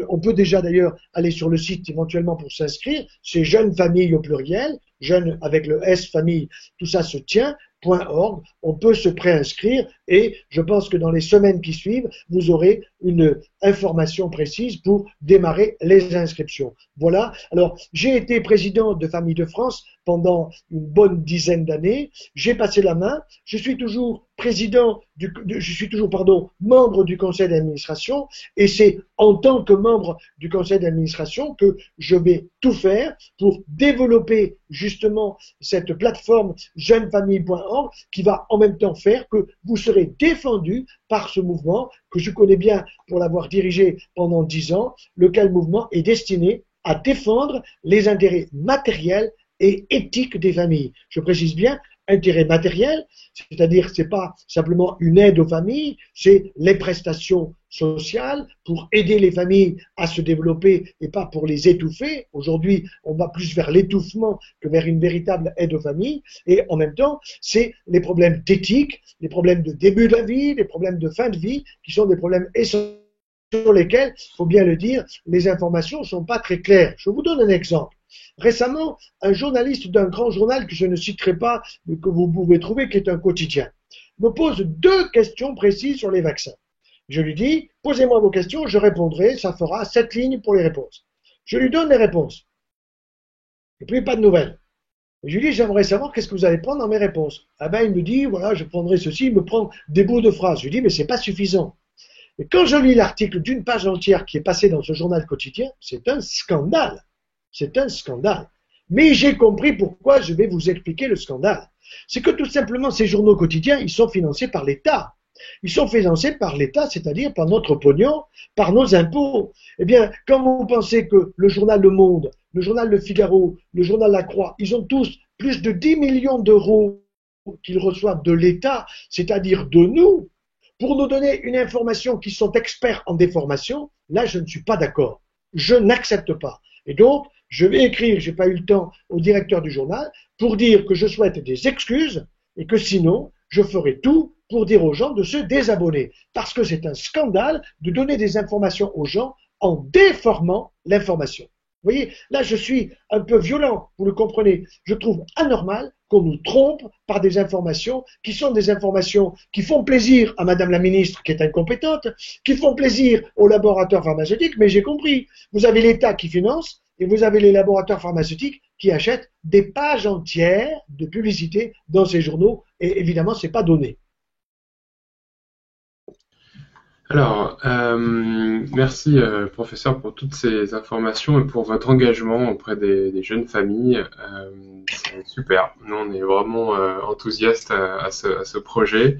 on peut déjà d'ailleurs aller sur le site éventuellement pour s'inscrire. C'est Jeunes Familles au pluriel, jeunes avec le S famille, tout ça se tient. .org, on peut se préinscrire et je pense que dans les semaines qui suivent, vous aurez une information précise pour démarrer les inscriptions. Voilà. Alors, j'ai été président de Famille de France pendant une bonne dizaine d'années. J'ai passé la main. Je suis toujours membre du conseil d'administration et c'est en tant que membre du conseil d'administration que je vais tout faire pour développer justement cette plateforme jeunefamille.org qui va en même temps faire que vous serez défendu par ce mouvement que je connais bien pour l'avoir dirigé pendant 10 ans, lequel mouvement est destiné à défendre les intérêts matériels et éthiques des familles. Je précise bien, intérêt matériel, c'est-à-dire c'est pas simplement une aide aux familles, c'est les prestations sociales pour aider les familles à se développer et pas pour les étouffer. Aujourd'hui, on va plus vers l'étouffement que vers une véritable aide aux familles. Et en même temps, c'est les problèmes d'éthique, les problèmes de début de la vie, les problèmes de fin de vie, qui sont des problèmes essentiels sur lesquels, il faut bien le dire, les informations ne sont pas très claires. Je vous donne un exemple. Récemment, un journaliste d'un grand journal que je ne citerai pas, mais que vous pouvez trouver, qui est un quotidien, me pose 2 questions précises sur les vaccins. Je lui dis, posez-moi vos questions, je répondrai, ça fera 7 lignes pour les réponses. Je lui donne les réponses. Et puis, pas de nouvelles. Et je lui dis, j'aimerais savoir qu'est-ce que vous allez prendre dans mes réponses. Ah ben, il me dit, voilà, je prendrai ceci, il me prend des bouts de phrases. Je lui dis, mais c'est pas suffisant. Et quand je lis l'article d'une page entière qui est passé dans ce journal quotidien, c'est un scandale. C'est un scandale. Mais j'ai compris pourquoi, je vais vous expliquer le scandale. C'est que tout simplement, ces journaux quotidiens, ils sont financés par l'État. Ils sont financés par l'État, c'est-à-dire par notre pognon, par nos impôts. Eh bien, quand vous pensez que le journal Le Monde, le journal Le Figaro, le journal La Croix, ils ont tous plus de 10 millions d'euros qu'ils reçoivent de l'État, c'est-à-dire de nous, pour nous donner une information qui sont experts en déformation, là, je ne suis pas d'accord. Je n'accepte pas. Et donc, je vais écrire, j'ai pas eu le temps, au directeur du journal pour dire que je souhaite des excuses et que sinon, je ferai tout pour dire aux gens de se désabonner. Parce que c'est un scandale de donner des informations aux gens en déformant l'information. Vous voyez, là, je suis un peu violent, vous le comprenez. Je trouve anormal qu'on nous trompe par des informations qui sont des informations qui font plaisir à Madame la Ministre qui est incompétente, qui font plaisir aux laboratoires pharmaceutiques, mais j'ai compris. Vous avez l'État qui finance et vous avez les laboratoires pharmaceutiques qui achètent des pages entières de publicité dans ces journaux et évidemment, c'est pas donné. Alors, merci professeur pour toutes ces informations et pour votre engagement auprès des jeunes familles. C'est super. Nous, on est vraiment enthousiastes à ce projet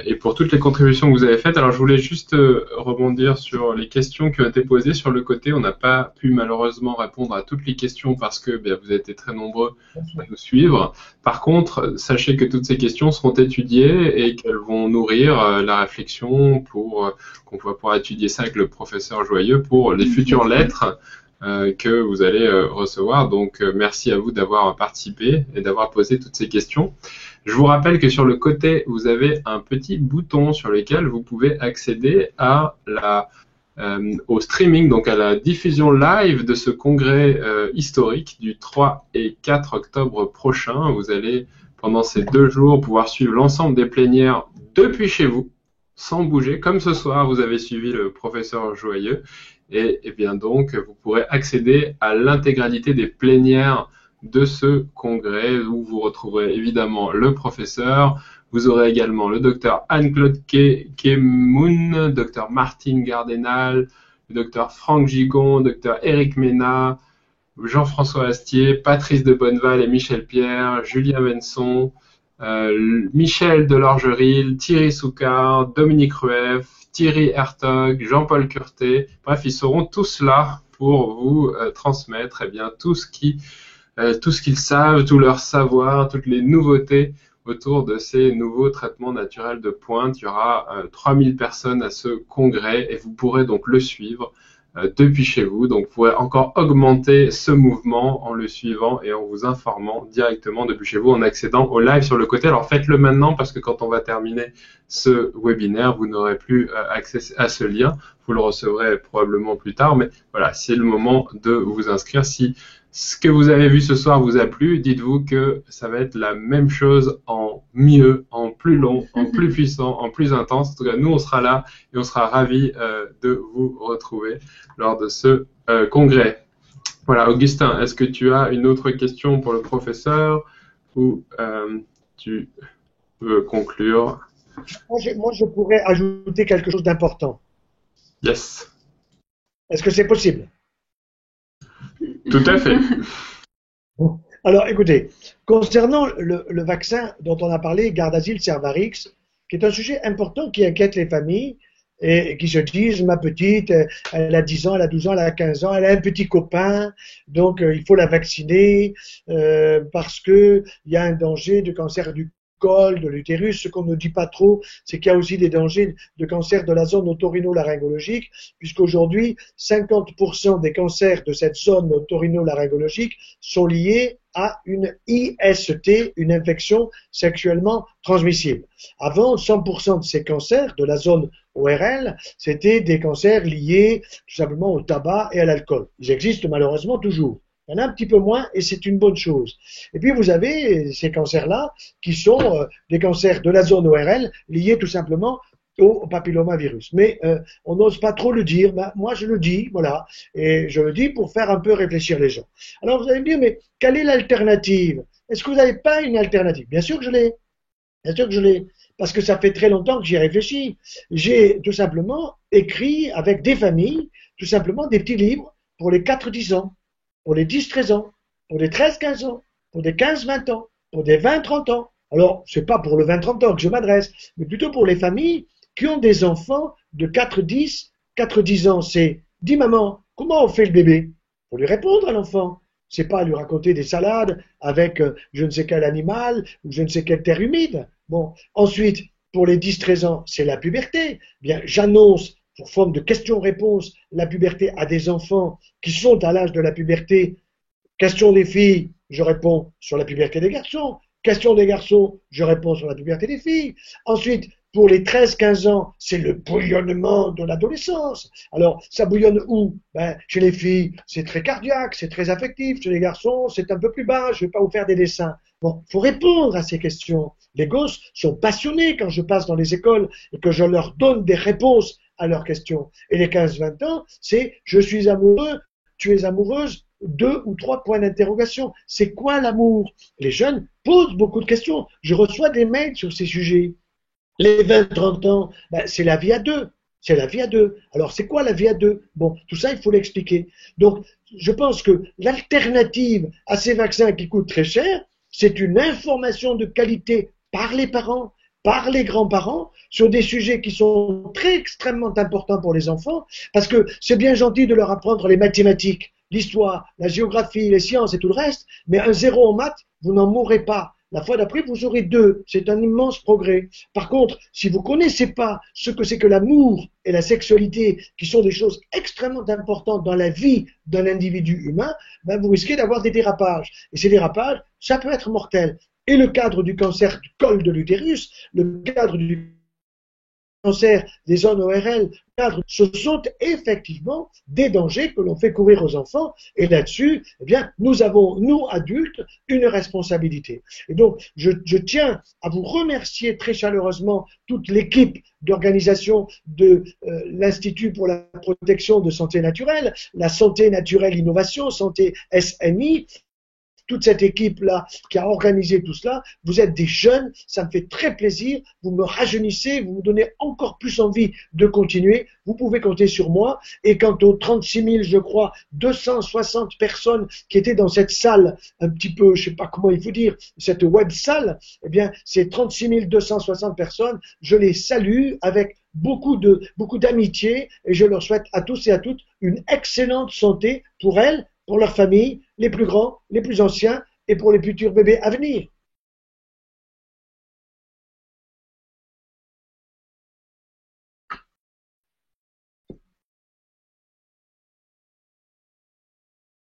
et pour toutes les contributions que vous avez faites. Alors, je voulais juste rebondir sur les questions qui ont été posées sur le côté. On n'a pas pu malheureusement répondre à toutes les questions parce que vous avez été très nombreux à nous suivre. Par contre, sachez que toutes ces questions seront étudiées et qu'elles vont nourrir la réflexion qu'on va pouvoir étudier ça avec le professeur Joyeux pour les futures lettres que vous allez recevoir. Donc merci à vous d'avoir participé et d'avoir posé toutes ces questions. Je vous rappelle que sur le côté, vous avez un petit bouton sur lequel vous pouvez accéder à au streaming, donc à la diffusion live de ce congrès historique du 3 et 4 octobre prochain. Vous allez, pendant ces 2 jours, pouvoir suivre l'ensemble des plénières depuis chez vous, sans bouger. Comme ce soir, vous avez suivi le professeur Joyeux. Et bien donc, vous pourrez accéder à l'intégralité des plénières de ce congrès où vous retrouverez évidemment le professeur. Vous aurez également le docteur Anne-Claude Kemoun, docteur Martine Gardenal, le docteur Franck Gigon, docteur Éric Ménat, Jean-François Astier, Patrice de Bonneval et Michel Pierre, Julien Benson, Michel Delorgeril, Thierry Soucard, Dominique Rueff, Thierry Hertog, Jean-Paul Curté. Bref, ils seront tous là pour vous transmettre tout ce qu'ils savent, tout leur savoir, toutes les nouveautés autour de ces nouveaux traitements naturels de pointe. Il y aura 3000 personnes à ce congrès et vous pourrez donc le suivre depuis chez vous. Donc vous pourrez encore augmenter ce mouvement en le suivant et en vous informant directement depuis chez vous en accédant au live sur le côté. Alors faites-le maintenant parce que quand on va terminer ce webinaire, vous n'aurez plus accès à ce lien. Vous le recevrez probablement plus tard, mais voilà, c'est le moment de vous inscrire. Si ce que vous avez vu ce soir vous a plu, dites-vous que ça va être la même chose en mieux, en plus long, en plus puissant, en plus intense. En tout cas, nous, on sera là et on sera ravis de vous retrouver lors de ce congrès. Voilà, Augustin, est-ce que tu as une autre question pour le professeur ou tu veux conclure? Moi, je pourrais ajouter quelque chose d'important. Yes. Est-ce que c'est possible? Tout à fait. Alors, écoutez, concernant le vaccin dont on a parlé, Gardasil Cervarix, qui est un sujet important qui inquiète les familles et qui se disent, ma petite, elle a 10 ans, elle a 12 ans, elle a 15 ans, elle a un petit copain, donc il faut la vacciner parce qu'il y a un danger de cancer du col, de l'utérus. Ce qu'on ne dit pas trop, c'est qu'il y a aussi des dangers de cancer de la zone otorino-laryngologique, puisqu'aujourd'hui, 50% des cancers de cette zone otorino-laryngologique sont liés à une IST, une infection sexuellement transmissible. Avant, 100% de ces cancers de la zone ORL, c'était des cancers liés tout simplement au tabac et à l'alcool. Ils existent malheureusement toujours. Il y en a un petit peu moins et c'est une bonne chose. Et puis vous avez ces cancers-là qui sont des cancers de la zone ORL liés tout simplement au papillomavirus. Mais on n'ose pas trop le dire. Moi, je le dis, voilà. Et je le dis pour faire un peu réfléchir les gens. Alors vous allez me dire, mais quelle est l'alternative? Est-ce que vous n'avez pas une alternative? Bien sûr que je l'ai. Bien sûr que je l'ai. Parce que ça fait très longtemps que j'y ai réfléchi. J'ai tout simplement écrit avec des familles, tout simplement des petits livres pour les 4-10 ans. Pour les 10-13 ans, pour les 13-15 ans, pour des 15-20 ans, pour des 20-30 ans. Alors, c'est pas pour le 20-30 ans que je m'adresse, mais plutôt pour les familles qui ont des enfants de 4-10. 4-10 ans, c'est, dis maman, comment on fait le bébé? Faut lui répondre à l'enfant. C'est pas lui raconter des salades avec je ne sais quel animal ou je ne sais quelle terre humide. Bon, ensuite, pour les 10-13 ans, c'est la puberté. Bien, j'annonce sous forme de questions-réponses, la puberté à des enfants qui sont à l'âge de la puberté. Question des filles, je réponds sur la puberté des garçons. Question des garçons, je réponds sur la puberté des filles. Ensuite, pour les 13-15 ans, c'est le bouillonnement de l'adolescence. Alors, ça bouillonne où? Chez les filles, c'est très cardiaque, c'est très affectif. Chez les garçons, c'est un peu plus bas. Je ne vais pas vous faire des dessins. Bon, faut répondre à ces questions. Les gosses sont passionnés quand je passe dans les écoles et que je leur donne des réponses à leurs questions. Et les 15-20 ans, c'est je suis amoureux, tu es amoureuse, 2 ou 3 points d'interrogation. C'est quoi l'amour? Les jeunes posent beaucoup de questions. Je reçois des mails sur ces sujets. Les 20-30 ans, c'est la vie à deux. C'est la vie à deux. Alors, c'est quoi la vie à deux? Bon, tout ça, il faut l'expliquer. Donc, je pense que l'alternative à ces vaccins qui coûtent très cher, c'est une information de qualité par les parents, par les grands-parents, sur des sujets qui sont très extrêmement importants pour les enfants, parce que c'est bien gentil de leur apprendre les mathématiques, l'histoire, la géographie, les sciences et tout le reste, mais un 0 en maths, vous n'en mourrez pas. La fois d'après, vous aurez 2. C'est un immense progrès. Par contre, si vous connaissez pas ce que c'est que l'amour et la sexualité, qui sont des choses extrêmement importantes dans la vie d'un individu humain, ben vous risquez d'avoir des dérapages. Et ces dérapages, ça peut être mortel. Et le cadre du cancer du col de l'utérus, le cadre du cancer des zones ORL, ce sont effectivement des dangers que l'on fait courir aux enfants. Et là-dessus, eh bien, nous avons, nous adultes, une responsabilité. Et donc, je tiens à vous remercier très chaleureusement toute l'équipe d'organisation de l'Institut pour la protection de santé naturelle, la santé naturelle innovation, santé SNI, toute cette équipe-là qui a organisé tout cela. Vous êtes des jeunes, ça me fait très plaisir, vous me rajeunissez, vous me donnez encore plus envie de continuer. Vous pouvez compter sur moi. Et quant aux 36 000, je crois, 260 personnes qui étaient dans cette salle, un petit peu, je sais pas comment il faut dire, cette web salle, eh bien, ces 36 260 personnes, je les salue avec beaucoup d'amitié et je leur souhaite à tous et à toutes une excellente santé pour elles, pour leur famille, les plus grands, les plus anciens et pour les futurs bébés à venir.